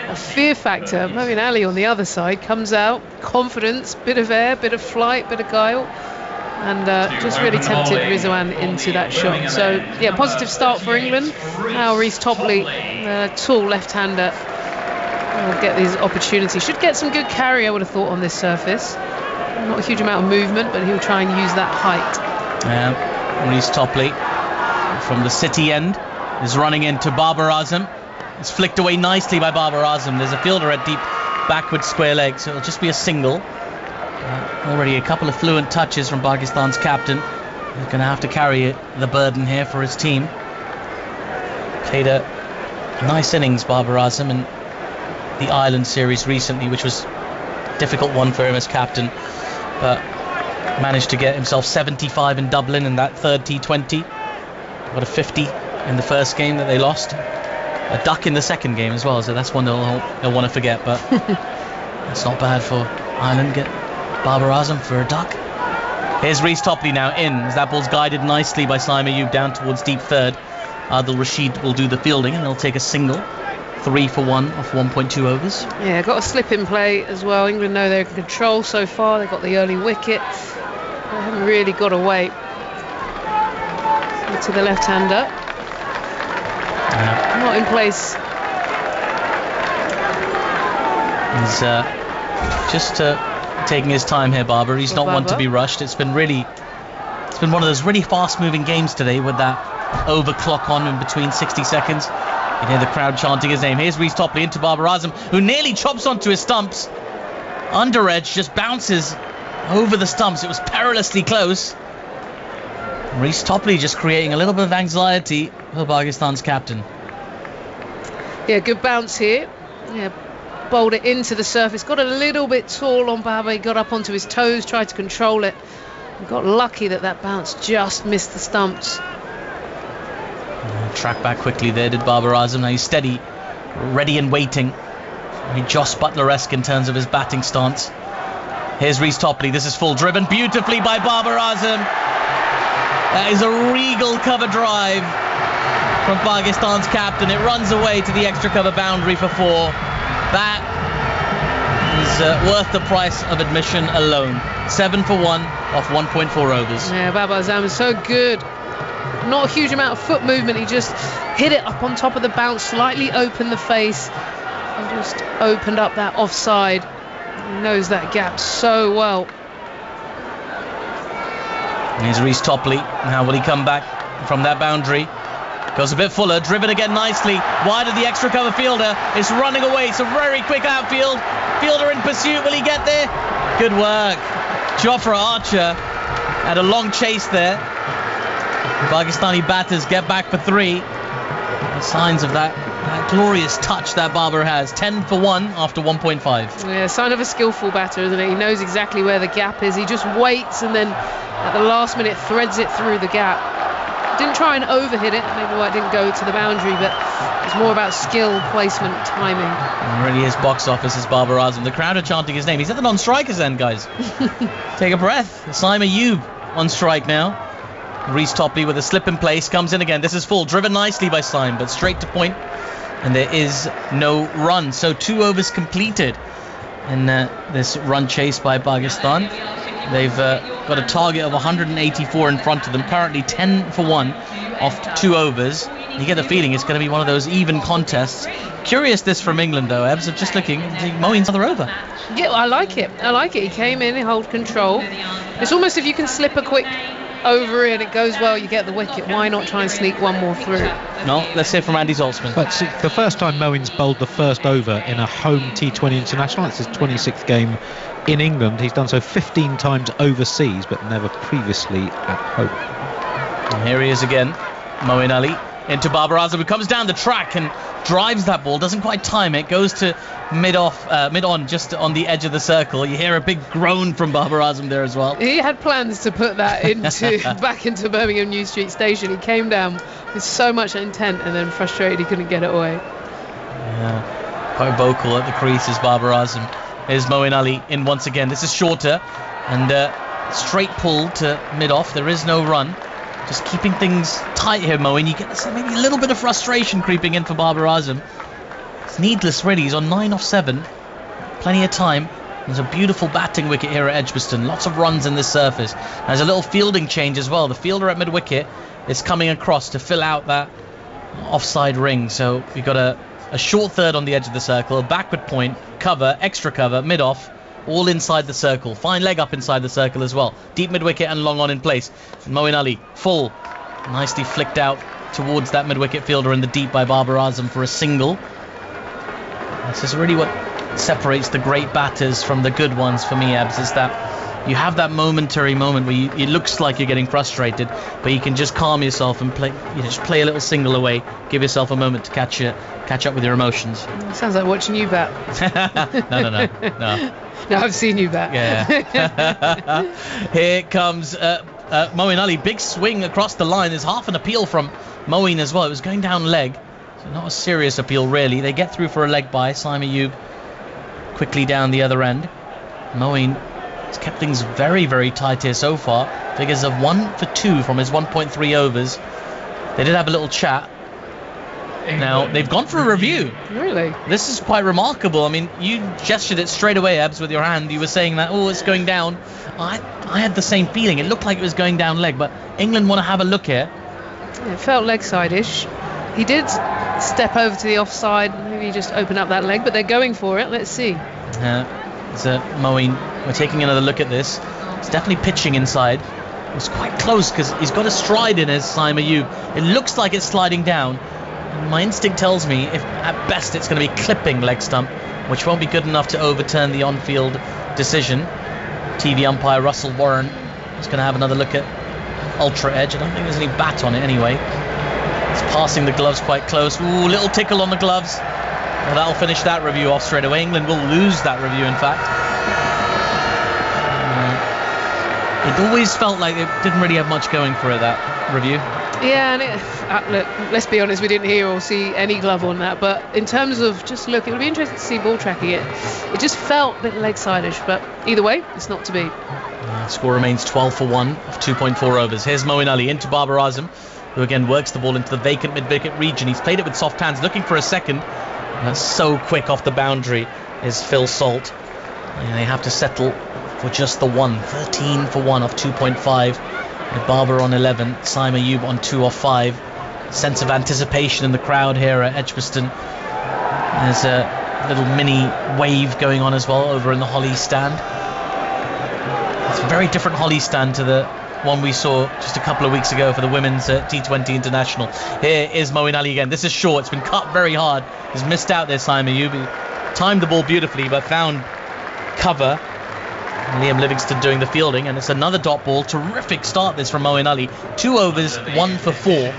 a fear factor. Moeen Ali on the other side comes out, confidence, bit of air, bit of flight, bit of guile, and just really tempted Rizwan into that shot. So, yeah, positive start for England. Now Reece Topley, tall left-hander, will get these opportunities. Should get some good carry, I would have thought, on this surface. Not a huge amount of movement, but he'll try and use that height. Reece Topley from the City end is running into Babar Azam. It's flicked away nicely by Babar Azam. There's a fielder at deep backward square leg, so it'll just be a single. Already a couple of fluent touches from Pakistan's captain. He's going to have to carry the burden here for his team. Played a nice innings, Babar Azam, in the Ireland series recently, which was a difficult one for him as captain, but managed to get himself 75 in Dublin in that third T20. Got a 50 in the first game that they lost. A duck in the second game as well, so that's one they'll want to forget, but it's not bad for Ireland. Get Babar Azam for a duck. Here's Reece Topley now in, as that ball's guided nicely by Saim Ayub down towards deep third. Adil Rashid will do the fielding and they'll take a single. 3 for 1 off 1.2 overs. Yeah, got a slip in play as well. England know they're in control so far. They've got the early wicket. They haven't really got away to the left-hander. Not in place. He's just taking his time here, Babar. He's not one to be rushed. It's been one of those really fast-moving games today with that over clock on in between 60 seconds. You hear the crowd chanting his name. Here's Reece Topley into Babar Azam, who nearly chops onto his stumps. Under edge, just bounces over the stumps. It was perilously close. Reece Topley just creating a little bit of anxiety for Pakistan's captain. Yeah, good bounce here. Yeah, bowled it into the surface. Got a little bit tall on Babar. He got up onto his toes, tried to control it. He got lucky that bounce just missed the stumps. Track back quickly there, did Babar Azam. Now he's steady, ready and waiting. Very Joss Buttler-esque in terms of his batting stance. Here's Reece Topley. This is full, driven beautifully by Babar Azam. That is a regal cover drive from Pakistan's captain. It runs away to the extra cover boundary for 4. That is worth the price of admission alone. 7 for 1 off 1.4 overs. Yeah, Babar Azam is so good. Not a huge amount of foot movement. He just hit it up on top of the bounce, slightly opened the face, and just opened up that offside. He knows that gap so well. Here's Reece Topley. Now will he come back from that boundary? Goes a bit fuller, driven again nicely. Wide of the extra cover fielder. It's running away. It's a very quick outfield. Fielder in pursuit. Will he get there? Good work. Jofra Archer had a long chase there. Pakistani batters get back for 3. The signs of that glorious touch that Babar has. 10 for 1 after 1.5. Yeah, sign of a skillful batter, isn't it? He knows exactly where the gap is. He just waits and then at the last minute threads it through the gap. Didn't try and overhit it. Maybe why it didn't go to the boundary, but it's more about skill, placement, timing. And really is box office as Babar Azam. The crowd are chanting his name. He's at the non-strikers end, guys. Take a breath. Saim Ayub on strike now. Reece Topley with a slip in place, comes in again. This is full, driven nicely by Saim, but straight to point, and there is no run. So 2 overs completed in this run chase by Pakistan. They've got a target of 184 in front of them, currently 10 for 1 off 2 overs. You get the feeling it's going to be one of those even contests. Curious this from England though, Ebbs, of just looking, Moeen's another over. Yeah, I like it. He came in, he held control. It's almost if you can slip a quick over in, it goes well, you get the wicket. Why not try and sneak one more through? No, let's hear from Andy Zaltzman. But see, the first time Moeen's bowled the first over in a home T20 international, it's his 26th game in England. He's done so 15 times overseas, but never previously at home. And here he is again, Moeen Ali into Babar Azam, who comes down the track and drives that ball, doesn't quite time it, goes to mid-on, just on the edge of the circle. You hear a big groan from Babar Azam there as well. He had plans to put that back into Birmingham New Street Station. He came down with so much intent and then frustrated he couldn't get it away. Yeah, quite vocal at the crease is Babar Azam. Here's Moeen Ali in once again. This is shorter and straight pull to mid-off. There is no run. Just keeping things tight here, Moeen. You get maybe a little bit of frustration creeping in for Babar Azam. It's needless, really. He's on 9 off 7. Plenty of time. There's a beautiful batting wicket here at Edgbaston. Lots of runs in this surface. There's a little fielding change as well. The fielder at mid-wicket is coming across to fill out that offside ring. So we've got a short third on the edge of the circle, a backward point, cover, extra cover, mid-off. All inside the circle. Fine leg up inside the circle as well. Deep mid-wicket and long on in place. And Moeen Ali, full. Nicely flicked out towards that mid-wicket fielder in the deep by Babar Azam for a single. This is really what separates the great batters from the good ones for me, Abs, is that you have that momentary moment where it looks like you're getting frustrated, but you can just calm yourself and just play a little single away. Give yourself a moment to catch up with your emotions. Sounds like watching you bat. No. No, I've seen you bat. Yeah. Here comes Moeen Ali. Big swing across the line. There's half an appeal from Moeen as well. It was going down leg. So not a serious appeal, really. They get through for a leg by. Saim Ayub quickly down the other end. Moeen has kept things very, very tight here so far. Figures of 1 for 2 from his 1.3 overs. They did have a little chat. Now, they've gone for a review. Really? This is quite remarkable. I mean, you gestured it straight away, Ebbs, with your hand. You were saying that, it's going down. I had the same feeling. It looked like it was going down leg, but England want to have a look here. It felt leg side-ish. He did step over to the offside, maybe just open up that leg, but they're going for it. Let's see. So Moeen, we're taking another look at this. It's definitely pitching inside. It was quite close because he's got a stride in his Saim Ayub. It looks like it's sliding down. My instinct tells me if at best it's going to be clipping leg stump, which won't be good enough to overturn the on-field decision. TV umpire Russell Warren is going to have another look at Ultra Edge. I don't think there's any bat on it anyway. It's passing the gloves quite close. Ooh, little tickle on the gloves. Well, that'll finish that review off straight away. England will lose that review, in fact. It always felt like it didn't really have much going for it, that review. Yeah, and look, let's be honest, we didn't hear or see any glove on that, but in terms of just look, it would be interesting to see ball tracking it. It just felt a bit leg side-ish, but either way, it's not to be. Score remains 12 for 1 of 2.4 overs. Here's Moeen Ali into Babar Azam, who again works the ball into the vacant mid-wicket region. He's played it with soft hands, looking for a second. That's so quick off the boundary is Phil Salt. And they have to settle for just the one. 13 for 1 off 2.5. With Barber on 11, Saim Ayub on 2 off 5. Sense of anticipation in the crowd here at Edgbaston. There's a little mini wave going on as well over in the Holly stand. It's a very different Holly stand to the one we saw just a couple of weeks ago for the women's T20 International. Here is Moeen Ali again. This is short. It's been cut very hard. He's missed out there, Saim Ayub. He timed the ball beautifully, but found cover. Liam Livingston doing the fielding, and it's another dot ball. Terrific start this from Moeen Ali. 2 overs, 1 for 4.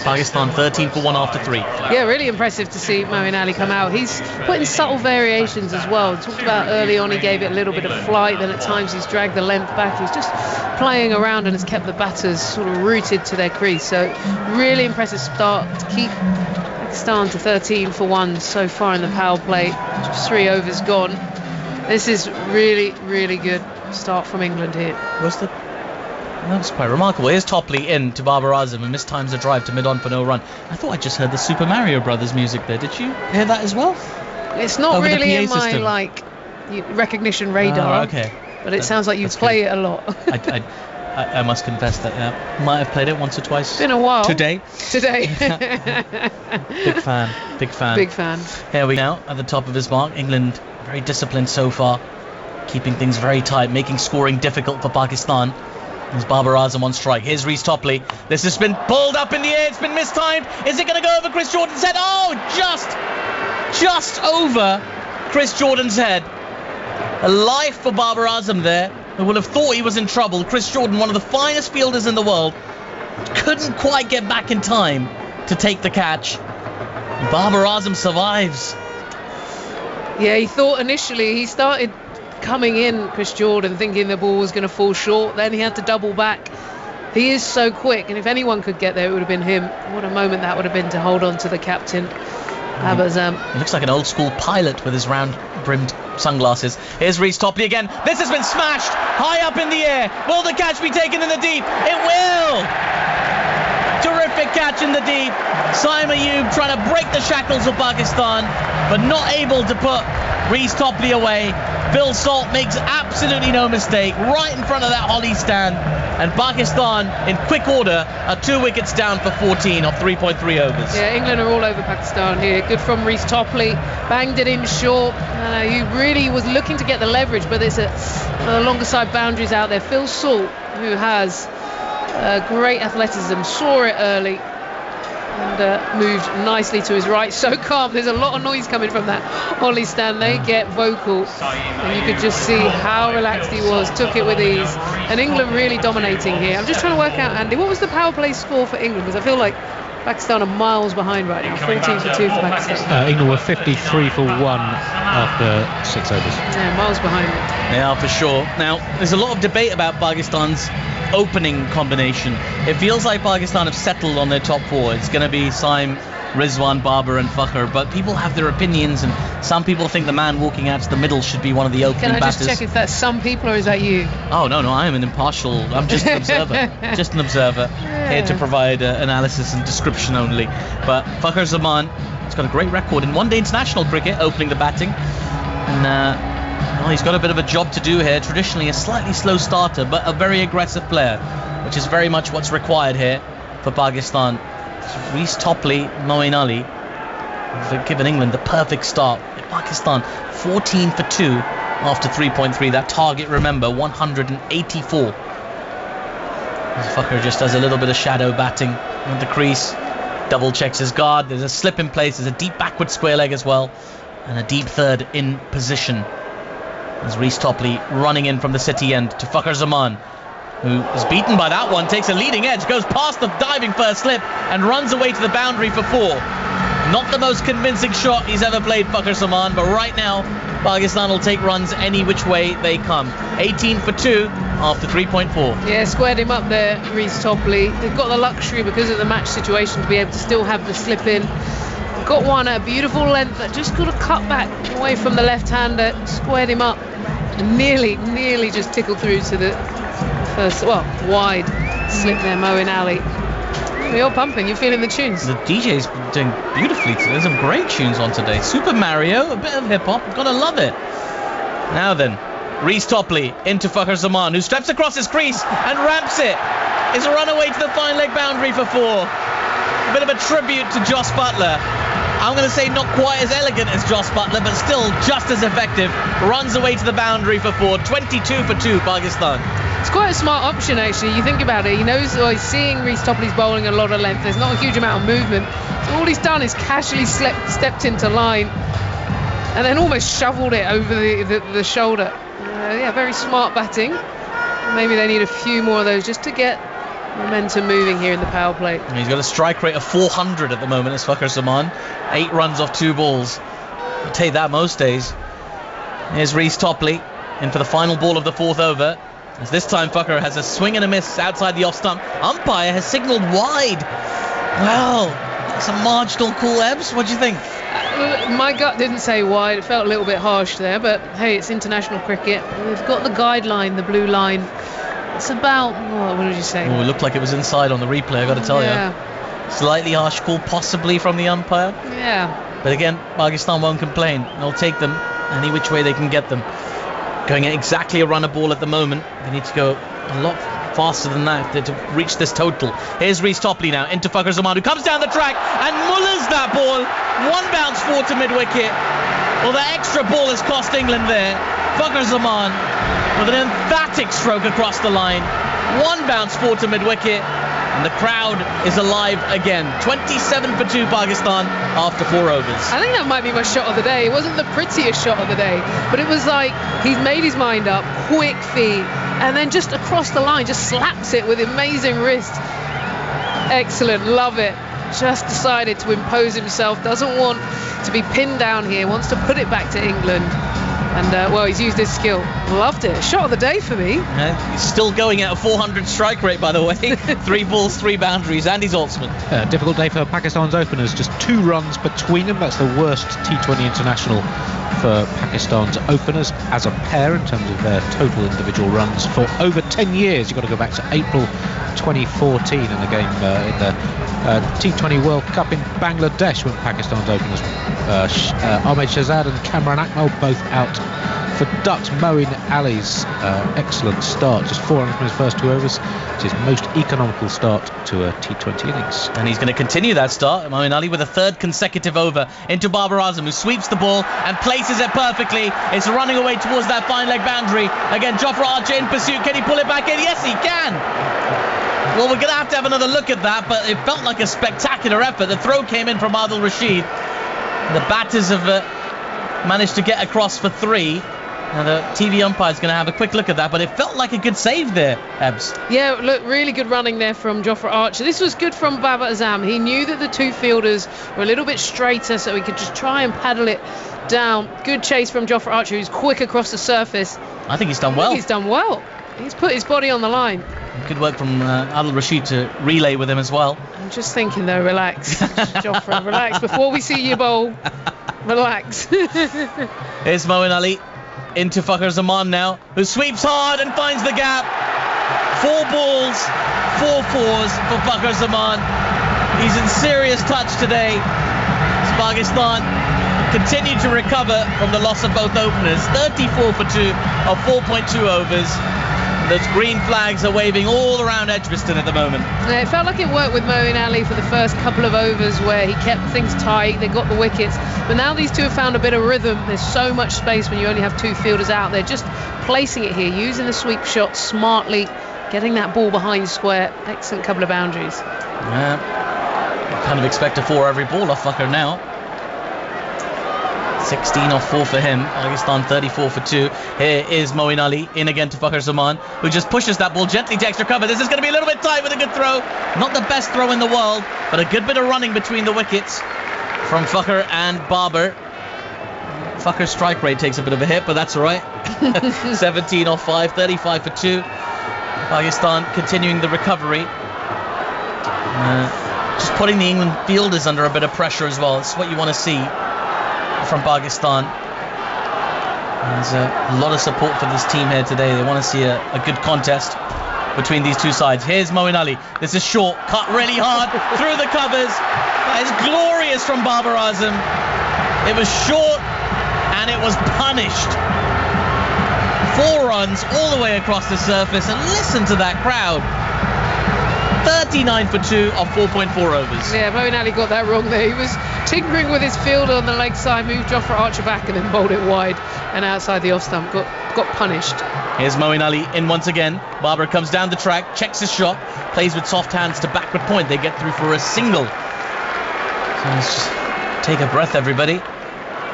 Pakistan 13 for 1 after 3. Yeah, really impressive to see Moeen Ali come out. He's put in subtle variations as well. Talked about early on he gave it a little bit of flight, then at times he's dragged the length back. He's just playing around and has kept the batters sort of rooted to their crease. So really impressive start to keep Pakistan to 13 for 1 so far in the power play. Just 3 overs gone. This is really, really good start from England here. That was quite remarkable. Here's Topley in to Babar Azam and mistimes a drive to mid-on for no run. I thought I just heard the Super Mario Brothers music there. Did you hear that as well? It's not Over really in system. my recognition radar. Okay. But it sounds like you play it a lot. I must confess that I might have played it once or twice. It's been a while. Today. Big fan. Here we go at the top of his mark. England very disciplined so far, keeping things very tight, making scoring difficult for Pakistan. There's Babar Azam on strike. Here's Reece Topley. This has been pulled up in the air. It's been mistimed. Is it going to go over Chris Jordan's head? Oh, just over Chris Jordan's head. A life for Babar Azam there. I would have thought he was in trouble. Chris Jordan, one of the finest fielders in the world, couldn't quite get back in time to take the catch. Babar Azam survives. Yeah, he thought initially, he started coming in, Chris Jordan, thinking the ball was going to fall short. Then he had to double back. He is so quick, and if anyone could get there, it would have been him. What a moment that would have been to hold on to the captain, Babar Azam. He looks like an old school pilot with his round brimmed sunglasses. Here's Reece Topley again. This has been smashed high up in the air. Will the catch be taken in the deep? It will! Terrific catch in the deep. Saim Ayub trying to break the shackles of Pakistan, but not able to put Reece Topley away. Phil Salt makes absolutely no mistake right in front of that Holly stand, and Pakistan in quick order are 2 wickets down for 14 off 3.3 overs. Yeah, England are all over Pakistan here. Good from Reece Topley, banged it in short. He really was looking to get the leverage, but it's a longer side boundaries out there. Phil Salt, who has great athleticism, saw it early and moved nicely to his right. So calm. There's a lot of noise coming from that Holly stand. They get vocal, and you could just see how relaxed he was. Took it with ease, and England really dominating here. I'm just trying to work out, Andy, what was the power play score for England? Because I feel like Pakistan are miles behind right now. 14 for 2 for Pakistan. England were 53 for 1 after 6 overs. Yeah, miles behind. Yeah, for sure. Now, there's a lot of debate about Pakistan's opening combination. It feels like Pakistan have settled on their top 4. It's going to be Saim, Rizwan, Babar and Fakhar, but people have their opinions, and some people think the man walking out to the middle should be one of the opening batters. Can I just check if that's some people or is that you? Oh, no, I am an impartial, I'm just an observer. Just an observer, here to provide analysis and description only. But Fakhar Zaman has got a great record in one-day international cricket, opening the batting, and he's got a bit of a job to do here. Traditionally a slightly slow starter, but a very aggressive player, which is very much what's required here for Pakistan. Reece Topley, Moeen Ali have given England the perfect start. Pakistan 14 for 2 after 3.3. That target, remember, 184. Fakhar just does a little bit of shadow batting on the crease, double checks his guard. There's a slip in place, there's a deep backward square leg as well, and a deep third in position. As Reece Topley running in from the city end to Fakhar Zaman, who is beaten by that one, takes a leading edge, goes past the diving first slip and runs away to the boundary for 4. Not the most convincing shot he's ever played, Fakhar Zaman, but right now Pakistan will take runs any which way they come. 18 for 2 after 3.4. Yeah, squared him up there, Reece Topley. They've got the luxury because of the match situation to be able to still have the slip in. Got one at a beautiful length that just got a cut back away from the left-hander, squared him up, and nearly just tickled through to the first, wide slip there, Moeen Ali. You're pumping, you're feeling the tunes. The DJ's doing beautifully today. There's some great tunes on today. Super Mario, a bit of hip-hop, gotta love it. Now then, Reece Topley into Fakhar Zaman, who steps across his crease and ramps it. Is a runaway to the fine leg boundary for 4. A bit of a tribute to Jos Buttler. I'm going to say not quite as elegant as Jos Buttler, but still just as effective. Runs away to the boundary for 4. 22 for 2, Pakistan. It's quite a smart option, actually. You think about it. He knows, he's seeing Reece Topley's bowling a lot of length. There's not a huge amount of movement. So all he's done is casually stepped into line and then almost shoveled it over the shoulder. Yeah, very smart batting. Maybe they need a few more of those just to get momentum moving here in the power play. He's got a strike rate of 400 at the moment as Fakhar Zaman. 8 runs off 2 balls. I'll take that most days. Here's Reece Topley in for the final ball of the 4th over. As this time Fakhar has a swing and a miss outside the off stump. Umpire has signalled wide. Well, that's a marginal call, Ebbs. What do you think? My gut didn't say wide. It felt a little bit harsh there, but hey, it's international cricket. We've got the guideline, the blue line. It's about, what did you say? Oh, it looked like it was inside on the replay, I got to tell you. Slightly harsh call, possibly from the umpire. Yeah. But again, Pakistan won't complain. They'll take them any which way they can get them. Going at exactly a run a ball at the moment. They need to go a lot faster than that to reach this total. Here's Reece Topley now into Fakhar Zaman, who comes down the track and mullahs that ball. 1 bounce forward to mid-wicket. Well, that extra ball has cost England there. Fakhar Zaman with an emphatic stroke across the line. One bounce forward to mid-wicket, and the crowd is alive again. 27 for 2 Pakistan after 4 overs. I think that might be my shot of the day. It wasn't the prettiest shot of the day, but it was like he's made his mind up, quick feet, and then just across the line, just slaps it with amazing wrist. Excellent, love it. Just decided to impose himself, doesn't want to be pinned down here, wants to put it back to England. And, well, he's used his skill. Loved it. Shot of the day for me. He's still going at a 400 strike rate, by the way. 3 balls, 3 boundaries, and he's Altman. Difficult day for Pakistan's openers. Just 2 runs between them. That's the worst T20 international for Pakistan's openers as a pair in terms of their total individual runs for over 10 years. You've got to go back to April 2014 in the game in the T20 World Cup in Bangladesh when Pakistan's openers Ahmed Shahzad and Kamran Akmal both out for ducks. Moeen Ali's excellent start, just 4 runs from his first 2 overs. It's his most economical start to a T20 innings. And he's going to continue that start, Moeen Ali, with a 3rd consecutive over into Babar Azam, who sweeps the ball and places it perfectly. It's running away towards that fine leg boundary. Again, Jofra Archer in pursuit. Can he pull it back in? Yes, he can. Well, we're going to have another look at that, but it felt like a spectacular effort. The throw came in from Adil Rashid. The batters have managed to get across for 3. Now the TV umpire's going to have a quick look at that, but it felt like a good save there, Ebbs. Yeah, look, really good running there from Jofra Archer. This was good from Babar Azam. He knew that the 2 fielders were a little bit straighter, so he could just try and paddle it down. Good chase from Jofra Archer, who's quick across the surface. I think he's done well. He's done well. He's put his body on the line. Good work from Adil Rashid to relay with him as well. I'm just thinking though, relax, Jofra, relax. Before we see you bowl, relax. Here's Moeen Ali into Fakhar Zaman now, who sweeps hard and finds the gap. 4 balls, 4 fours for Fakhar Zaman. He's in serious touch today. Pakistan continue to recover from the loss of both openers. 34 for 2 of 4.2 overs. Those green flags are waving all around Edgbaston at the moment. Yeah, it felt like it worked with Moeen Ali for the first couple of overs where he kept things tight, they got the wickets. But now these 2 have found a bit of rhythm. There's so much space when you only have 2 fielders out there. Just placing it here, using the sweep shot smartly, getting that ball behind square. Excellent couple of boundaries. Yeah, kind of expect a 4 every ball off Fakhar now. 16 off 4 for him. Pakistan 34 for 2. Here is Moeen Ali in again to Fakhar Zaman, who just pushes that ball gently to extra cover. This is going to be a little bit tight with a good throw. Not the best throw in the world, but a good bit of running between the wickets from Fakhar and Babar. Fakhar's strike rate takes a bit of a hit, but that's all right. 17 off 5, 35 for 2. Pakistan continuing the recovery. Just putting the England fielders under a bit of pressure as well. It's what you want to see from Pakistan. There's a lot of support for this team here today. They want to see a good contest between these 2 sides. Here's Moeen Ali. This is short, cut really hard through the covers. That is glorious from Babar Azam. It was short and it was punished. 4 runs all the way across the surface, and listen to that crowd. 39 for 2 of 4.4 overs. Yeah, Moeen Ali got that wrong there. He was tinkering with his fielder on the leg side, moved Jofra Archer back and then bowled it wide and outside the off stump. Got punished. Here's Moeen Ali in once again. Babar comes down the track, checks his shot, plays with soft hands to backward point. They get through for a single. So let's just take a breath, everybody.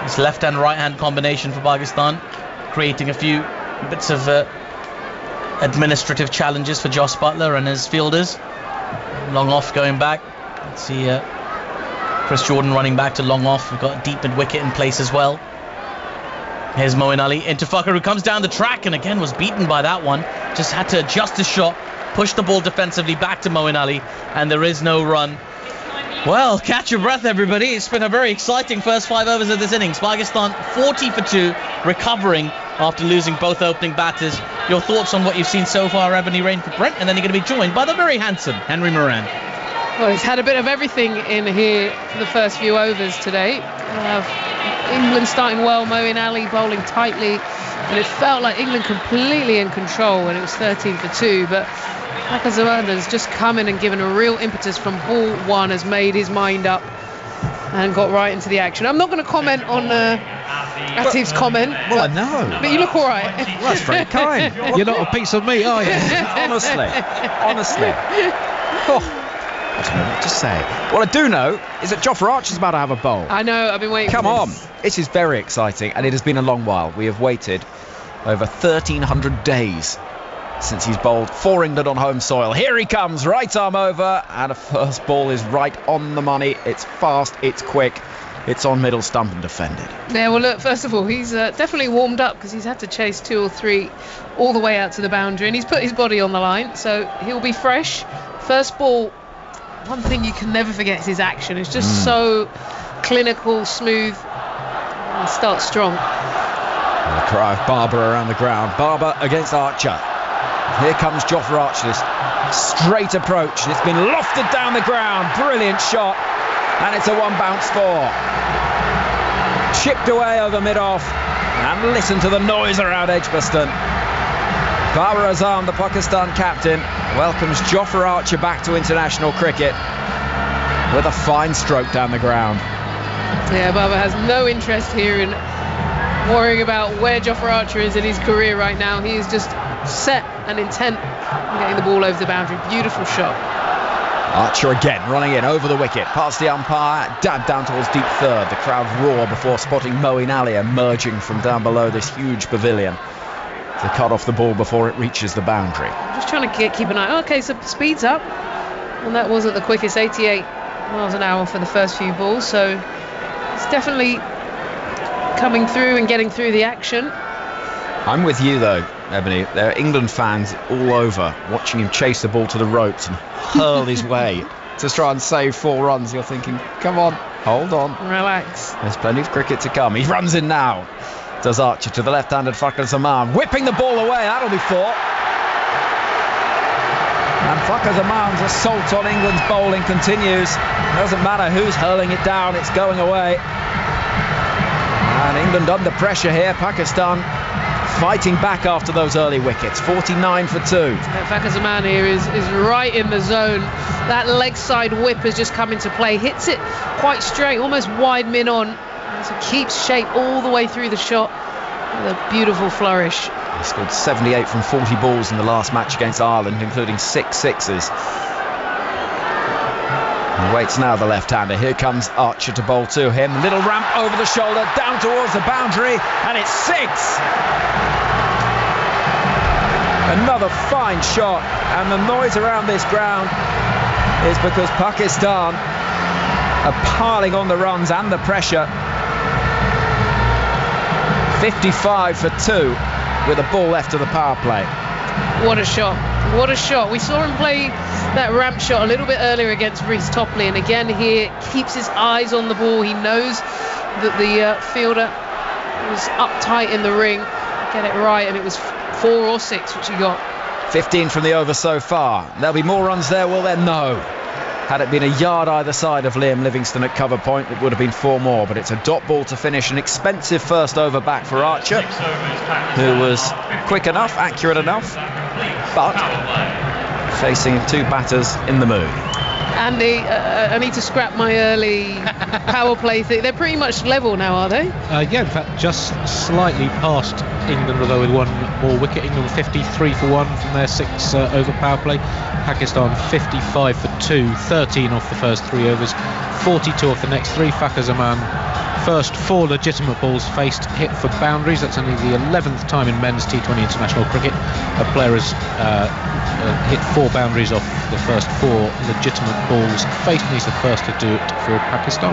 This left and right hand combination for Pakistan, creating a few bits of administrative challenges for Jos Buttler and his fielders. Long off going back. Let's see Chris Jordan running back to long off. We've got a deep mid wicket in place as well. Here's Moeen Ali into Fakhar, who comes down the track and again was beaten by that one. Just had to adjust his shot, push the ball defensively back to Moeen Ali, and there is no run. Well, catch your breath, everybody. It's been a very exciting first 5 overs of this innings. Pakistan 40 for 2, recovering after losing both opening batters. Your thoughts on what you've seen so far, Ebony Rainford Brent, and then you're going to be joined by the very handsome Henry Moran. Well, he's had a bit of everything in here for the first few overs today. England starting well, Moeen Ali bowling tightly, and it felt like England completely in control when it was 13 for 2, but Fakhar Zaman has just come in and given a real impetus from ball 1, has made his mind up and got right into the action. I'm not going to comment on Atif's comment. Well, I know. But you look all right. Well, that's very kind. You're not a piece of meat, are you? Honestly. Oh. I don't know what to say. What I do know is that Jofra Archer's about to have a bowl. I know, I've been waiting Come for on. this. This is very exciting, and it has been a long while. We have waited over 1,300 days since he's bowled for England on home soil. Here he comes, right arm over, and a first ball is right on the money. It's fast, it's quick, it's on middle stump and defended. Yeah, well, look, first of all, he's definitely warmed up because he's had to chase 2 or 3 all the way out to the boundary, and he's put his body on the line, so he'll be fresh. First ball, one thing you can never forget is his action. It's just so clinical, smooth, and starts strong. And the cry of Barber around the ground. Barber against Archer. Here comes Jofra Archer, this straight approach, and it's been lofted down the ground. Brilliant shot, and it's a 1 bounce 4. Chipped away over mid-off, and listen to the noise around Edgbaston. Fakhar Zaman, the Pakistan captain, welcomes Jofra Archer back to international cricket with a fine stroke down the ground. Yeah, Baba has no interest here in worrying about where Jofra Archer is in his career right now. He is just set and intent on getting the ball over the boundary. Beautiful shot. Archer again running in over the wicket, past the umpire, dabbed down towards deep third. The crowd roar before spotting Moeen Ali emerging from down below this huge pavilion to cut off the ball before it reaches the boundary. I'm just trying to keep an eye. Okay, so speed's up, and that wasn't the quickest, 88 miles an hour for the first few balls, so it's definitely coming through and getting through the action. I'm with you though, Ebony. There are England fans all over watching him chase the ball to the ropes and hurl his way to try and save 4 runs. You're thinking, come on, hold on, Relax. there's plenty of cricket to come. He runs in now, does Archer to the left-handed Fakhar Zaman, whipping the ball away. That'll be 4. And Fakhar Zaman's assault on England's bowling continues. Doesn't matter who's hurling it down, it's going away. And England under pressure here. Pakistan fighting back after those early wickets. 49 for 2. Fakhar Zaman here is right in the zone. That leg side whip has just come into play. Hits it quite straight, almost wide mid on. So keeps shape all the way through the shot with a beautiful flourish. He scored 78 from 40 balls in the last match against Ireland, including 6 sixes. He waits now, the left-hander. Here comes Archer to bowl to him. Little ramp over the shoulder, down towards the boundary, and it's 6. Another fine shot, and the noise around this ground is because Pakistan are piling on the runs and the pressure. 55 for 2 with a ball left to the power play. What a shot. What a shot. We saw him play that ramp shot a little bit earlier against Reece Topley, and again here keeps his eyes on the ball. He knows that the fielder was uptight in the ring. Get it right, and it was 4 or 6 which he got. 15 from the over so far. There'll be more runs there, will there? No. Had it been a yard either side of Liam Livingstone at cover point, it would have been 4 more, but it's a dot ball to finish. An expensive first over back for Archer, who was quick enough, accurate enough, but facing 2 batters in the mood. Andy, I need to scrap my early power play thing. They're pretty much level now, are they? Yeah, in fact, just slightly past England, although with 1 more wicket. England 53 for 1 from their 6 over power play. Pakistan 55 for 2, 13 off the first 3 overs, 42 off the next 3. Fakhar Zaman, first 4 legitimate balls faced, hit for boundaries. That's only the 11th time in men's T20 international cricket a player has hit 4 boundaries off the first 4 legitimate balls faced, and he's the first to do it for Pakistan.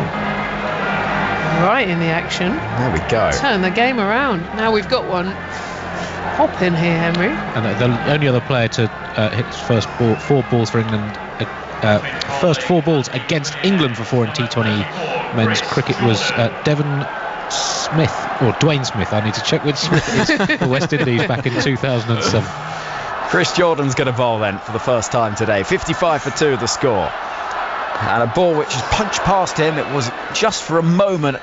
Right in the action. There we go. Turn the game around. Now we've got one hop in here, Henry. And the only other player to hit his first 4 balls for England, first 4 balls against England for 4 in T20 men's cricket was Devon Smith, or Dwayne Smith. I need to check which Smith is for West Indies back in 2007. Chris Jordan's going to bowl then for the first time today. 55 for 2 the score. And a ball which is punched past him. It was just for a moment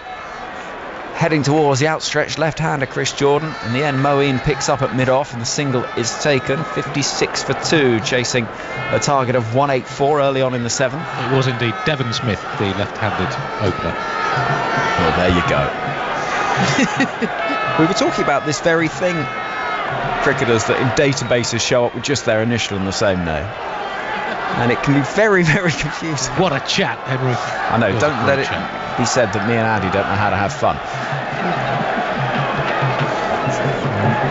heading towards the outstretched left-hander Chris Jordan. In the end, Moeen picks up at mid-off and the single is taken. 56 for 2, chasing a target of 184 early on in the 7th. It was indeed Devon Smith, the left-handed opener. Well, there you go. We were talking about this very thing. Cricketers that in databases show up with just their initial and the same name. And it can be very, very confusing. What a chat, Henry. I know, don't let it be said that me and Addy don't know how to have fun.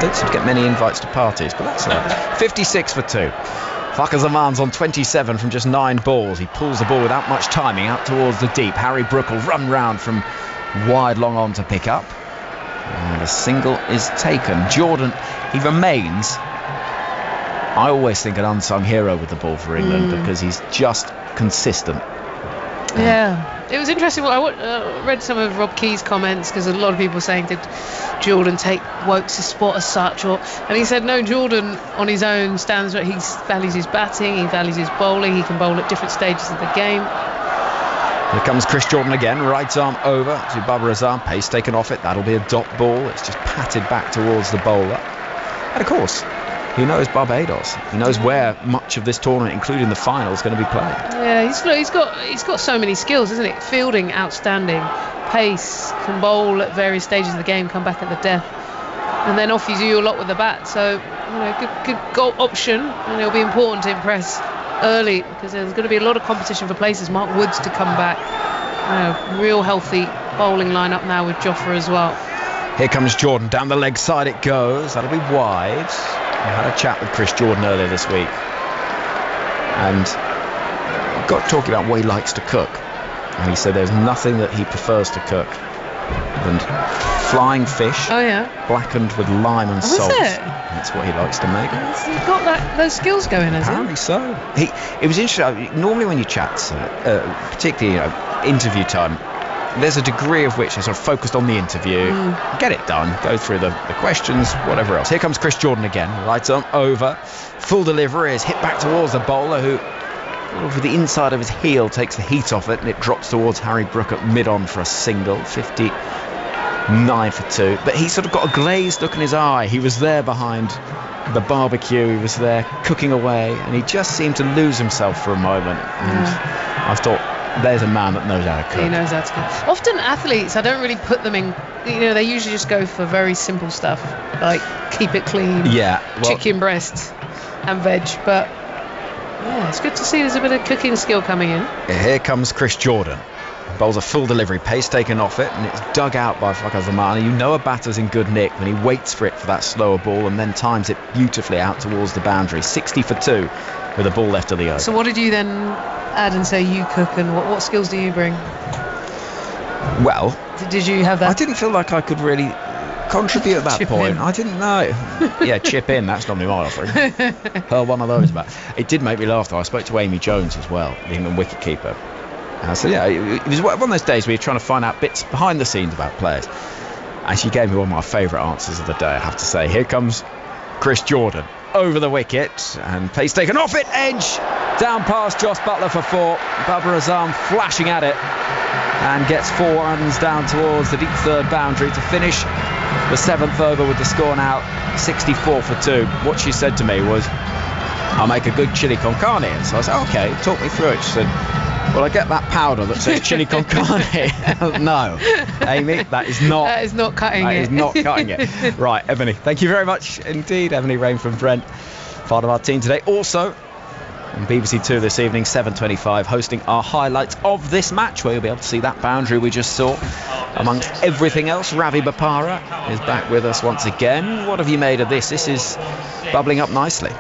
Don't seem to get many invites to parties, but that's all right. 56 for 2. Fakhar Zaman's on 27 from just 9 balls. He pulls the ball without much timing out towards the deep. Harry Brook will run round from wide long on to pick up. And a single is taken. Jordan, he remains, I always think, an unsung hero with the ball for England because he's just consistent. Yeah. It was interesting. I read some of Rob Key's comments because a lot of people were saying, did Jordan take Wokes' spot as such? And he said, no, Jordan on his own stands where he values his batting, he values his bowling, he can bowl at different stages of the game. Here comes Chris Jordan again, right arm over to Babar Azam, pace taken off it, that'll be a dot ball, it's just patted back towards the bowler. And of course, he knows Barbados. He knows where much of this tournament, including the final, is going to be played. Yeah, he's got so many skills, isn't it? Fielding, outstanding. Pace, can bowl at various stages of the game, come back at the death, and then offers you a lot with the bat. So, good goal option, and it'll be important to impress early because there's going to be a lot of competition for places. Mark Woods to come back. Real healthy bowling lineup now with Jofra as well. Here comes Jordan, down the leg side it goes, that'll be wide. I had a chat with Chris Jordan earlier this week and got talking about what he likes to cook, and he said there's nothing that he prefers to cook than flying fish, blackened with lime and salt. That's what he likes to make. He's got those skills going, has he? Apparently so. It was interesting. Normally when you chat, particularly interview time, there's a degree of which is sort of focused on the interview, get it done, go through the questions, whatever else. Here comes Chris Jordan again, right arm over, full delivery is hit back towards the bowler who, over the inside of his heel, takes the heat off it, and it drops towards Harry Brook at mid-on for a single. 59 for 2. But he sort of got a glazed look in his eye. He was there behind the barbecue, he was there cooking away, and he just seemed to lose himself for a moment. And I thought, there's a man that knows how to cook. He knows how to cook. Often athletes, I don't really put them in, they usually just go for very simple stuff, like keep it clean, chicken breast and veg. But yeah, it's good to see there's a bit of cooking skill coming in. Here comes Chris Jordan. Bowls a full delivery, pace taken off it, and it's dug out by Fakhar Zaman. You know a batter's in good nick when he waits for it for that slower ball and then times it beautifully out towards the boundary. 60 for 2 with a ball left of the over. So what did you then add and say you cook, and what skills do you bring? Well, did you have that? I didn't feel like I could really contribute at that point. I didn't know. Yeah, chip in, that's normally my offering. One of those back. It did make me laugh though. I spoke to Amy Jones as well, the England wicket keeper. So yeah, it was one of those days where you're trying to find out bits behind the scenes about players, and she gave me one of my favourite answers of the day, I have to say. Here comes Chris Jordan over the wicket, and pace taken off it, edge down past Josh Buttler for 4. Babar Azam flashing at it and gets 4 runs down towards the deep third boundary to finish the 7th over with the score now 64 for 2. What she said to me was, I'll make a good chili con carne. And so I said, okay, talk me through it. She said, well, I get that powder that says chili con carne. No, Amy, that is not cutting it. That is not cutting it. Right, Ebony, thank you very much indeed. Ebony Rain from Brent, part of our team today. Also on BBC Two this evening, 7:25, hosting our highlights of this match, where you'll be able to see that boundary we just saw. Amongst everything else, Ravi Bopara is back with us once again. What have you made of this? This is bubbling up nicely.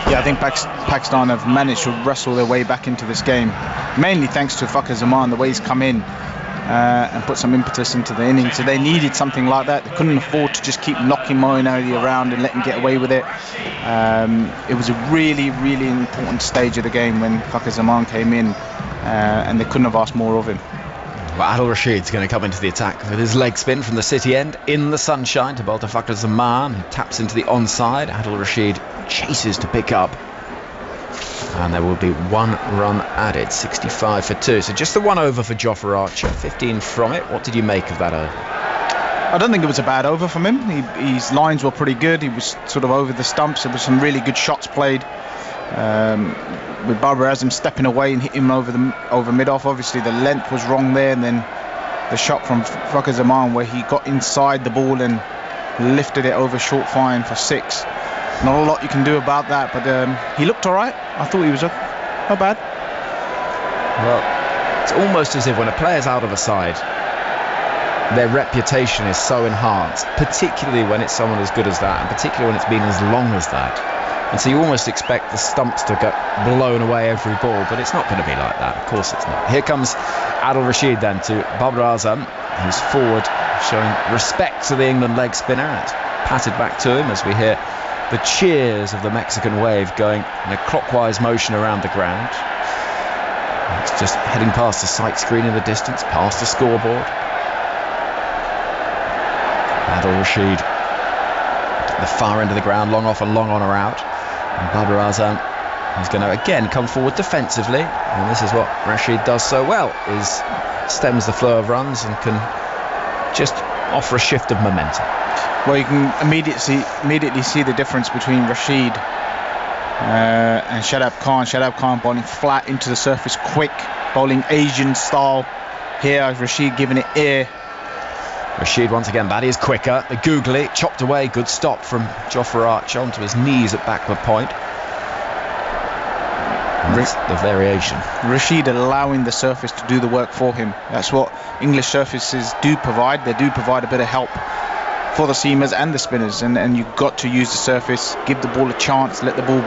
Yeah, I think Pakistan have managed to wrestle their way back into this game, mainly thanks to Fakhar Zaman, the way he's come in and put some impetus into the innings. So they needed something like that. They couldn't afford to just keep knocking Moeen Ali around and let him get away with it. It was a really, really important stage of the game when Fakhar Zaman came in, and they couldn't have asked more of him. Well, Adil Rashid's going to come into the attack with his leg spin from the city end in the sunshine to bowl to Fakhar Zaman, who taps into the onside. Adil Rashid chases to pick up, and there will be 1 run added. 65 for 2. So just the 1 over for Jofra Archer, 15 from it. What did you make of that over? I don't think it was a bad over from him. His lines were pretty good. He was sort of over the stumps. There were some really good shots played. With Babar Azam stepping away and hitting him over mid-off. Obviously the length was wrong there, and then the shot from Fakhar Zaman where he got inside the ball and lifted it over short fine for 6. Not a lot you can do about that, but he looked all right. I thought he was not bad. Well, it's almost as if when a player's out of a side, their reputation is so enhanced, particularly when it's someone as good as that, and particularly when it's been as long as that. And so you almost expect the stumps to get blown away every ball, but it's not going to be like that. Of course it's not. Here comes Adil Rashid then to Babar Azam, who's forward, showing respect to the England leg spinner. It's patted back to him as we hear the cheers of the Mexican wave going in a clockwise motion around the ground. It's just heading past the sight screen in the distance, past the scoreboard. Adil Rashid at the far end of the ground, long off and long on or out. And Babar Azam is going to again come forward defensively, and this is what Rashid does so well, is stems the flow of runs and can just offer a shift of momentum. Well, you can immediately see the difference between Rashid and Shadab Khan. Shadab Khan bowling flat into the surface, quick, bowling Asian style. Here, Rashid giving it air. Rashid once again, that is quicker. The googly, chopped away, good stop from Jofra Archer onto his knees at backward point. And that's the variation. Rashid allowing the surface to do the work for him. That's what English surfaces do provide. They do provide a bit of help for the seamers and the spinners, and you've got to use the surface, give the ball a chance, let the ball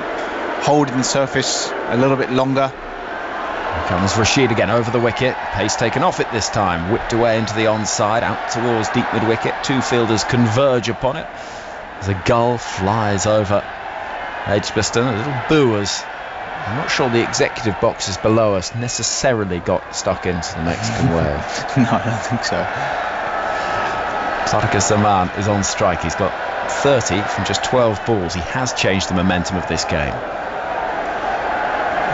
hold in the surface a little bit longer. Here comes Rashid again over the wicket, pace taken off it this time, whipped away into the onside, out towards deep mid-wicket. 2 fielders converge upon it as a gull flies over Edgbaston. A little booers. I'm not sure the executive boxes below us necessarily got stuck into the Mexican wave. No, I don't think so. Fakhar Zaman is on strike. He's got 30 from just 12 balls. He has changed the momentum of this game.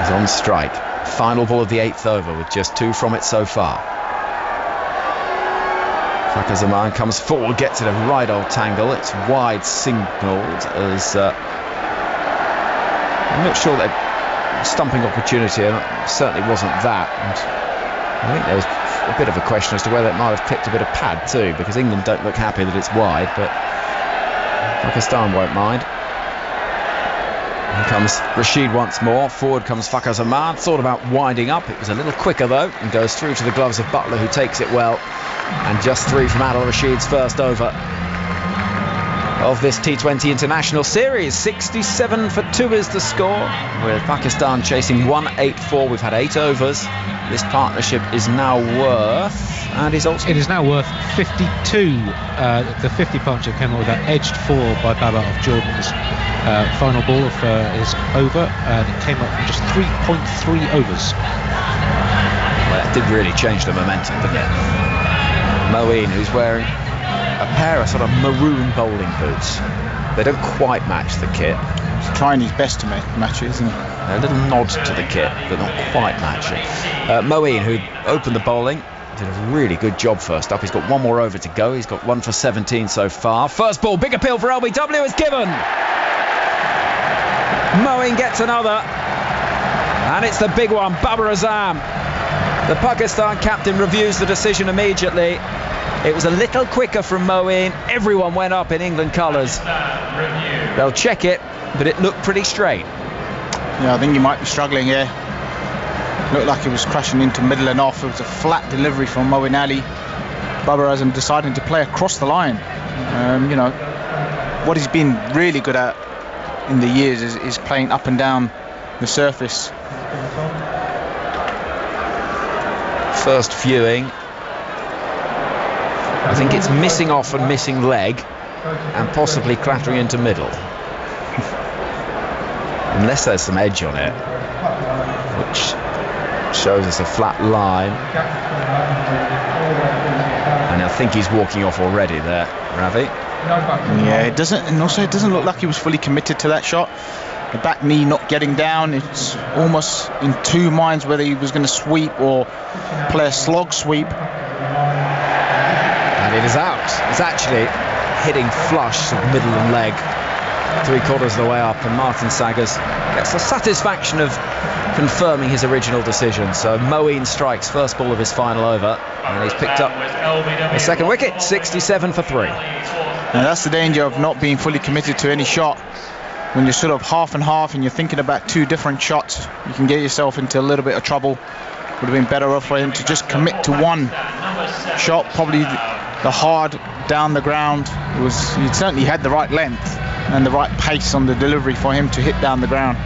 He's on strike. Final ball of the 8th over with just 2 from it so far. Fakhar Zaman comes forward, gets it a right old tangle. It's wide signalled as I'm not sure that stumping opportunity, and it certainly wasn't that. And I think there was a bit of a question as to whether it might have clipped a bit of pad too, because England don't look happy that it's wide, but Pakistan won't mind. Here comes Rashid once more. Forward comes Fakhar Zaman. Thought about winding up. It was a little quicker though, and goes through to the gloves of Buttler, who takes it well. And just 3 from Adil Rashid's first over of this T20 International Series. 67 for 2 is the score, with Pakistan chasing 184. We've had 8 overs. This partnership is now worth, and is also... It is now worth 52. The 50 partnership came up with that edged 4 by Baba of Jordan's final ball of his over, and it came up from just 3.3 overs. Well, it did really change the momentum, didn't it? Moeen, who's wearing a pair of sort of maroon bowling boots. They don't quite match the kit. He's trying his best to match it, isn't he? A little nod to the kit, but not quite match it. Moeen, who opened the bowling, did a really good job first up. He's got 1 more over to go. He's got 1 for 17 so far. First ball, big appeal for LBW is given. Moeen gets another, and it's the big one, Babar Azam. The Pakistan captain reviews the decision immediately. It was a little quicker from Moeen. Everyone went up in England colours. They'll check it, but it looked pretty straight. Yeah, I think he might be struggling here. Looked like he was crashing into middle and off. It was a flat delivery from Moeen Ali. Babar Azam deciding to play across the line. You know, what he's been really good at in the years is playing up and down the surface. First viewing, I think it's missing off and missing leg, and possibly clattering into middle. Unless there's some edge on it, which shows us a flat line. And I think he's walking off already there, Ravi. Yeah, it doesn't, and also it doesn't look like he was fully committed to that shot. The back knee not getting down. It's almost in 2 minds whether he was going to sweep or play a slog sweep. And it is out. It's actually hitting flush of middle and leg. 3/4 of the way up, and Martin Saggers gets the satisfaction of confirming his original decision. So Moeen strikes first ball of his final over, and he's picked up the second wicket, 67 for 3. And that's the danger of not being fully committed to any shot. When you're sort of half and half and you're thinking about two different shots, you can get yourself into a little bit of trouble. Would have been better off for him to just commit to one shot, probably the hard down the ground. He certainly had the right length and the right pace on the delivery for him to hit down the ground.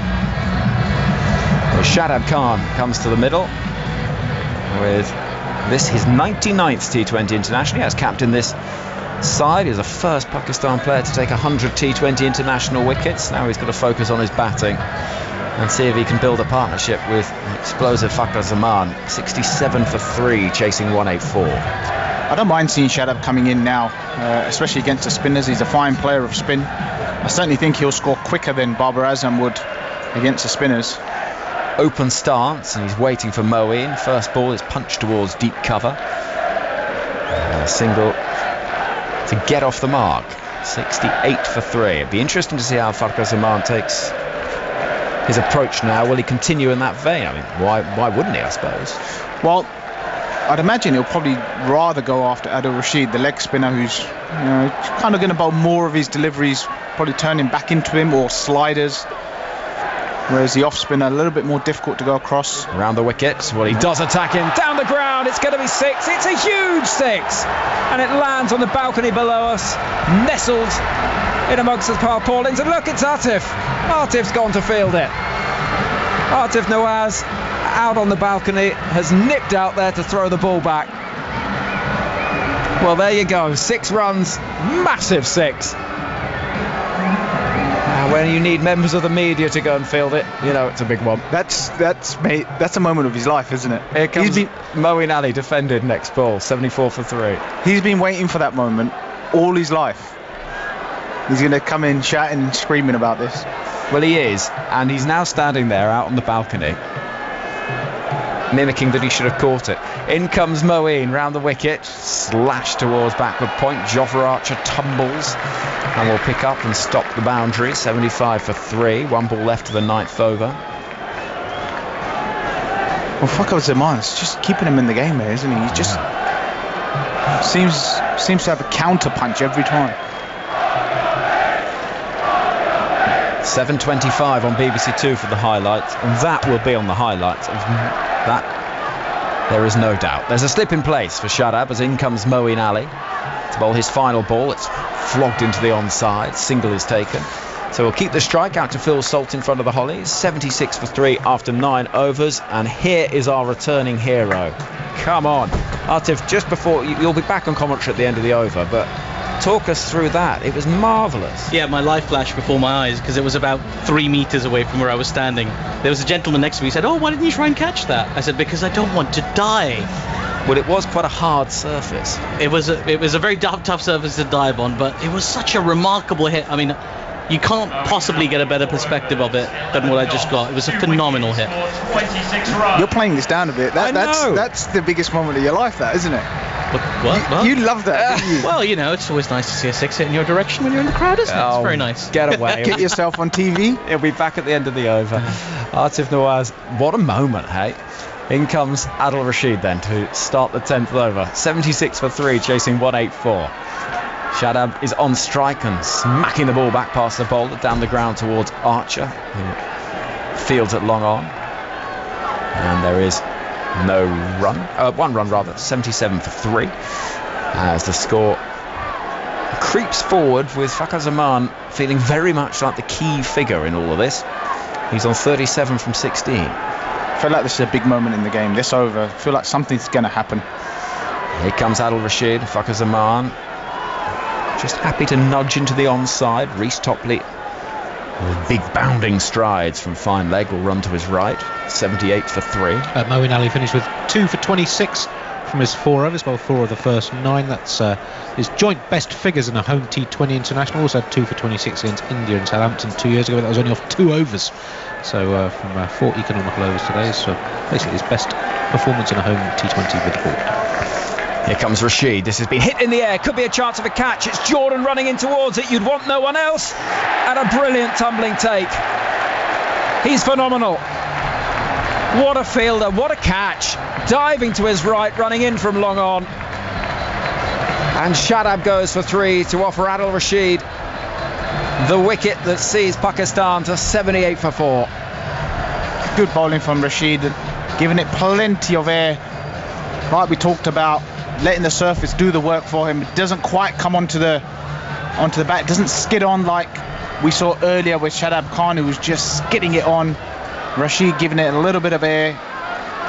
Well, Shadab Khan comes to the middle with this his 99th T20 international. He has captained this side. He's the first Pakistan player to take 100 T20 international wickets. Now he's got to focus on his batting and see if he can build a partnership with explosive Fakhar Zaman. 67 for 3, chasing 184. I don't mind seeing Shadab coming in now, especially against the spinners. He's a fine player of spin. I certainly think he'll score quicker than Babar Azam would against the spinners. Open stance, and he's waiting for Moeen. First ball is punched towards deep cover. Single to get off the mark. 68 for 3. It'd be interesting to see how Fakhar Zaman takes his approach now. Will he continue in that vein? I mean, why wouldn't he, I suppose? Well, I'd imagine he'll probably rather go after Adil Rashid, the leg spinner, who's kind of going to bowl more of his deliveries, probably turning back into him, or sliders. Whereas the off spinner, a little bit more difficult to go across. Around the wicket, well, he does attack him. Down the ground, it's going to be 6. It's a huge 6. And it lands on the balcony below us, nestled in amongst the tarpaulins. And look, it's Atif. Atif's gone to field it. Atif Nawaz, out on the balcony, has nipped out there to throw the ball back. Well, there you go. 6 runs, massive 6. When you need members of the media to go and field it, it's a big one. That's a moment of his life, isn't it? Here comes Moeen Ali, defended next ball, 74 for 3. He's been waiting for that moment all his life. He's going to come in shouting and screaming about this. Well, he is, and he's now standing there out on the balcony, mimicking that he should have caught it. In comes Moeen round the wicket, slashed towards backward point. Jofra Archer tumbles and will pick up and stop the boundary. 75 for 3. 1 ball left to the 9th over. Well, Fakhar Zaman's just keeping him in the game there, isn't he? He just seems to have a counter punch every time. 7:25 on BBC Two for the highlights, and that will be on the highlights. That there is no doubt. There's a slip in place for Shadab as in comes Moeen Ali to bowl his final ball. It's flogged into the onside. Single is taken. So we'll keep the strike out to Phil Salt in front of the Hollies. 76 for 3 after 9 overs. And here is our returning hero. Come on. Atif, just before, you'll be back on commentary at the end of the over, but talk us through that. It was marvellous. Yeah, my life flashed before my eyes because it was about 3 meters away from where I was standing. There was a gentleman next to me who said, "Oh, why didn't you try and catch that?" I said, "Because I don't want to die." Well, it was quite a hard surface. It was a very tough surface to dive on, but it was such a remarkable hit. I mean, you can't possibly get a better perspective of it than what I just got. It was a phenomenal hit. You're playing this down a bit. That's the biggest moment of your life, that, isn't it? What? You love that, didn't you? Well, it's always nice to see a 6 hit in your direction when you're in the crowd, isn't it? It's very nice. Get away. Get yourself on TV. He'll be back at the end of the over. Atif Nawaz, what a moment, hey? In comes Adil Rashid then to start the 10th over. 76 for 3, chasing 184. Shadab is on strike and smacking the ball back past the bowler down the ground towards Archer, who fields at long on. And there is no run. 1 run rather. 77 for 3. As the score creeps forward with Fakhar Zaman feeling very much like the key figure in all of this. He's on 37 from 16. I feel like this is a big moment in the game. This over, I feel like something's going to happen. Here comes Adil Rashid. Fakhar Zaman just happy to nudge into the onside. Reece Topley with big bounding strides from fine leg will run to his right. 78 for 3. Moeen Ali finished with 2 for 26 from his 4 overs, well 4 of the first 9. That's his joint best figures in a home T20 international. Also had 2 for 26 against India in Southampton 2 years ago, but that was only off 2 overs. So from 4 economical overs today, so basically his best performance in a home T20 with the ball. Here comes Rashid. This has been hit in the air. Could be a chance of a catch. It's Jordan running in towards it. You'd want no one else. And a brilliant tumbling take. He's phenomenal. What a fielder. What a catch. Diving to his right, running in from long on. And Shadab goes for 3 to offer Adil Rashid the wicket that sees Pakistan to 78 for 4. Good bowling from Rashid, giving it plenty of air. Like we talked about, letting the surface do the work for him. It doesn't quite come onto the bat. It doesn't skid on like we saw earlier with Shadab Khan, who was just skidding it on. Rashid giving it a little bit of air,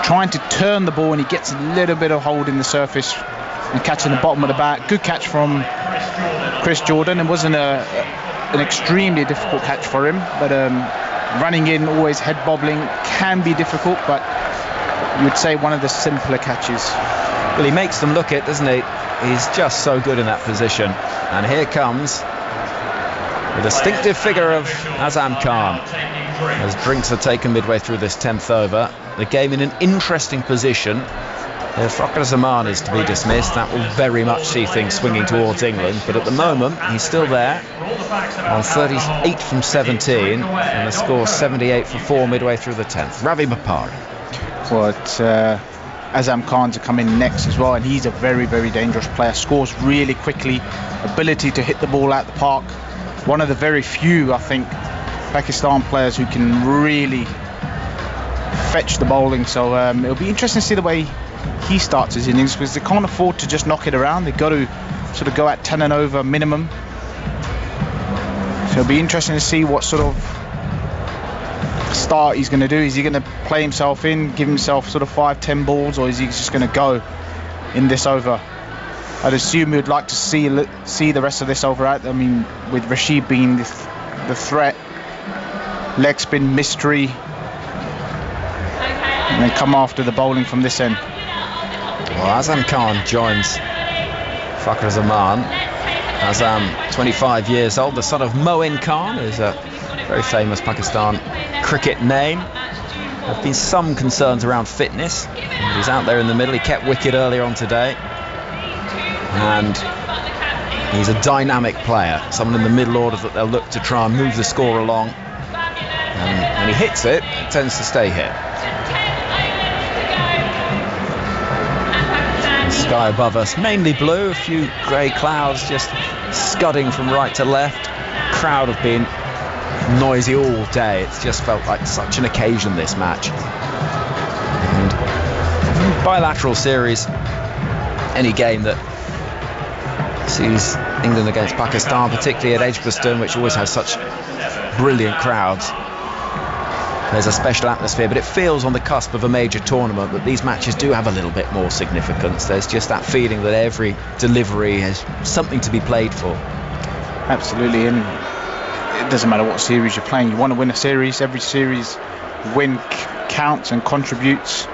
trying to turn the ball, and he gets a little bit of hold in the surface and catching the bottom of the bat. Good catch from Chris Jordan. It wasn't an extremely difficult catch for him, but running in, always head bobbling, can be difficult, but you would say one of the simpler catches. Well, he makes them look it, doesn't he? He's just so good in that position. And here comes the distinctive figure of Azam Khan as drinks are taken midway through this 10th over. The game in an interesting position. Fakhar Zaman is to be dismissed. That will very much see things swinging towards England, but at the moment he's still there on 38 from 17 and the score 78 for 4 midway through the 10th. Ravi Bapari. Well, Azam Khan to come in next as well, and he's a very, very dangerous player. Scores really quickly, ability to hit the ball out the park. One of the very few, I think, Pakistan players who can really fetch the bowling. So it'll be interesting to see the way he starts his innings, because they can't afford to just knock it around. They've got to sort of go at 10 and over minimum. So it'll be interesting to see what sort of start he's going to do. Is he going to play himself in, give himself sort of 5-10 balls, or is he just going to go in this over? I'd assume we'd like to see the rest of this over out. I mean, with Rashid being the threat, leg spin mystery, and then come after the bowling from this end. Well, Azam Khan joins Fakhar Zaman. Azam, 25 years old, the son of Moeen Khan, who's a very famous Pakistan cricket name. There have been some concerns around fitness. He's out there in the middle. He kept wicket earlier on today. And he's a dynamic player, someone in the middle order that they'll look to try and move the score along. And when he hits it, it tends to stay hit. The sky above us, mainly blue, a few grey clouds just scudding from right to left. Crowd have been noisy all day. It's just felt like such an occasion, this match. And bilateral series, any game that sees England against Pakistan, particularly at Edgbaston, which always has such brilliant crowds, there's a special atmosphere, but it feels on the cusp of a major tournament that these matches do have a little bit more significance. There's just that feeling that every delivery has something to be played for. Absolutely, and it doesn't matter what series you're playing. You want to win a series. Every series win counts and contributes. So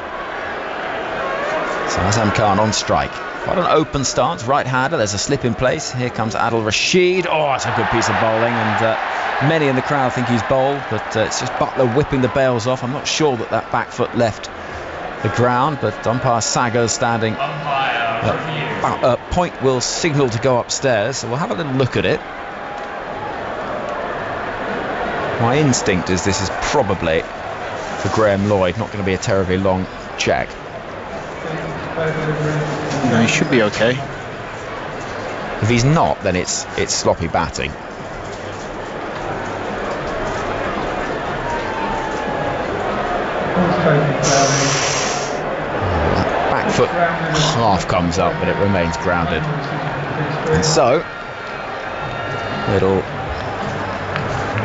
Azam Khan on strike. Quite an open stance, right-hander. There's a slip in place. Here comes Adil Rashid. Oh, it's a good piece of bowling, and many in the crowd think he's bowled, but it's just Buttler whipping the bails off. I'm not sure that back foot left the ground, but umpire Sagar's standing. Point will signal to go upstairs, so we'll have a little look at it. My instinct is this is probably for Graham Lloyd, not going to be a terribly long check. No, he should be okay. If he's not, then it's sloppy batting. Back foot half comes up, but it remains grounded. And so it'll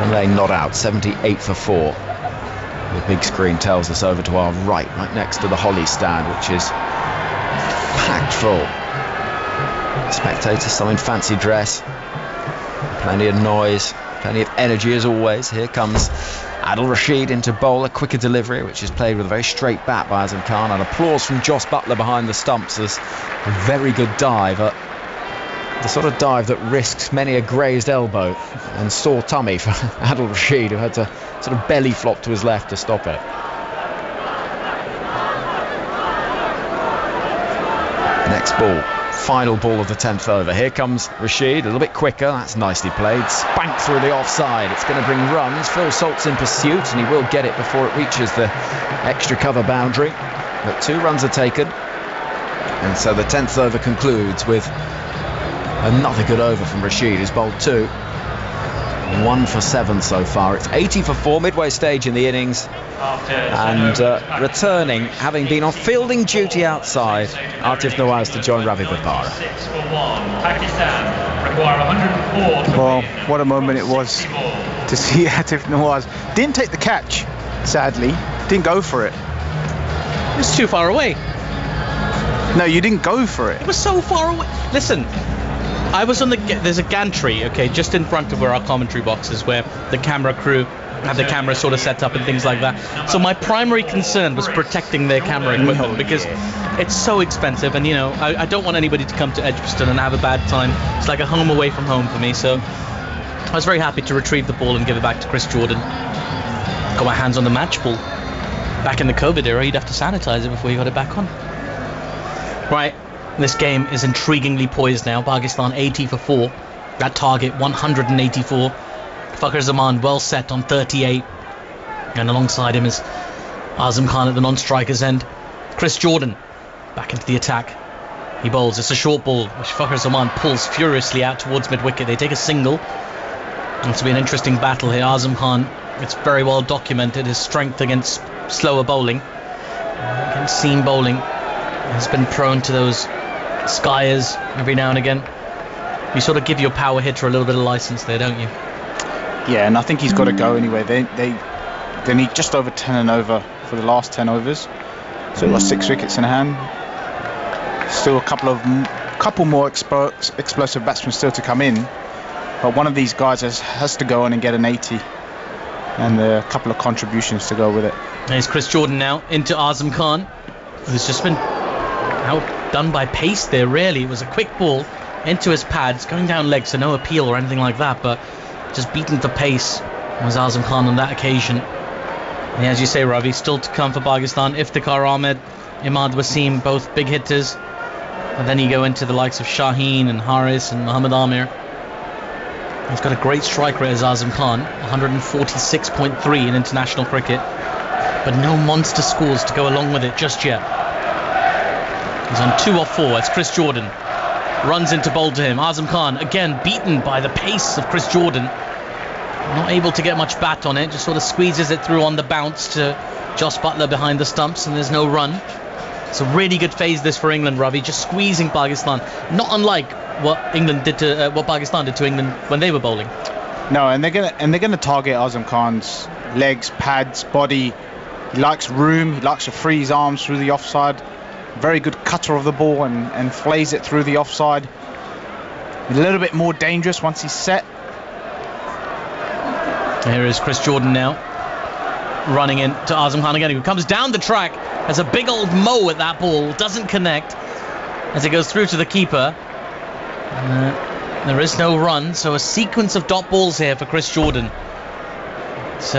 remain not out. 78 for 4. The big screen tells us over to our right next to the Holly stand, which is packed full. Spectators, some in fancy dress, plenty of noise, plenty of energy as always. Here comes Adil Rashid into bowl, a quicker delivery, which is played with a very straight bat by Azam Khan, and applause from Jos Buttler behind the stumps as a very good dive, the sort of dive that risks many a grazed elbow and sore tummy for Adil Rashid, who had to sort of belly flop to his left to stop it. Next ball, final ball of the 10th over. Here comes Rashid, a little bit quicker. That's nicely played. Spanked through the offside. It's going to bring runs. Phil Salt's in pursuit, and he will get it before it reaches the extra cover boundary. But 2 runs are taken. And so the 10th over concludes with another good over from Rashid, who's bowled 2. 1 for 7 so far. It's 80 for 4, midway stage in the innings. And returning, having been on fielding duty outside, Atif Nawaz to join Ravi Bopara. Well, what a moment it was to see Atif Nawaz. Didn't take the catch, sadly. Didn't go for it. It's too far away. No, you didn't go for it. It was so far away. Listen, I was on there's a gantry, okay, just in front of where our commentary box is, where the camera crew have the camera sort of set up and things like that. So my primary concern was protecting their camera equipment, because it's so expensive, and I don't want anybody to come to Edgbaston and have a bad time. It's like a home away from home for me. So I was very happy to retrieve the ball and give it back to Chris Jordan. Got my hands on the match ball. Back in the COVID era, you'd have to sanitize it before you got it back on. Right, this game is intriguingly poised now. Pakistan 80 for 4. That target 184. Fakhar Zaman well set on 38. And alongside him is Azam Khan at the non-striker's end. Chris Jordan back into the attack. He bowls. It's a short ball, which Fakhar Zaman pulls furiously out towards mid-wicket. They take a single. It's to be an interesting battle here. Azam Khan, it's very well documented, his strength against slower bowling. Against seam bowling, has been prone to those skiers every now and again. You sort of give your power hitter a little bit of license there, don't you? Yeah, and I think he's got to go anyway. They need just over 10 and over for the last 10 overs. So we've got 6 wickets in hand. Still a couple more explosive batsmen still to come in. But one of these guys has to go on and get an 80. And a couple of contributions to go with it. There's Chris Jordan now into Azam Khan, who's just been outdone by pace there, really. It was a quick ball into his pads, going down legs, so no appeal or anything like that, but just beaten for pace was Azam Khan on that occasion. And as you say, Ravi, still to come for Pakistan. Iftikhar Ahmed, Imad Wasim, both big hitters. And then you go into the likes of Shaheen and Haris and Muhammad Amir. He's got a great strike rate as Azam Khan, 146.3 in international cricket, but no monster scores to go along with it just yet. He's on 2 off 4. It's Chris Jordan. Runs into bowl to him. Azam Khan, again, beaten by the pace of Chris Jordan. Not able to get much bat on it, just sort of squeezes it through on the bounce to Jos Buttler behind the stumps, and there's no run. It's a really good phase this for England, Ravi, just squeezing Pakistan. Not unlike what Pakistan did to England when they were bowling. No, and they're gonna target Azam Khan's legs, pads, body. He likes room. He likes to free his arms through the offside. Very good cutter of the ball and flays it through the offside. A little bit more dangerous once he's set. Here is Chris Jordan now, running in to Azam Khan again, who comes down the track, has a big old mow at that ball, doesn't connect as it goes through to the keeper. There is no run, so a sequence of dot balls here for Chris Jordan. It's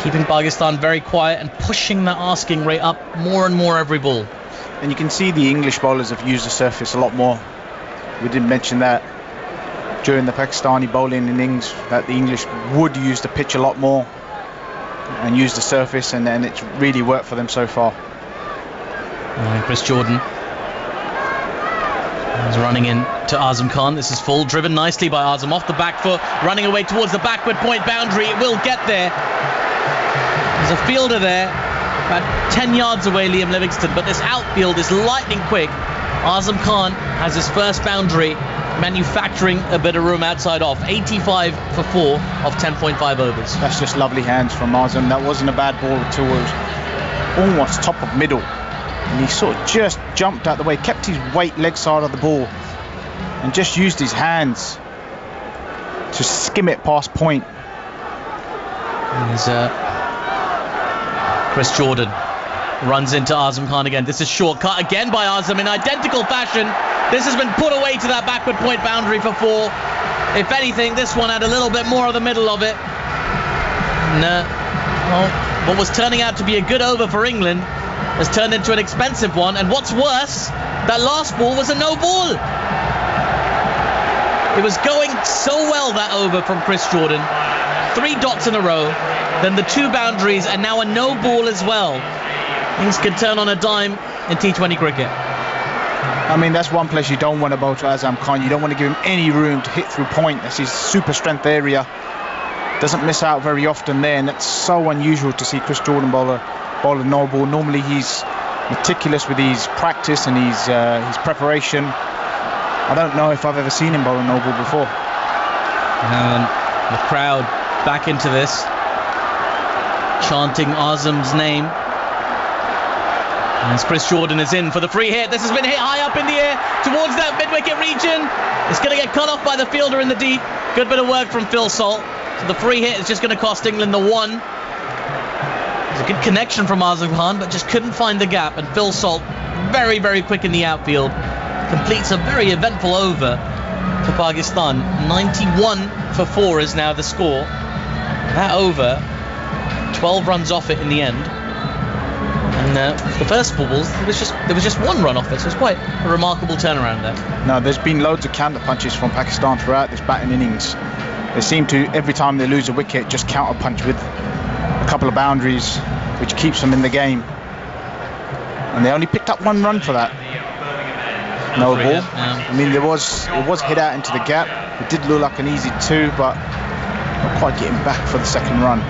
keeping Pakistan very quiet and pushing that asking rate up more and more every ball. And you can see the English bowlers have used the surface a lot more. We did mention that during the Pakistani bowling innings, that the English would use the pitch a lot more and use the surface, and then it's really worked for them so far. And Chris Jordan is running in to Azam Khan. This is full, driven nicely by Azam off the back foot, running away towards the backward point boundary. It will get there. There's a fielder there, about 10 yards away, Liam Livingston, but this outfield is lightning quick. Azam Khan has his first boundary, manufacturing a bit of room outside off. 85 for 4 of 10.5 overs. That's just lovely hands from Azam. That wasn't a bad ball at all. It was almost top of middle. And he sort of just jumped out the way, kept his weight leg side of the ball, and just used his hands to skim it past point. There's Chris Jordan runs into Azam Khan again. This is short cut again by Azam in identical fashion. This has been put away to that backward point boundary for 4. If anything, this one had a little bit more of the middle of it. Well, what was turning out to be a good over for England has turned into an expensive one, and what's worse, That last ball was a no ball. It was going so well, that over from Chris Jordan. 3 dots in a row, then the 2 boundaries, and now a no ball as well. Things can turn on a dime in T20 cricket. I mean, that's one place you don't want to bowl to Azam Khan. You don't want to give him any room to hit through point. That's his super strength area. Doesn't miss out very often there, and that's so unusual to see Chris Jordan bowl a no ball. Normally he's meticulous with his practice and his preparation. I don't know if I've ever seen him bowl a no ball before. And the crowd back into this, chanting Azam's name. As Chris Jordan is in for the free hit. This has been hit high up in the air towards that mid-wicket region. It's going to get cut off by the fielder in the deep. Good bit of work from Phil Salt. So the free hit is just going to cost England the 1. There's a good connection from Azam Khan, but just couldn't find the gap. And Phil Salt, very, very quick in the outfield, completes a very eventful over for Pakistan. 91 for 4 is now the score. That over, 12 runs off it in the end. And the first balls, there was just 1 run off it, so it's quite a remarkable turnaround there. No, there's been loads of counter punches from Pakistan throughout this batting innings. They seem to, every time they lose a wicket, just counter punch with a couple of boundaries, which keeps them in the game. And they only picked up 1 run for that. No ball. Yeah. I mean, it was hit out into the gap. It did look like an easy 2, but not quite getting back for the second run.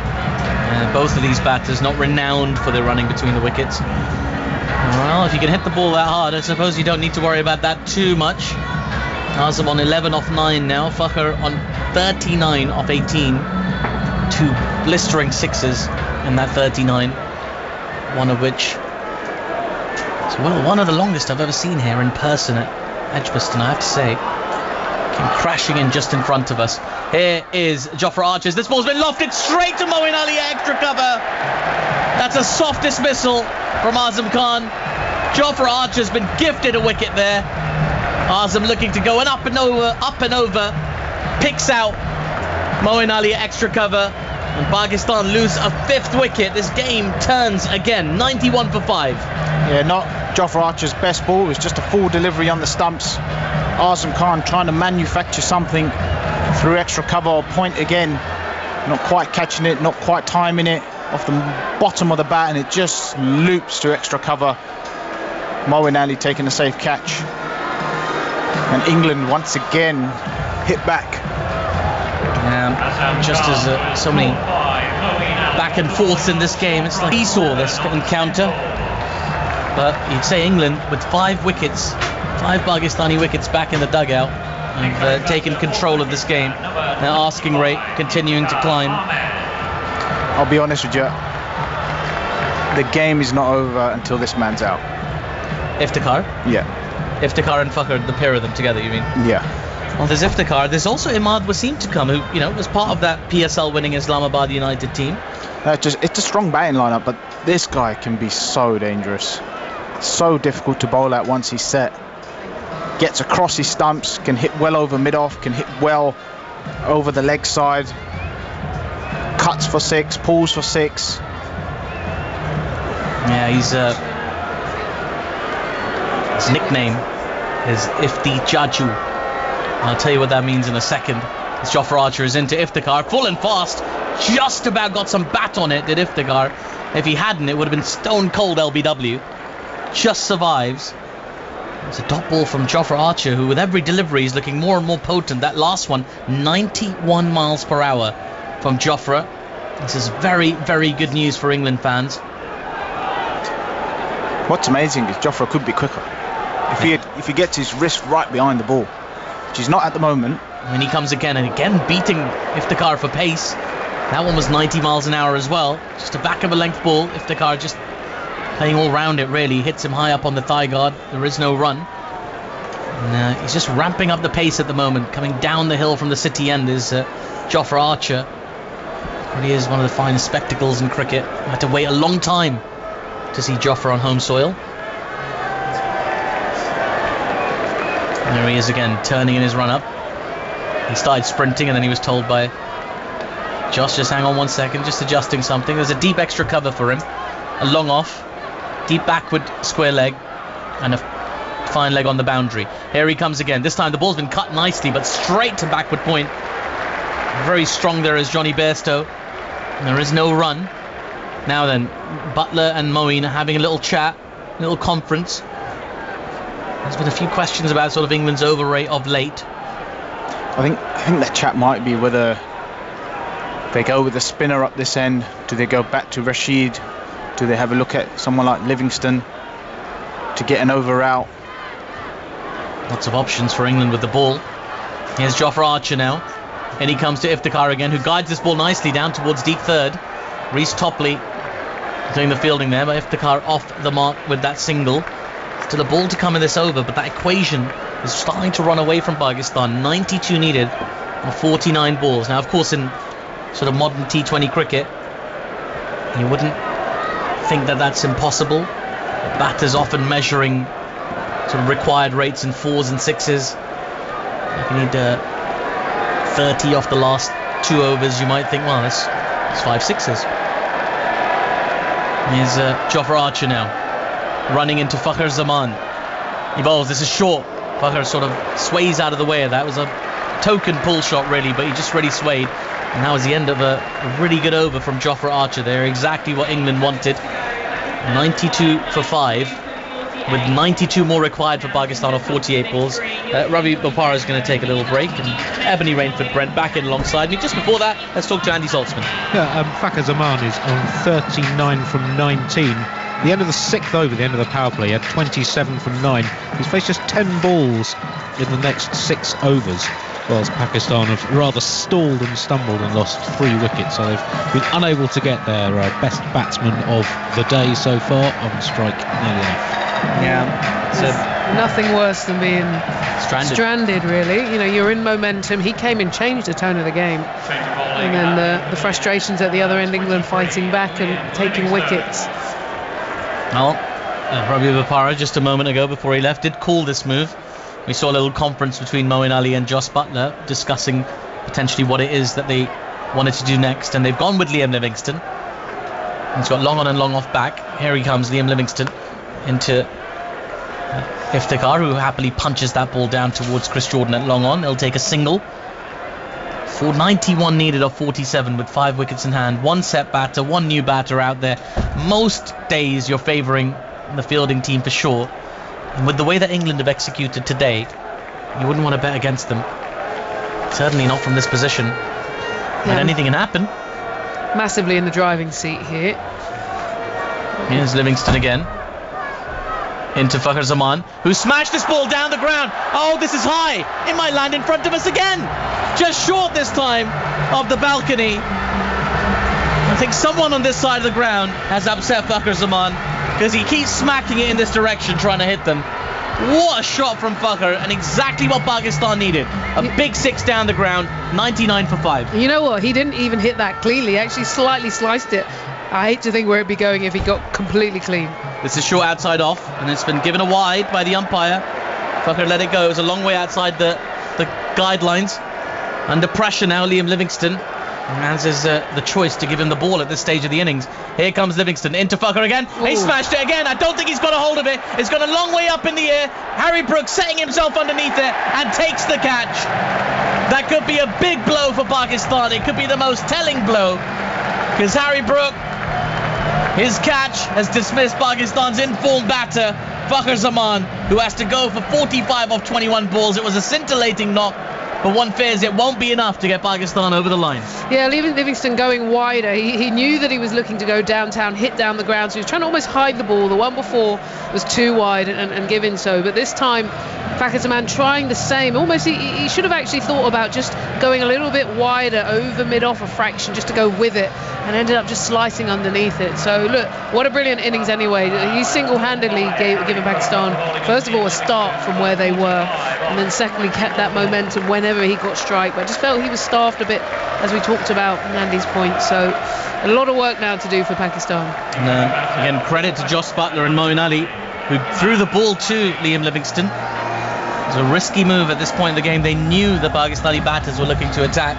Both of these batters not renowned for their running between the wickets. Well, if you can hit the ball that hard, I suppose you don't need to worry about that too much. Azam on 11 off 9 now. Fakhar on 39 off 18. 2 blistering 6s in that 39. One of which is one of the longest I've ever seen here in person at Edgbaston, I have to say. Came crashing in just in front of us. Here is Jofra Archer. This ball's been lofted straight to Moeen Ali, extra cover. That's a soft dismissal from Azam Khan. Jofra Archer's been gifted a wicket there. Azam looking to go and up and over. Picks out Moeen Ali, extra cover. And Pakistan lose a 5th wicket. This game turns again. 91 for 5. Yeah, not Jofra Archer's best ball. It was just a full delivery on the stumps. Azam Khan trying to manufacture something through extra cover or point again. Not quite catching it, not quite timing it. Off the bottom of the bat, and it just loops to extra cover. Moeen Ali taking a safe catch. And England once again hit back. Just as so many back and forths in this game, it's like he saw this encounter. But you'd say England with 5 wickets, 5 Pakistani wickets back in the dugout, have taken control of this game. Their asking rate continuing to climb. I'll be honest with you, the game is not over until this man's out. Iftikhar? Yeah. Iftikhar and Fakhar, the pair of them together, you mean? Yeah. Well, there's Iftikhar. There's also Imad Wasim to come, who, was part of that PSL winning Islamabad United team. It's a strong batting lineup, but this guy can be so dangerous. So difficult to bowl at once he's set. Gets across his stumps, can hit well over mid-off, can hit well over the leg side. Cuts for 6, pulls for 6. Yeah, his nickname is Ifti Jaju. I'll tell you what that means in a second. As Jofra Archer is into Iftikhar, full and fast. Just about got some bat on it, did Iftikhar. If he hadn't, it would have been stone cold LBW. Just survives. It's a dot ball from Jofra Archer, who with every delivery is looking more and more potent. That last one, 91 miles per hour from Jofra. This is very, very good news for England fans. What's amazing is Jofra could be quicker. If he gets his wrist right behind the ball, which he's not at the moment. When he comes again and again beating Iftikhar for pace. That one was 90 miles an hour as well. Just a back of a length ball. Iftikhar just playing all round it really. Hits him high up on the thigh guard. There is no run. And, he's just ramping up the pace at the moment. Coming down the hill from the city end is Jofra Archer. Really is one of the finest spectacles in cricket. I had to wait a long time to see Jofra on home soil. And there he is again, turning in his run-up. He started sprinting and then he was told by Josh, just hang on 1 second, just adjusting something. There's a deep extra cover for him. A long off, deep backward square leg, and a fine leg on the boundary. Here he comes again. This time the ball's been cut nicely, but straight to backward point. Very strong there is Johnny Bairstow. There is no run. Now then, Buttler and Moeen are having a little chat, a little conference. There's been a few questions about sort of England's over rate of late. I think that chat might be whether they go with the spinner up this end. Do they go back to Rashid? Do they have a look at someone like Livingston to get an over out? Lots of options for England with the ball. Here's Jofra Archer now. And he comes to Iftikhar again, who guides this ball nicely down towards deep third. Reece Topley doing the fielding there, but Iftikhar off the mark with that single. Still a ball to come in this over, but that equation is starting to run away from Pakistan. 92 needed on 49 balls. Now, of course, in sort of modern T20 cricket, you wouldn't think that that's impossible. Batters often measuring sort of required rates in 4s and 6s. If you need 30 off the last 2 overs, you might think, well, that's 5 6s. Here's Jofra Archer now, running into Fakhar Zaman. He bowls, this is short. Fakhar sort of sways out of the way of that. It was a token pull shot really, but he just really swayed. And that was the end of a really good over from Jofra Archer there. Exactly what England wanted. 92 for 5. With 92 more required for Pakistan of 48 balls. Ravi Bopara is going to take a little break, and Ebony Rainford Brent back in alongside me. Just before that, let's talk to Andy Saltzman. Yeah, Fakhar Zaman is on 39 from 19. The end of the 6th over, the end of the power play, he had 27 from 9. He's faced just 10 balls in the next 6 overs, whilst Pakistan have rather stalled and stumbled and lost 3 wickets. So they've been unable to get their best batsman of the day so far on strike nearly enough. Yeah, so nothing worse than being stranded really. You know, you're in momentum. He came and changed the tone of the game, and then the frustrations at the other end, England fighting back and taking wickets. Well, Ravi Bopara just a moment ago before he left did call this move. We saw a little conference between Moeen Ali and Jos Buttler discussing potentially what it is that they wanted to do next, and they've gone with Liam Livingstone. He's got long on and long off back. Here he comes, Liam Livingstone, into Iftikhar, who happily punches that ball down towards Chris Jordan at long on. He'll take a single. 491 needed of 47 with 5 wickets in hand. 1 set batter, 1 new batter out there. Most days you're favouring the fielding team for sure. And with the way that England have executed today, you wouldn't want to bet against them. Certainly not from this position. But anything can happen. Massively in the driving seat here. Here's Livingstone again. Into Fakhar Zaman, who smashed this ball down the ground. Oh, this is high. It might land in front of us again. Just short this time of the balcony. I think someone on this side of the ground has upset Fakhar Zaman, because he keeps smacking it in this direction, trying to hit them. What a shot from Fakhar, and exactly what Pakistan needed. A big 6 down the ground, 99 for 5. You know what? He didn't even hit that cleanly. He actually slightly sliced it. I hate to think where it'd be going if he got completely clean. This is short outside off, and it's been given a wide by the umpire. Fakhar let it go. It was a long way outside the guidelines. Under pressure now, Liam Livingstone. Rans is the choice to give him the ball at this stage of the innings. Here comes Livingstone into Fakhar again. Ooh. He smashed it again. I don't think he's got a hold of it. It's gone a long way up in the air. Harry Brook setting himself underneath it and takes the catch. That could be a big blow for Pakistan. It could be the most telling blow, because Harry Brook, his catch has dismissed Pakistan's informed batter, Fakhar Zaman, who has to go for 45 off 21 balls. It was a scintillating knock, but one fears it won't be enough to get Pakistan over the line. Yeah, Livingstone going wider. He knew that he was looking to go downtown, hit down the ground, so he was trying to almost hide the ball. The one before was too wide and given so, but this time Fakhar Zaman trying the same. Almost he should have actually thought about just going a little bit wider over mid-off a fraction just to go with it, and ended up just slicing underneath it. So look, what a brilliant innings anyway. He single-handedly given Pakistan, first of all, a start from where they were, and then secondly kept that momentum whenever he got strike. But I just felt he was starved a bit, as we talked about Andy's point. So a lot of work now to do for Pakistan. And again, credit to Jos Buttler and Moeen Ali, who threw the ball to Liam Livingstone. It was a risky move at this point in the game. They knew the Pakistani batters were looking to attack.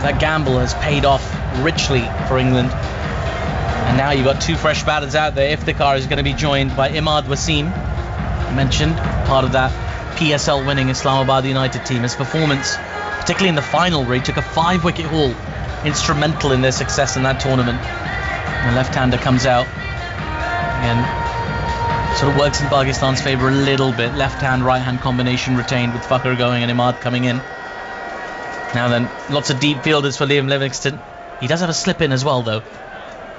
That gamble has paid off richly for England. And now you've got 2 fresh batters out there. Iftikhar is going to be joined by Imad Wasim, mentioned. part of that PSL winning Islamabad United team. His performance, particularly in the final where he took a 5-wicket haul, instrumental in their success in that tournament. The left-hander comes out and sort of works in Pakistan's favour a little bit. Left-hand, right-hand combination retained with Fakhar going and Imad coming in. Now then, lots of deep fielders for Liam Livingstone. He does have a slip in as well though,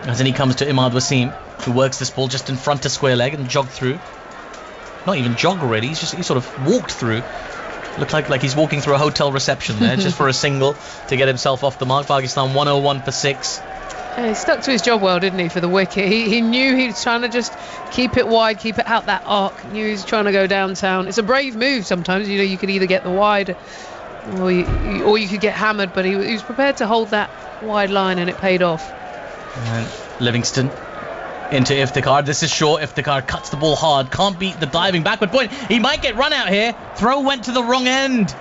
as then he comes to Imad Wasim, who works this ball just in front of square leg and jogged through. Not even jog already, he sort of walked through. Looked like he's walking through a hotel reception there, just for a single to get himself off the mark. Pakistan 101 for 6. Yeah, he stuck to his job well, didn't he, for the wicket? He knew he was trying to just keep it wide, keep it out that arc. Knew he was trying to go downtown. It's a brave move sometimes. You know, you could either get the wide or you could get hammered, but he was prepared to hold that wide line, and it paid off. And Livingstone into Iftikhar. This is short. Iftikhar cuts the ball hard. Can't beat the diving backward point. He might get run out here. Throw went to the wrong end.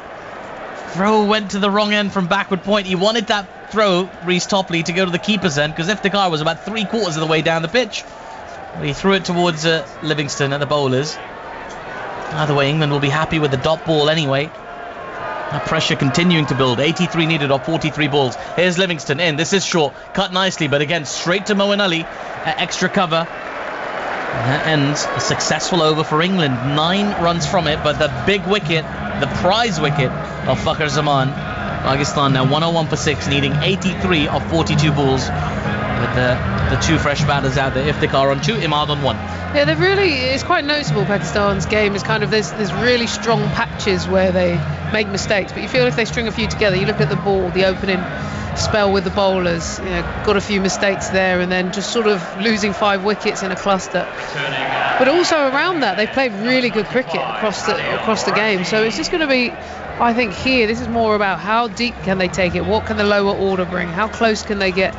Throw went to the wrong end from backward point. He wanted that throw, Reece Topley, to go to the keeper's end, because Iftikhar was about 3/4 of the way down the pitch. But he threw it towards Livingstone at the bowlers. Either way, England will be happy with the dot ball anyway. That pressure continuing to build. 83 needed off 43 balls. Here's Livingstone in. This is short. Cut nicely, but again, straight to Moeen Ali. Extra cover. And that ends a successful over for England. 9 runs from it, but the big wicket, the prize wicket of Fakhar Zaman. Pakistan now 101 for 6, needing 83 of 42 balls. With the 2 fresh batters out there. Iftikhar on 2, Imad on 1. Yeah, they've really, it's quite noticeable, Pakistan's game is kind of, there's really strong patches where they make mistakes, but you feel if they string a few together, you look at the ball, the opening spell with the bowlers, you know, got a few mistakes there, and then just sort of losing 5 wickets in a cluster. But also around that, they've played really good cricket across the game, so it's just going to be, I think here, this is more about how deep can they take it, what can the lower order bring, how close can they get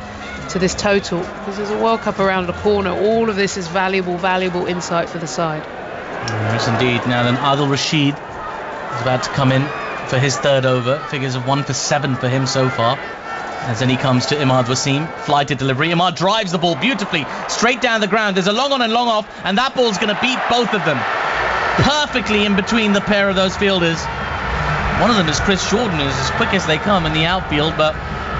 to this total, because there's a World Cup around the corner. All of this is valuable insight for the side. Yes, indeed. Now then, Adil Rashid is about to come in for his 3rd over. Figures of 1 for 7 for him so far. As then he comes to Imad Wasim. Flighted delivery. Imad drives the ball beautifully straight down the ground. There's a long on and long off, and that ball's going to beat both of them perfectly in between the pair of those fielders. One of them is Chris Jordan, who's as quick as they come in the outfield, but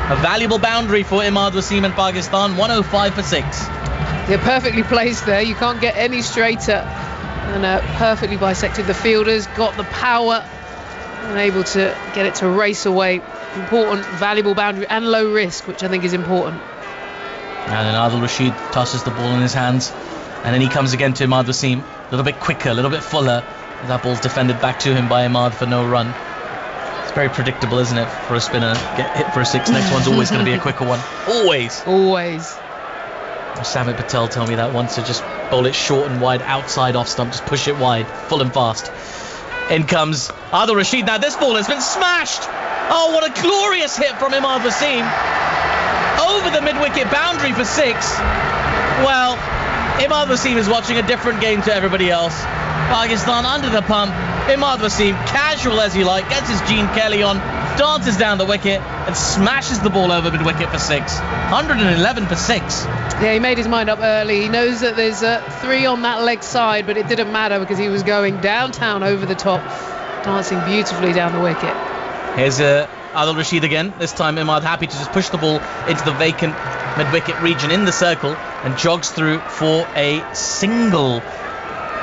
a valuable boundary for Imad Wasim and Pakistan, 105 for 6. Yeah, perfectly placed there. You can't get any straighter. And perfectly bisected the fielders, got the power, and able to get it to race away. Important, valuable boundary and low risk, which I think is important. And then Adil Rashid tosses the ball in his hands. And then he comes again to Imad Wasim. A little bit quicker, a little bit fuller. That ball's defended back to him by Imad for no run. Very predictable, isn't it, for a spinner? Get hit for a 6, next one's always going to be a quicker one. Always. Samit Patel told me that once, to just bowl it short and wide, outside off stump, just push it wide, full and fast. In comes Adil Rashid. Now this ball has been smashed. Oh, what a glorious hit from Imad Wasim. Over the mid-wicket boundary for 6. Well, Imad Wasim is watching a different game to everybody else. Pakistan under the pump. Imad Wasim, casual as you like, gets his Gene Kelly on, dances down the wicket and smashes the ball over mid-wicket for 6. 111 for 6. Yeah, he made his mind up early. He knows that there's 3 on that leg side, but it didn't matter because he was going downtown over the top, dancing beautifully down the wicket. Here's Adil Rashid again. This time Imad happy to just push the ball into the vacant mid-wicket region in the circle and jogs through for a single.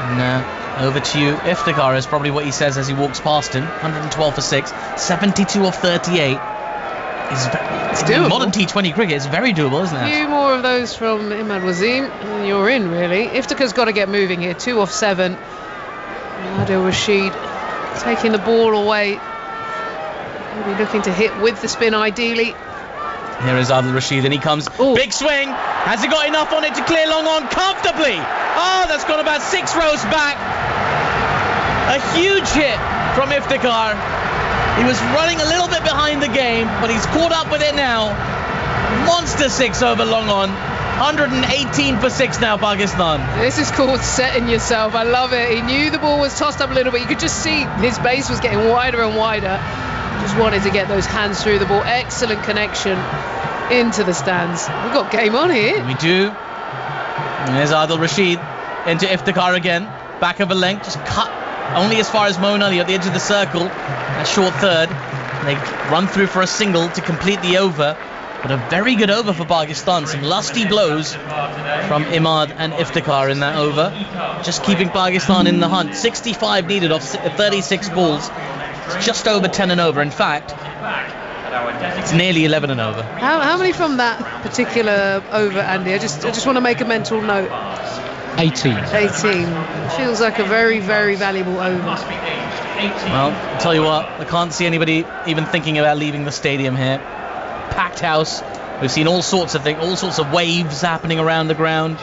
And over to you. Iftikhar is probably what he says as he walks past him. 112 for 6. 72 of 38. It's doable. Modern T20 cricket, it's very doable, isn't it? A few more of those from Imad Wasim, and you're in, really. Iftikhar's got to get moving here. 2 off 7. Adil Rashid taking the ball away. Maybe looking to hit with the spin, ideally. Here is Adil Rashid, and he comes. Ooh. Big swing. Has he got enough on it to clear long on comfortably? Oh, that's gone about 6 rows back. A huge hit from Iftikhar. He was running a little bit behind the game, but he's caught up with it now. Monster 6 over long on. 118 for 6 now, Pakistan. This is called setting yourself. I love it. He knew the ball was tossed up a little bit. You could just see his base was getting wider and wider. Just wanted to get those hands through the ball. Excellent connection into the stands. We've got game on here. We do. And there's Adil Rashid into Iftikhar again. Back of a length, just cut only as far as Moeen Ali at the edge of the circle, that short third. They run through for a single to complete the over, but a very good over for Pakistan. Some lusty blows from Imad and Iftikhar in that over, just keeping Pakistan in the hunt. 65 needed off 36 balls. It's just over 10 and over. In fact, it's nearly 11 and over. How many from that particular over, Andy? I just want to make a mental note. 18. 18. Feels like a very, very valuable over. Well, I'll tell you what, I can't see anybody even thinking about leaving the stadium here. Packed house. We've seen all sorts of things, all sorts of waves happening around the ground.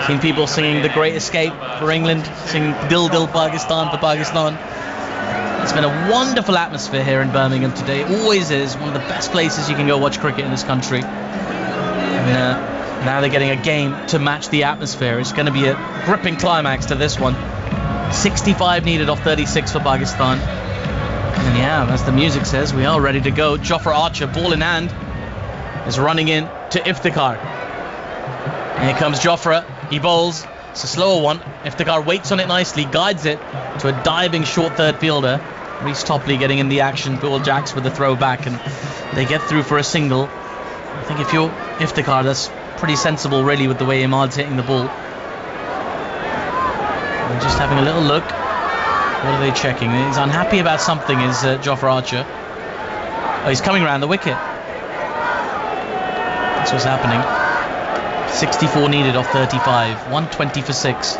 Seen people singing The Great Escape for England, singing Dil Dil Pakistan for Pakistan. It's been a wonderful atmosphere here in Birmingham today. It always is one of the best places you can go watch cricket in this country. And now they're getting a game to match the atmosphere. It's going to be a gripping climax to this one. 65 needed off 36 for Pakistan. And yeah, as the music says, we are ready to go. Jofra Archer, ball in hand, is running in to Iftikhar. And here comes Jofra. He bowls. It's a slower one. Iftikhar waits on it nicely, guides it to a diving short third fielder. Reece Topley getting in the action. Bill Jacks with the throw back, and they get through for a single. I think if you're Iftikhar, that's pretty sensible, really, with the way Imad's hitting the ball. We're just having a little look. What are they checking? He's unhappy about something, is Jofra Archer. Oh, he's coming around the wicket. That's what's happening. 64 needed off 35. 120 for 6.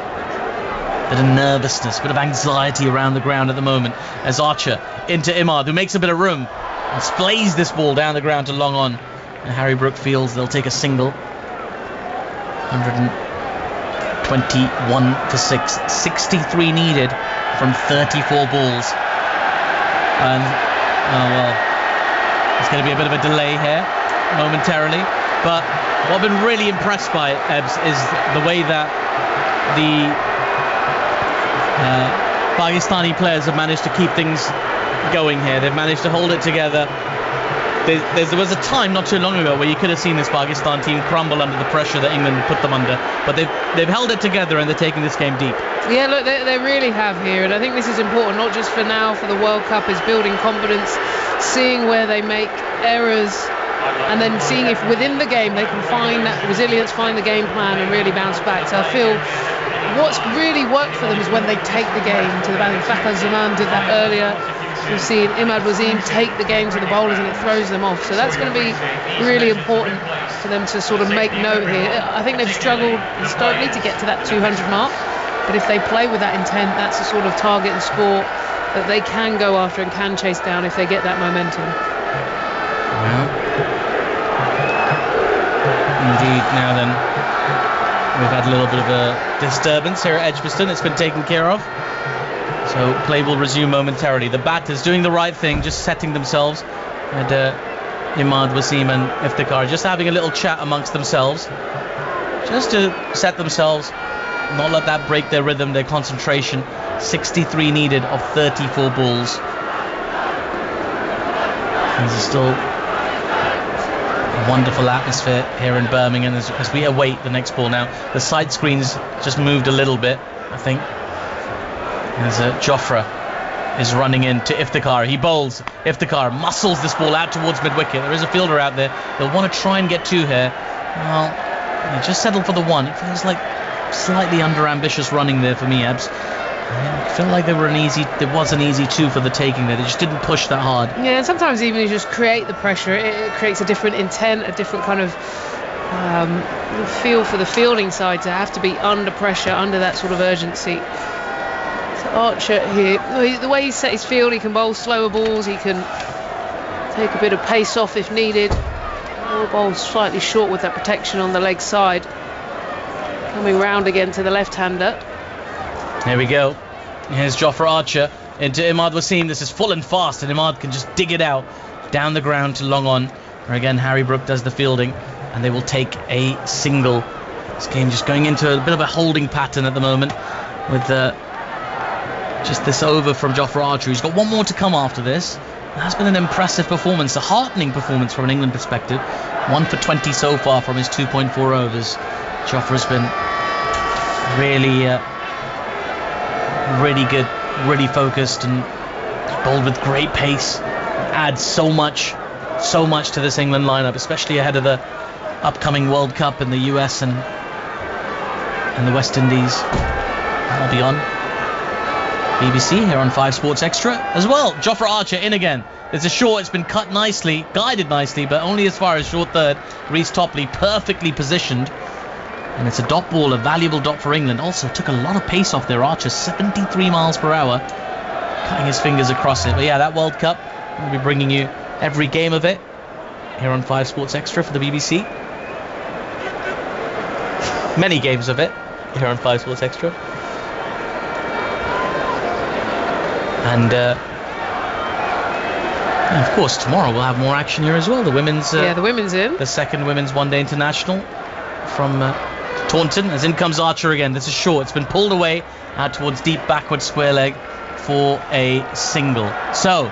Bit of nervousness, bit of anxiety around the ground at the moment as Archer into Imad, who makes a bit of room and splays this ball down the ground to long on. And Harry Brook feels they'll take a single. 121 for 6. 63 needed from 34 balls. And, oh well, there's going to be a bit of a delay here momentarily. But what I've been really impressed by, Ebbs, is the way that the Pakistani players have managed to keep things going here. They've managed to hold it together. There was a time not too long ago where you could have seen this Pakistan team crumble under the pressure that England put them under, but they've held it together and they're taking this game deep. Yeah, look, they really have here, and I think this is important, not just for now, for the World Cup, is building confidence, seeing where they make errors, and then seeing if within the game they can find that resilience, find the game plan, and really bounce back. So I feel what's really worked for them is when they take the game to the batting. Fakhar Zaman did that earlier. We've seen Imad Wasim take the game to the bowlers and it throws them off. So that's going to be really important for them to sort of make note here. I think they've struggled historically to get to that 200 mark. But if they play with that intent, that's the sort of target and score that they can go after and can chase down if they get that momentum. Well, indeed, now then, we've had a little bit of a disturbance here at Edgbaston. It's been taken care of. So play will resume momentarily. The batters doing the right thing, just setting themselves. And Imad Wasim and Iftikhar just having a little chat amongst themselves, just to set themselves, not let that break their rhythm, their concentration. 63 needed of 34 balls. There's still a wonderful atmosphere here in Birmingham as we await the next ball. Now the side screens just moved a little bit, I think, as Jofra is running in to Iftikhar. He bowls. Iftikhar muscles this ball out towards mid-wicket. There is a fielder out there. They'll want to try and get two here. Well, they just settled for the one. It feels like slightly under-ambitious running there for me, Ebbs. I feel like there was an easy two for the taking there. They just didn't push that hard. Yeah, and sometimes even you just create the pressure. It creates a different intent, a different kind of feel for the fielding side to have to be under pressure, under that sort of urgency. Archer here, the way he set his field, he can bowl slower balls, he can take a bit of pace off if needed. All bowls slightly short with that protection on the leg side. Coming round again to the left-hander. Here we go. Here's Jofra Archer into Imad Wasim. This is full and fast, and Imad can just dig it out down the ground to long on. Where again Harry Brook does the fielding, and they will take a single. This game just going into a bit of a holding pattern at the moment with just this over from Jofra Archer. He's got one more to come after this. That's been an impressive performance, a heartening performance from an England perspective. 1 for 20 so far from his 2.4 overs. Jofra's been really good really focused and bowled with great pace. Adds so much to this England lineup, especially ahead of the upcoming World Cup in the US and the West Indies. I'll be on BBC here on 5 Sports Extra as well. Jofra Archer in again. There's a short, it's been cut nicely, guided nicely, but only as far as short third. Reece Topley perfectly positioned. And it's a dot ball, a valuable dot for England. Also took a lot of pace off there, Archer, 73 miles per hour. Cutting his fingers across it. But yeah, that World Cup, we'll be bringing you every game of it here on 5 Sports Extra for the BBC. Many games of it here on 5 Sports Extra. And of course tomorrow we'll have more action here as well. The women's the women's in. The second women's one-day international from Taunton, as in comes Archer again. This is short, it's been pulled away out towards deep backward square leg for a single. So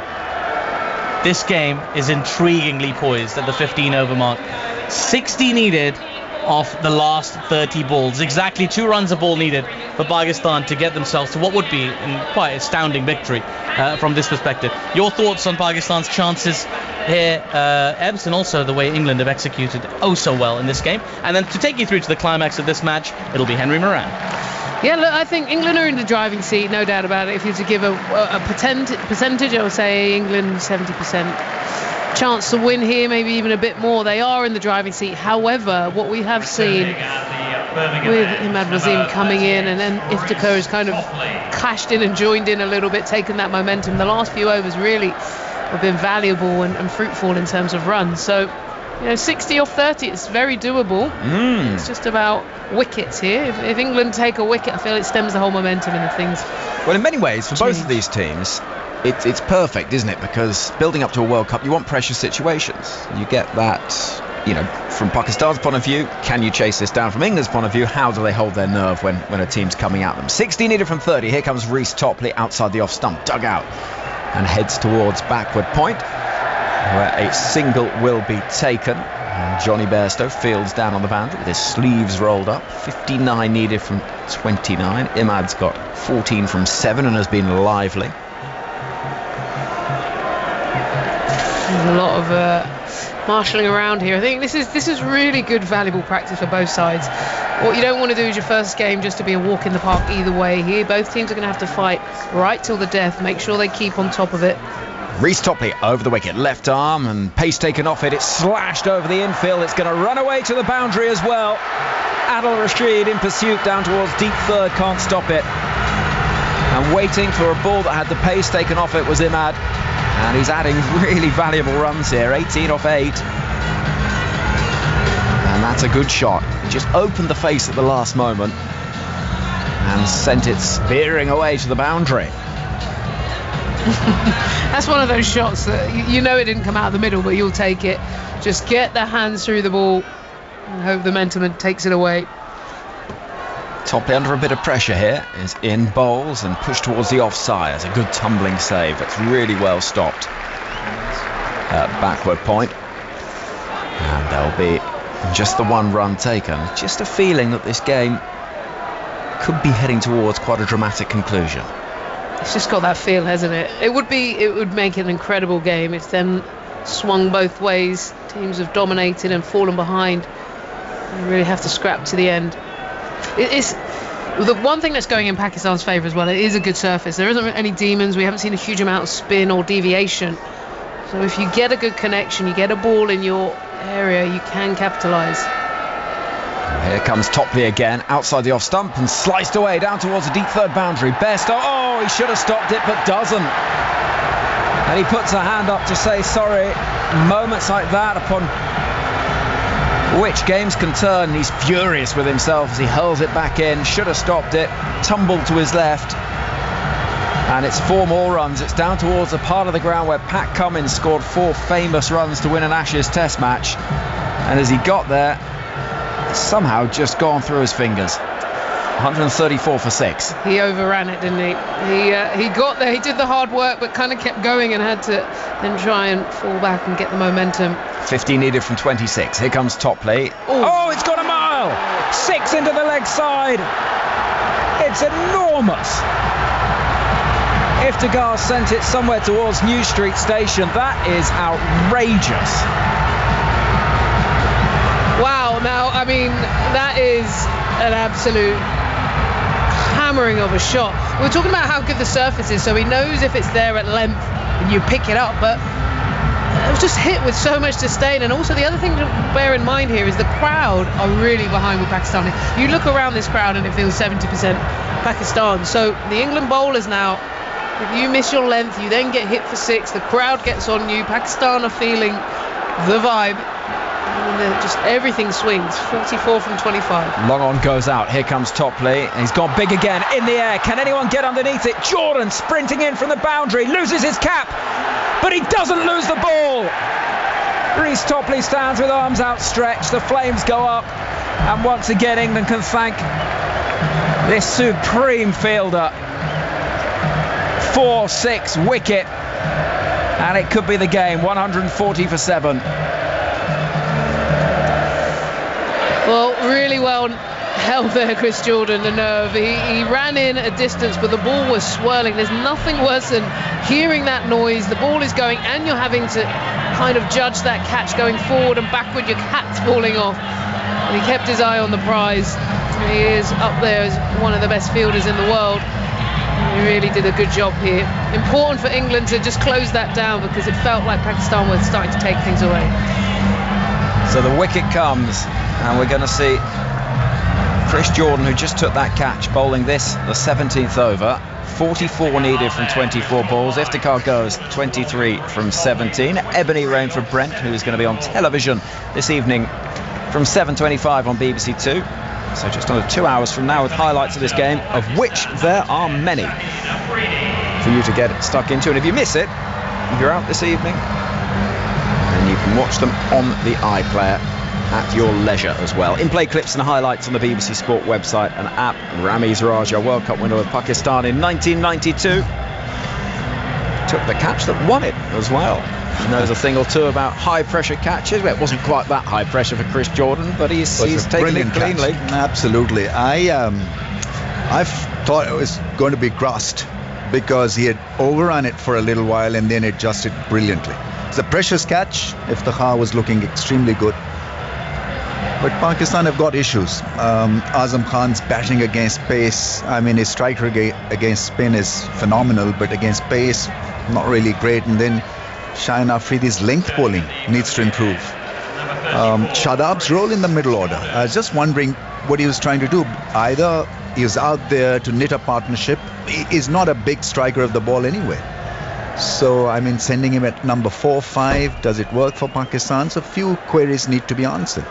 this game is intriguingly poised at the 15 over mark. 60 needed off the last 30 balls. Exactly 2 runs a ball needed for Pakistan to get themselves to what would be a quite astounding victory from this perspective. Your thoughts on Pakistan's chances here, Ebbs, and also the way England have executed oh so well in this game. And then to take you through to the climax of this match, it'll be Henry Moran. Yeah, look, I think England are in the driving seat, no doubt about it. If you were to give a percentage, I would say England 70%. Chance to win here, maybe even a bit more. They are in the driving seat. However, what we have seen with Imad Wasim coming in, and then Iftikhar has kind of cashed in and joined in a little bit, taken that momentum. The last few overs really have been valuable and fruitful in terms of runs. So, 60 off 30, it's very doable. It's just about wickets here. If England take a wicket, I feel it stems the whole momentum into things. Well, in many ways, for both of these teams, it's perfect, isn't it? Because building up to a World Cup, you want pressure situations. You get that, from Pakistan's point of view, can you chase this down? From England's point of view, how do they hold their nerve when a team's coming at them? 60 needed from 30. Here comes Reece Topley outside the off-stump dugout and heads towards backward point, where a single will be taken. And Johnny Bairstow fields down on the boundary with his sleeves rolled up. 59 needed from 29. Imad's got 14 from 7 and has been lively. There's a lot of marshalling around here. I think this is really good, valuable practice for both sides. What you don't want to do is your first game just to be a walk in the park either way here. Both teams are going to have to fight right till the death, make sure they keep on top of it. Reece Topley over the wicket, left arm, and pace taken off it. It's slashed over the infield. It's going to run away to the boundary as well. Adil Rashid in pursuit down towards deep third, can't stop it. And waiting for a ball that had the pace taken off it was Imad. And he's adding really valuable runs here, 18 off 8. And that's a good shot. He just opened the face at the last moment and sent it spearing away to the boundary. That's one of those shots that it didn't come out of the middle, but you'll take it. Just get the hands through the ball and hope the momentum takes it away. Topley under a bit of pressure here, is in bowls and pushed towards the offside. It's a good tumbling save. That's really well stopped. Backward point. And there'll be just the 1 run taken. Just a feeling that this game could be heading towards quite a dramatic conclusion. It's just got that feel, hasn't it? It would make an incredible game. It's then swung both ways. Teams have dominated and fallen behind. You really have to scrap to the end. It's the one thing that's going in Pakistan's favour as well. It is a good surface. There isn't any demons. We haven't seen a huge amount of spin or deviation. So if you get a good connection, you get a ball in your area, you can capitalise. Here comes Topley again, outside the off stump and sliced away down towards the deep third boundary. Bairstow, he should have stopped it but doesn't. And he puts a hand up to say sorry. Moments like that upon which games can turn. He's furious with himself as he hurls it back in. Should have stopped it. Tumbled to his left. And it's 4 more runs. It's down towards the part of the ground where Pat Cummins scored 4 famous runs to win an Ashes Test match. And as he got there, somehow just gone through his fingers. 134 for 6. He overran it, didn't he? He got there, he did the hard work, but kind of kept going and had to then try and fall back and get the momentum. 50 needed from 26. Here comes Topley. Oh, it's got a mile! 6 into the leg side. It's enormous. Iftikhar sent it somewhere towards New Street Station. That is outrageous. Wow, now, I mean, that is an absolute hammering of a shot. We're talking about how good the surface is, so he knows if it's there at length and you pick it up, but it was just hit with so much disdain. And also the other thing to bear in mind here is the crowd are really behind with Pakistan. You look around this crowd and it feels 70% Pakistan. So the England bowlers now, if you miss your length, you then get hit for 6, the crowd gets on you, Pakistan are feeling the vibe, and just everything swings. 44 from 25. Long on goes out. Here comes Topley. He's gone big again in the air. Can anyone get underneath it? Jordan sprinting in from the boundary, loses his cap, but he doesn't lose the ball. Reece Topley stands with arms outstretched. The flames go up, and once again England can thank this supreme fielder. 4-6 wicket, and it could be the game. 140 for 7. Well, really well held there, Chris Jordan, the nerve. He ran in a distance, but the ball was swirling. There's nothing worse than hearing that noise. The ball is going, and you're having to kind of judge that catch going forward and backward. Your cat's falling off. And he kept his eye on the prize. He is up there as one of the best fielders in the world. He really did a good job here. Important for England to just close that down, because it felt like Pakistan were starting to take things away. So the wicket comes, and we're going to see Chris Jordan, who just took that catch, bowling this, the 17th over. 44 needed from 24 balls. Iftikhar goes 23 from 17. Ebony rain for Brent, who is going to be on television this evening from 7:25 on BBC Two. So just under 2 hours from now, with highlights of this game, of which there are many for you to get stuck into. And if you miss it, if you're out this evening, then you can watch them on the iPlayer at your leisure as well. In-play clips and highlights on the BBC Sport website and app. Ramiz Raja, World Cup winner with Pakistan in 1992, took the catch that won it as well. He knows a thing or two about high-pressure catches. Well, it wasn't quite that high pressure for Chris Jordan, but he's taken it cleanly. Catch. Absolutely. I thought it was going to be crossed, because he had overrun it for a little while and then adjusted brilliantly. It's a precious catch. Iftikhar was looking extremely good. But Pakistan have got issues. Azam Khan's batting against pace. I mean, his strike rate against spin is phenomenal, but against pace, not really great. And then Shaheen Afridi's length bowling needs to improve. Shadab's role in the middle order, I was just wondering what he was trying to do. Either he was out there to knit a partnership. He is not a big striker of the ball anyway. So, I mean, sending him at number 4, 5, does it work for Pakistan? So a few queries need to be answered.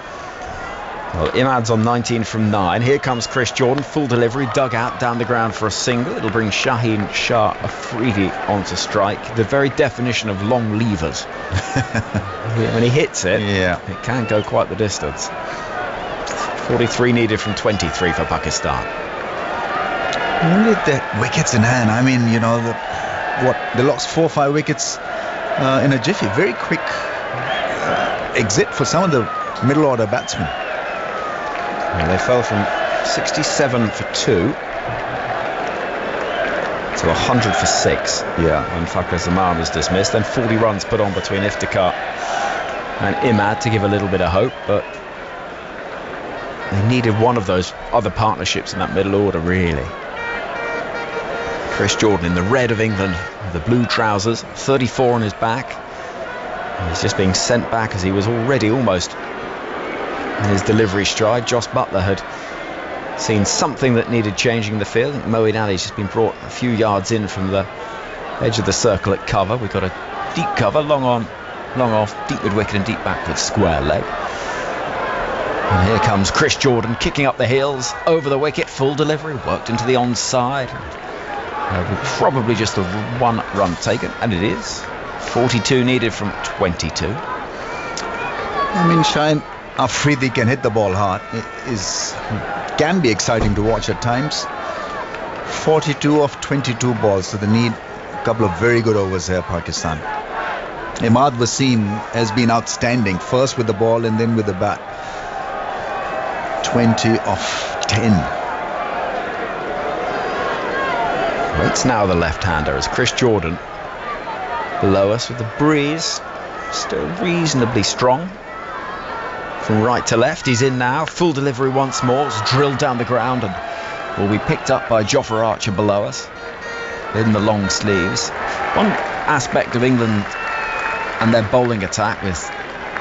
Well, Imad's on 19 from 9. Here comes Chris Jordan, full delivery, dug out down the ground for a single. It'll bring Shaheen Shah Afridi onto strike. The very definition of long levers. When he hits it, it can go quite the distance. 43 needed from 23 for Pakistan. Only the wickets in hand. I mean, you know, they lost 4 or 5 wickets in a jiffy. Very quick exit for some of the middle order batsmen. And they fell from 67 for 2 to 100 for 6. When Fakhar Zaman was dismissed. Then 40 runs put on between Iftikhar and Imad to give a little bit of hope, but they needed one of those other partnerships in that middle order, really. Chris Jordan in the red of England, the blue trousers, 34 on his back. And he's just being sent back, as he was already almost in his delivery stride. Josh Buttler had seen something that needed changing in the field. Moeen Ali's just been brought a few yards in from the edge of the circle at cover. We've got a deep cover, long on, long off, deep mid wicket and deep backward square leg. And here comes Chris Jordan kicking up the heels over the wicket, full delivery, worked into the onside. Probably just a 1 run taken, and it is. 42 needed from 22. I mean, Shaheen Afridi can hit the ball hard. It can be exciting to watch at times. 42 of 22 balls, so they need a couple of very good overs here, Pakistan. Imad Wasim has been outstanding, first with the ball and then with the bat. 20 of 10. Waits now the left-hander as Chris Jordan below us with the breeze still reasonably strong. From right to left, he's in now. Full delivery once more. It's drilled down the ground and will be picked up by Jofra Archer below us in the long sleeves. One aspect of England and their bowling attack with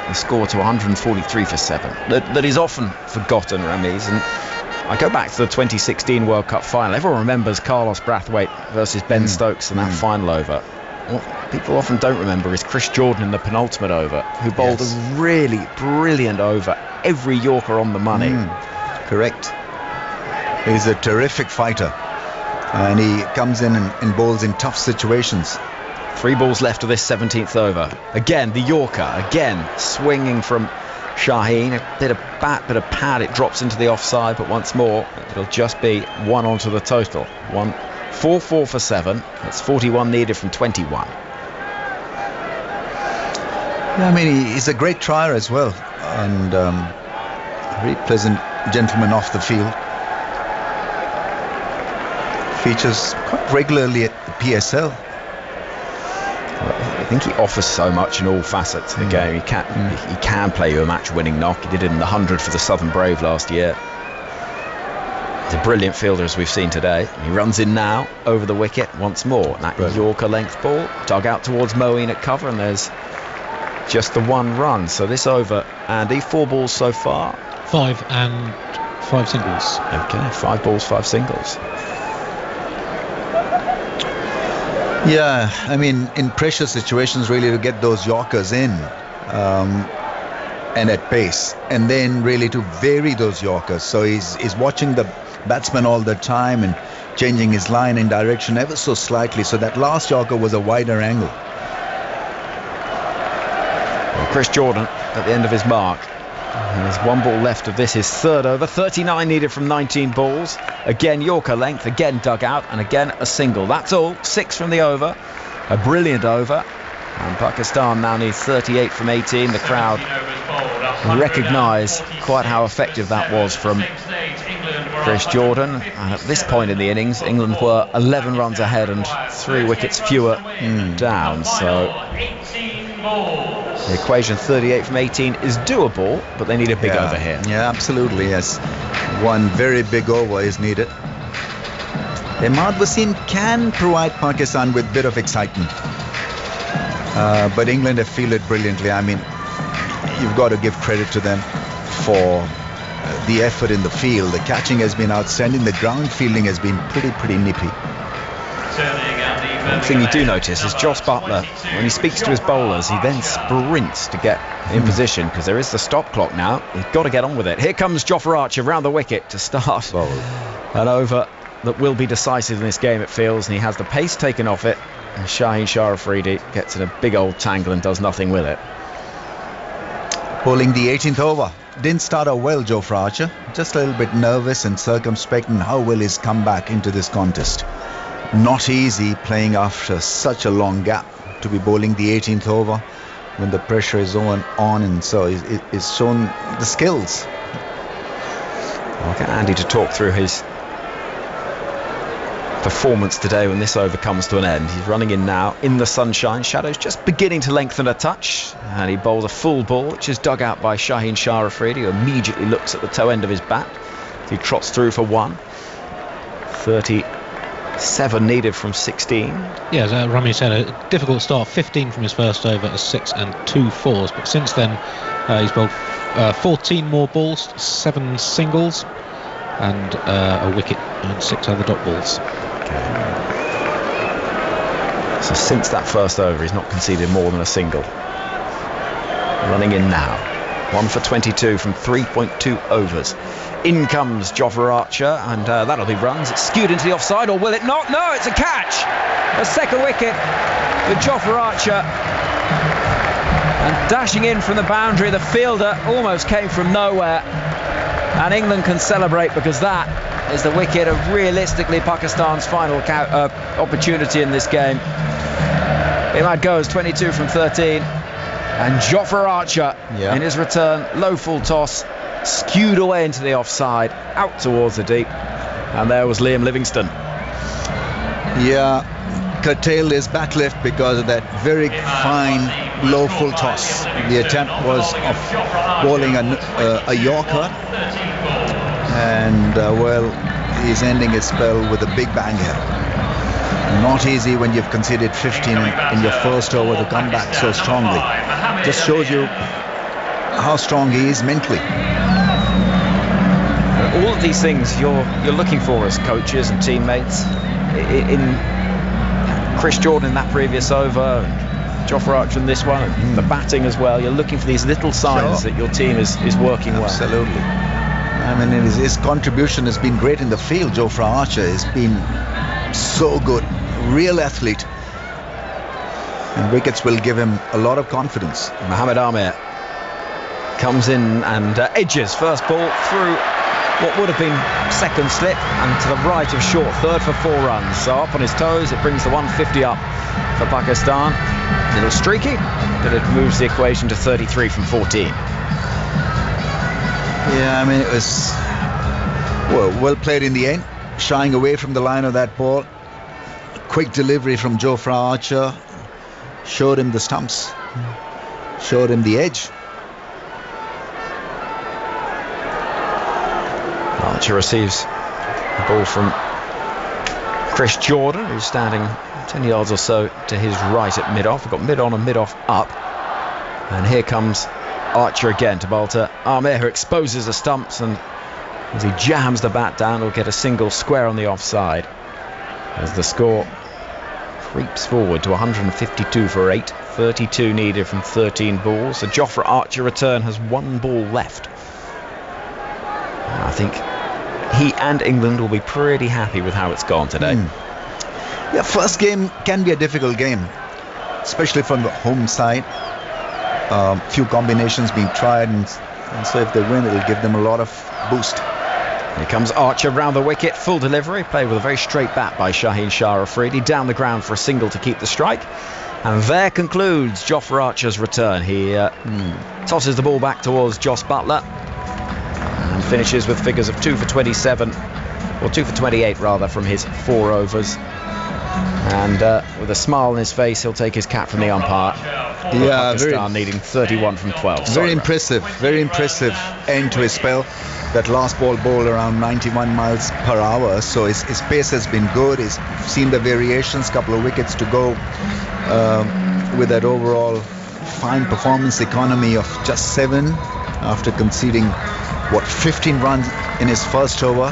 the score to 143 for 7 that is often forgotten, Ramiz. And I go back to the 2016 World Cup final. Everyone remembers Carlos Brathwaite versus Ben Stokes in that final over. What people often don't remember is Chris Jordan in the penultimate over, who bowled a really brilliant over, every Yorker on the money. Correct. He's a terrific fighter, and he comes in and bowls in tough situations. 3 balls left of this 17th over. Again, the Yorker, again swinging from Shaheen. A bit of bat, bit of pad, it drops into the offside, but once more, it'll just be 1 onto the total. 4 for 7. That's 41 needed from 21. Yeah, I mean, he's a great trier as well, and a very pleasant gentleman off the field. Features quite regularly at the PSL. I think he offers so much in all facets of the game. He can play you a match-winning knock. He did it in the 100 for the Southern Brave last year. He's a brilliant fielder, as we've seen today. He runs in now over the wicket once more. That Yorker length ball dug out towards Moeen at cover, and there's just the 1 run. So this over, Andy, 4 balls so far. 5 and 5 singles. Okay, 5 balls, 5 singles. Yeah, I mean, in pressure situations, really to get those Yorkers in and at pace, and then really to vary those Yorkers. So he's watching the batsman all the time and changing his line and direction ever so slightly. So that last Yorker was a wider angle. Well, Chris Jordan at the end of his mark. And there's 1 ball left of this, his 3rd over. 39 needed from 19 balls. Again, Yorker length, again dug out, and again a single. That's all. 6 from the over. A brilliant over. And Pakistan now needs 38 from 18. The crowd recognise quite how effective that was from Chris Jordan. And at this point in the innings, England were 11 runs ahead and 3 wickets fewer down. So the equation 38 from 18 is doable, but they need a big over here. Yeah, absolutely, yes. 1 very big over is needed. Imad Wasim can provide Pakistan with a bit of excitement. But England have fielded brilliantly. I mean, you've got to give credit to them for the effort in the field. The catching has been outstanding. The ground fielding has been pretty nippy. One thing you do notice is Jos Buttler, when he speaks to his bowlers, he then sprints to get in position, because there is the stop clock now. He's got to get on with it. Here comes Jofra Archer round the wicket to start an over that will be decisive in this game, it feels, and he has the pace taken off it, and Shaheen Shah Afridi gets in a big old tangle and does nothing with it. Bowling the 18th over. Didn't start out well, Jofra Archer. Just a little bit nervous and circumspect in how will he's come back into this contest. Not easy playing after such a long gap to be bowling the 18th over when the pressure is on, and so it's shown the skills. I'll get Andy to talk through his performance today when this over comes to an end. He's running in now in the sunshine. Shadows just beginning to lengthen a touch, and he bowls a full ball, which is dug out by Shaheen Shah Afridi, who immediately looks at the toe end of his bat. He trots through for 1. 37 needed from 16. Yeah, as Rami said, a difficult start. 15 from his first over, a 6 and 2 fours. But since then, he's bowled 14 more balls, 7 singles, and a wicket and 6 other dot balls. Okay. So since that first over, he's not conceded more than a single. Running in now. 1 for 22 from 3.2 overs. In comes Jofra Archer, and that'll be runs. It's skewed into the offside, or will it not? No, it's a catch! A second wicket for Jofra Archer. And dashing in from the boundary, the fielder almost came from nowhere. And England can celebrate, because that is the wicket of realistically Pakistan's final opportunity in this game. Imad goes 22 from 13. And Jofra Archer in his return, low full toss, skewed away into the offside, out towards the deep, and there was Liam Livingstone. Yeah, curtailed his back lift because of that very fine low full toss. The attempt was of bowling a Yorker, and well, he's ending his spell with a big bang here. Not easy when you've conceded 15 in your first over to come back so strongly. Just shows you how strong he is mentally. All of these things you're looking for as coaches and teammates. In Chris Jordan in that previous over, and Jofra Archer in this one, and the batting as well, you're looking for these little signs that your team is working well. Absolutely. I mean, his contribution has been great in the field. Jofra Archer has been so good, real athlete, and wickets will give him a lot of confidence. Mohamed Amir comes in and edges first ball through what would have been second slip and to the right of short third for 4 runs. So up on his toes, it brings the 150 up for Pakistan. A little streaky, but it moves the equation to 33 from 14. Yeah, I mean, it was well played in the end, shying away from the line of that ball. Quick delivery from Jofra Archer, showed him the stumps, showed him the edge. Archer receives the ball from Chris Jordan, who's standing 10 yards or so to his right at mid-off. We've got mid-on and mid-off up. And here comes Archer again to bowl to Amir, who exposes the stumps, and as he jams the bat down, he'll get a single square on the offside. As the score creeps forward to 152 for 8, 32 needed from 13 balls. The Jofra Archer return has 1 ball left. And I think he and England will be pretty happy with how it's gone today. Yeah, first game can be a difficult game, especially from the home side. Few combinations being tried, and so if they win, it'll give them a lot of boost. Here comes Archer round the wicket, full delivery, played with a very straight bat by Shaheen Shah Afridi, down the ground for a single to keep the strike. And there concludes Jofra Archer's return. He tosses the ball back towards Jos Buttler and finishes with figures of 2 for 27, or 2 for 28 rather, from his 4 overs. And with a smile on his face, he'll take his cap from the umpire. Yeah, Pakistan needing 31 from 12. Very impressive end to his spell. That last ball bowled around 91 miles per hour, so his pace has been good. He's seen the variations, couple of wickets to go, with that overall fine performance economy of just 7 after conceding 15 runs in his first over.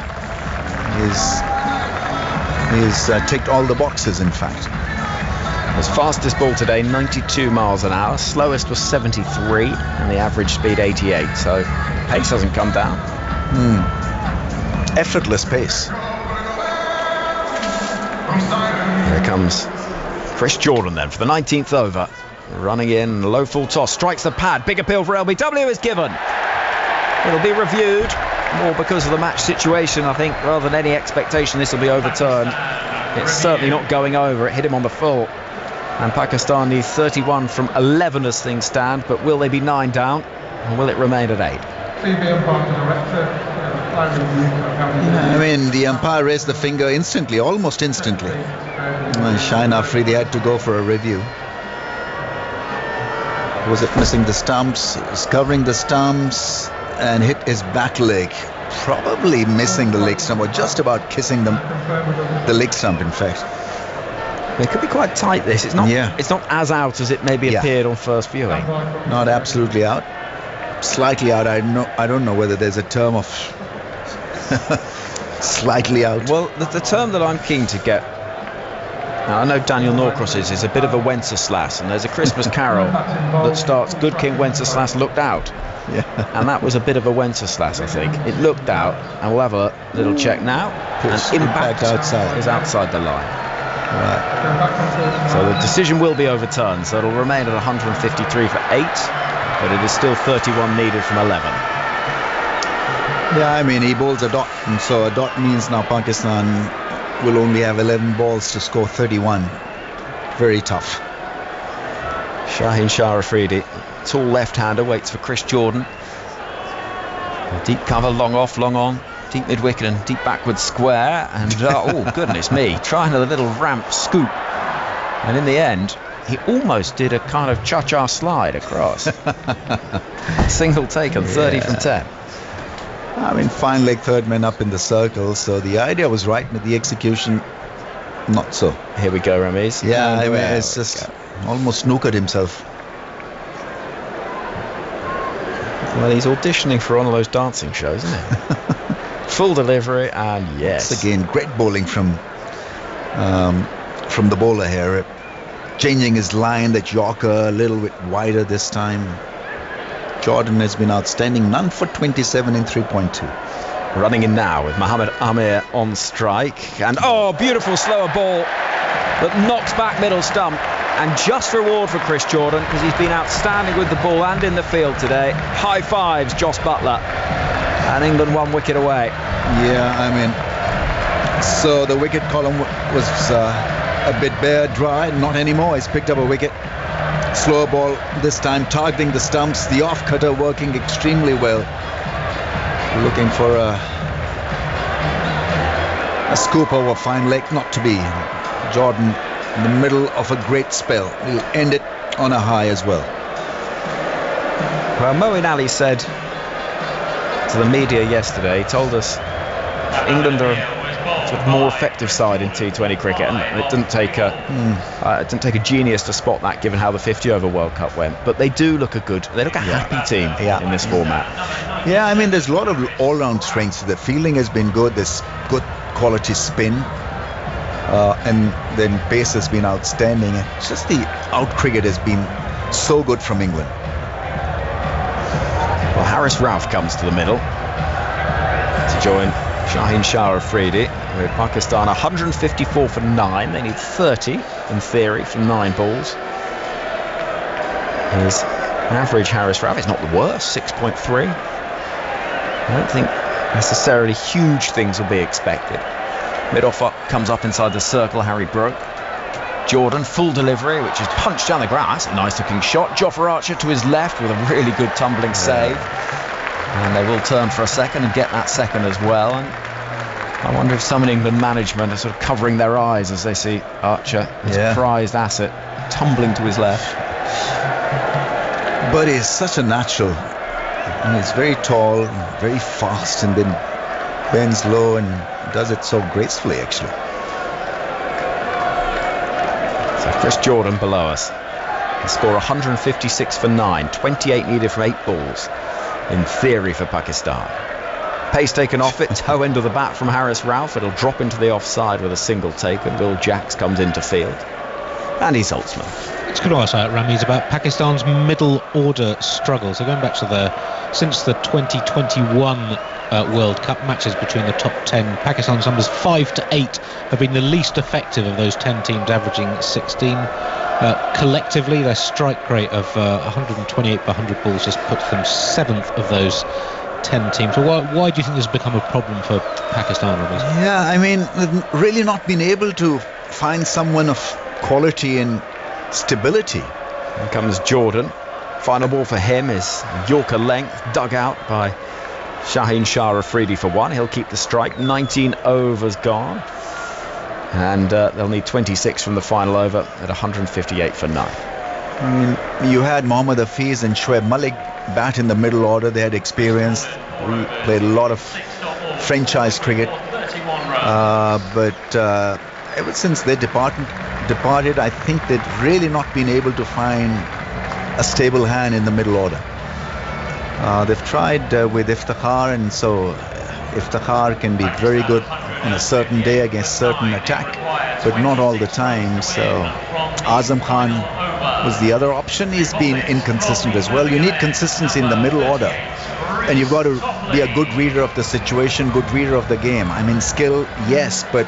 He's ticked all the boxes, in fact. His fastest ball today, 92 miles an hour. Slowest was 73, and the average speed 88. So pace hasn't come down. Effortless pace. Here comes Chris Jordan then for the 19th over. Running in, low full toss, strikes the pad. Big appeal for LBW is given. It'll be reviewed, more because of the match situation, I think, rather than any expectation this will be overturned. It's certainly not going over. It hit him on the full. And Pakistan need 31 from 11 as things stand, but will they be 9 down, or will it remain at 8? I mean, the umpire raised the finger instantly, almost instantly. Shaheen Afridi had to go for a review. Was it missing the stumps? It was covering the stumps and hit his back leg. Probably missing the leg stump, or just about kissing the leg stump, in fact. It could be quite tight, this. It's not as out as it maybe appeared on first viewing. Not absolutely out. Slightly out. I don't know whether there's a term of slightly out. Well, the term that I'm keen to get, now I know Daniel Norcross's is a bit of a Wenceslas, and there's a Christmas carol that starts, Good King Wenceslas looked out. Yeah. And that was a bit of a Wenceslas, I think. It looked out, and we'll have a little check now. And impact outside is outside the line. Right. So the decision will be overturned, so it'll remain at 153 for 8, but it is still 31 needed from 11. Yeah, I mean, he bowls a dot, and so a dot means now Pakistan will only have 11 balls to score 31. Very tough. Shaheen Shah Afridi, tall left-hander, waits for Chris Jordan. A deep cover, long off, long on, deep mid-wicket and deep backward square, and oh goodness me, trying a little ramp scoop, and in the end he almost did a kind of cha-cha slide across. Single taken, 30 from 10. I mean, fine leg, third man up in the circle, so the idea was right, but the execution not so. Here we go, Ramiz. Yeah, I mean, it's just almost snookered himself. Well, he's auditioning for one of those dancing shows, isn't it? Full delivery, and yes. It's again great bowling from the bowler here, changing his line, that Yorker a little bit wider this time. Jordan has been outstanding, none for 27 in 3.2. Running in now with Mohamed Amir on strike, and beautiful slower ball that knocks back middle stump, and just reward for Chris Jordan, because he's been outstanding with the ball and in the field today. High fives, Jos Buttler, and England 1 wicket away. Yeah, I mean, so the wicket column was a bit bare, dry. Not anymore. He's picked up a wicket. Slower ball this time, targeting the stumps. The off cutter working extremely well. Looking for a scoop over fine leg, not to be. Jordan in the middle of a great spell. He'll end it on a high as well. Well, Moeen Ali said to the media yesterday, he told us England are a more effective side in T20 cricket, and it didn't take a genius to spot that, given how the 50-over World Cup went. But they do look a happy team in this format. Yeah, I mean, there's a lot of all-round strengths. The fielding has been good. There's good quality spin, and then pace has been outstanding. It's just the out cricket has been so good from England. Well, Haris Rauf comes to the middle to join Shaheen Shah Afridi, with Pakistan 154 for 9. They need 30 in theory from 9 balls. His average Haris Rauf is not the worst, 6.3. I don't think necessarily huge things will be expected. Mid-off up comes up inside the circle. Harry broke. Jordan, full delivery, which is punched down the ground. That's a nice looking shot. Jofra Archer to his left with a really good tumbling save. And they will turn for a second and get that second as well. And I wonder if some in England management are sort of covering their eyes as they see Archer, his prized asset, tumbling to his left. But he's such a natural. And he's very tall, very fast, and then bends low and does it so gracefully, actually. So Chris Jordan below us. He scored 156 for 9, 28 needed from 8 balls. In theory for Pakistan. Pace taken off it, toe end of the bat from Haris Rauf. It'll drop into the offside with a single taken. Will Jacks comes into field. And he's Holtzman. It's going to ask Ramiz about Pakistan's middle order struggles. So going back to since the 2021 World Cup matches between the top 10, Pakistan's numbers 5 to 8 have been the least effective of those 10 teams, averaging 16. Collectively, their strike rate of 128 per 100 balls just puts them 7th of those 10 teams. So why do you think this has become a problem for Pakistan? Yeah, I mean, really not been able to find someone of quality and stability. Here comes Jordan. Final ball for him is Yorker length, dug out by Shaheen Shah Afridi for 1. He'll keep the strike. 19 overs gone. And they'll need 26 from the final over at 158 for 9. I mean, you had Mohammad Hafiz and Shoaib Malik bat in the middle order. They had experience, played a lot of franchise cricket. But ever since they departed, I think they've really not been able to find a stable hand in the middle order. They've tried with Iftikhar, and so Iftikhar can be very good on a certain day against certain attack, but not all the time. So Azam Khan was the other option. He's been inconsistent as well. You need consistency in the middle order, and you've got to be a good reader of the situation, good reader of the game. I mean, skill, yes, but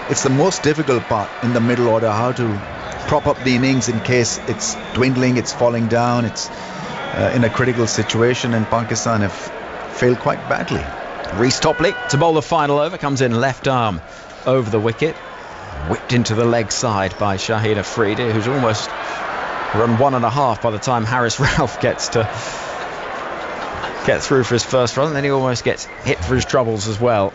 it's the most difficult part in the middle order, how to prop up the innings in case it's dwindling, it's falling down, it's in a critical situation, and Pakistan have failed quite badly. Reece Topley to bowl the final over, comes in left arm over the wicket, whipped into the leg side by Shaheen Afridi, who's almost run 1.5 by the time Haris Rauf gets get through for his first run, and then he almost gets hit for his troubles as well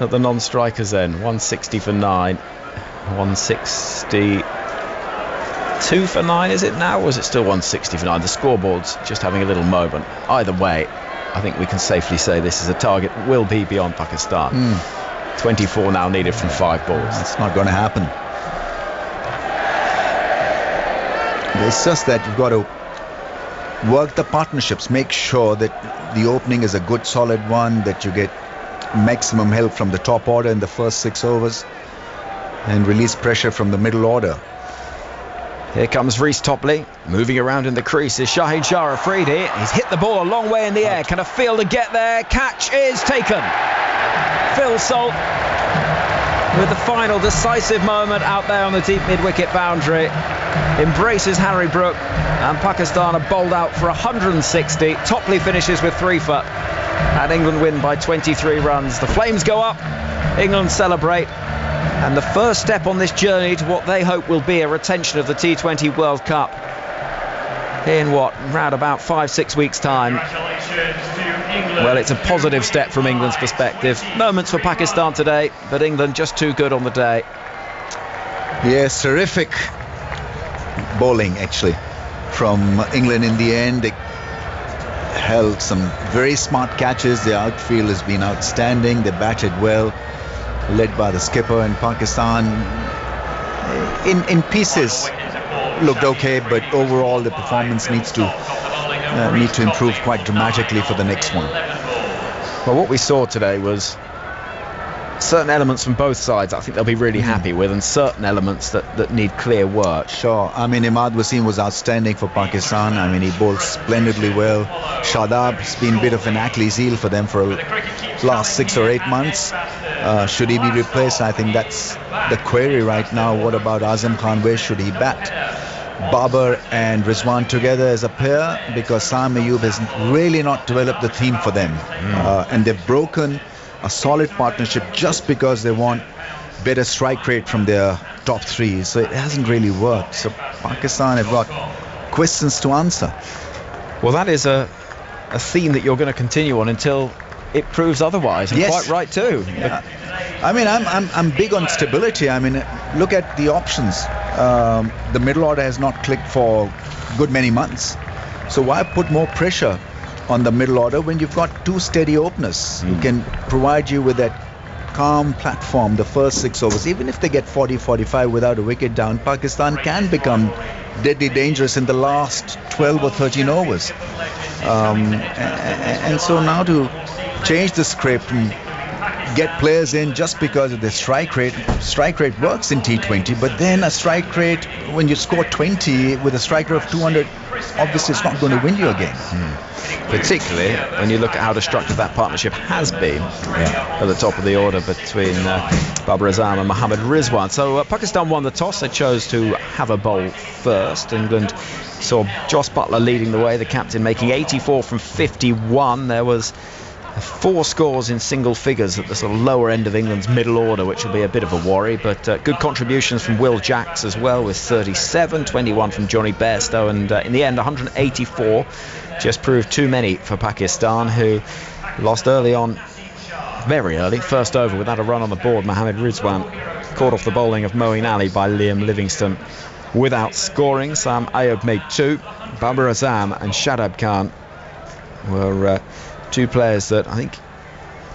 at the non-strikers end. 160 for 9, 162 for 9 is it now, or is it still 160 for 9? The scoreboard's just having a little moment. Either way, I think we can safely say this is a target that will be beyond Pakistan. 24 now needed from 5 balls. That's not going to happen. It's just that you've got to work the partnerships, make sure that the opening is a good solid one, that you get maximum help from the top order in the first 6 overs, and release pressure from the middle order. Here comes Reece Topley, moving around in the crease is Shaheen Shah Afridi. He's hit the ball a long way in the air. Can a fielder get there? Catch is taken. Phil Salt with the final decisive moment out there on the deep mid-wicket boundary. Embraces Harry Brook, and Pakistan are bowled out for 160. Topley finishes with 3 for, and England win by 23 runs. The flames go up, England celebrate, and the first step on this journey to what they hope will be a retention of the T20 World Cup in round about 5-6 weeks time. Well, it's a positive step from England's perspective. Moments for Pakistan today, but England just too good on the day. Yes, terrific bowling actually from England in the end. They held some very smart catches. The outfield has been outstanding. They batted well, led by the skipper, and Pakistan in pieces looked okay, but overall the performance needs to improve quite dramatically for the next one. Well, what we saw today was certain elements from both sides I think they'll be really happy with, and certain elements that need clear work. Sure. I mean, Imad Wasim was outstanding for Pakistan. I mean, he bowled splendidly well. Shadab has been a bit of an Achilles heel for them for the last 6 or 8 months. Should he be replaced? I think that's the query right now. What about Azam Khan? Where should he bat? Babar and Rizwan together as a pair, because Sam Ayub has really not developed the theme for them. And they've broken a solid partnership just because they want better strike rate from their top 3. So it hasn't really worked. So Pakistan have got questions to answer. Well, that is a theme that you're going to continue on until it proves otherwise, and quite right too. Yeah. I mean, I'm big on stability. I mean, look at the options. The middle order has not clicked for a good many months. So why put more pressure on the middle order when you've got 2 steady openers who can provide you with that calm platform the first 6 overs? Even if they get 40-45 without a wicket down, Pakistan can become deadly dangerous in the last 12 or 13 overs. And so now to change the script and get players in just because of the strike rate works in T20, but then a strike rate, when you score 20 with a strike rate of 200, obviously it's not going to win you a game. Particularly when you look at how destructive that partnership has been at the top of the order between Babar Azam and Mohammad Rizwan. So Pakistan won the toss. They chose to have a bowl first. England saw Jos Buttler leading the way, the captain, making 84 from 51. There was 4 scores in single figures at the sort of lower end of England's middle order, which will be a bit of a worry, but good contributions from Will Jacks as well with 37, 21 from Johnny Bairstow, and in the end 184 just proved too many for Pakistan, who lost early on, very early, first over without a run on the board. Mohammad Rizwan caught off the bowling of Moeen Ali by Liam Livingstone without scoring. Sam Ayub made 2. Babar Azam and Shadab Khan were 2 players that I think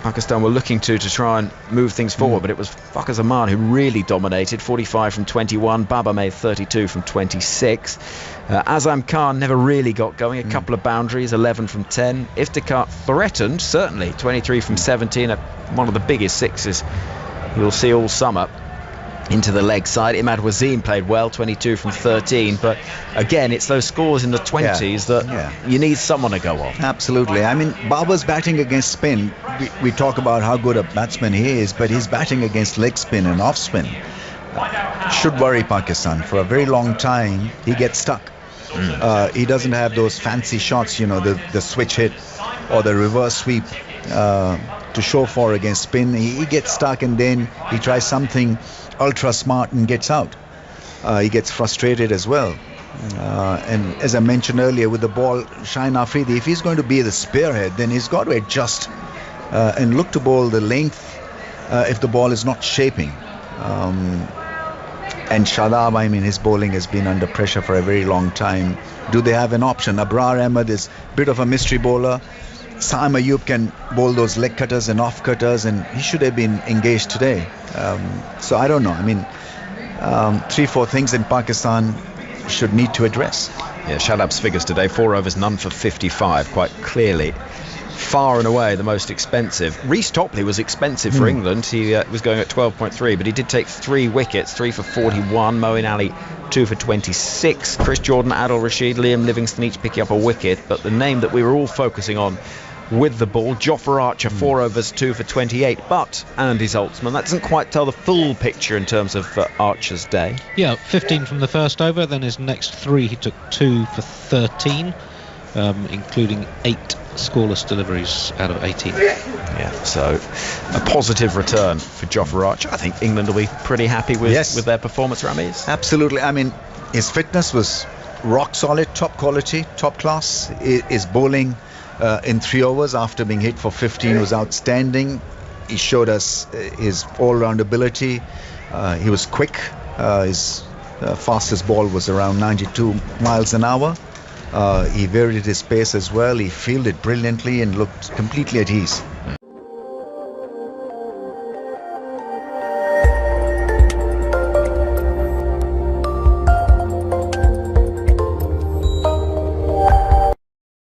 Pakistan were looking to try and move things forward, but it was Fakhar Zaman who really dominated. 45 from 21. Babar made 32 from 26. Azam Khan never really got going. A couple of boundaries, 11 from 10. Iftikhar threatened, certainly, 23 from 17. One of the biggest 6s you'll see all summer into the leg side. Imad Wasim played well, 22 from 13, but again, it's those scores in the 20s that you need someone to go off. Absolutely. I mean, Babar's batting against spin. We talk about how good a batsman he is, but his batting against leg spin and off spin should worry Pakistan. For a very long time, he gets stuck. He doesn't have those fancy shots, the switch hit or the reverse sweep to show for against spin. He gets stuck, and then he tries something ultra smart and gets out. He gets frustrated as well. And as I mentioned earlier, with the ball, Shaheen Afridi, if he's going to be the spearhead, then he's got to adjust and look to bowl the length if the ball is not shaping. And Shadab, I mean, his bowling has been under pressure for a very long time. Do they have an option? Abrar Ahmed is a bit of a mystery bowler. Saim Ayub can bowl those leg cutters and off cutters, and he should have been engaged today. So I don't know. I mean, 3-4 things in Pakistan should need to address. Yeah, Shadab's figures today: 4 overs, none for 55. Quite clearly, far and away the most expensive. Reece Topley was expensive for England. He was going at 12.3, but he did take 3 wickets, 3 for 41. Moeen Ali 2 for 26. Chris Jordan, Adil Rashid, Liam Livingston each picking up a wicket. But the name that we were all focusing on with the ball, Jofra Archer, 4 overs, 2 for 28. But Andy Zoltzman, that doesn't quite tell the full picture in terms of Archer's day. Yeah, 15 from the first over, then his next 3 he took 2 for 13, including 8 scoreless deliveries out of 18. Yeah, so a positive return for Jofra Archer. I think England will be pretty happy with their performance, Ramiz. Absolutely. I mean, his fitness was rock solid, top quality, top class. His bowling in 3 overs after being hit for 15 was outstanding. He showed us his all-round ability. He was quick. His fastest ball was around 92 miles an hour. He varied his pace as well. He fielded brilliantly and looked completely at ease.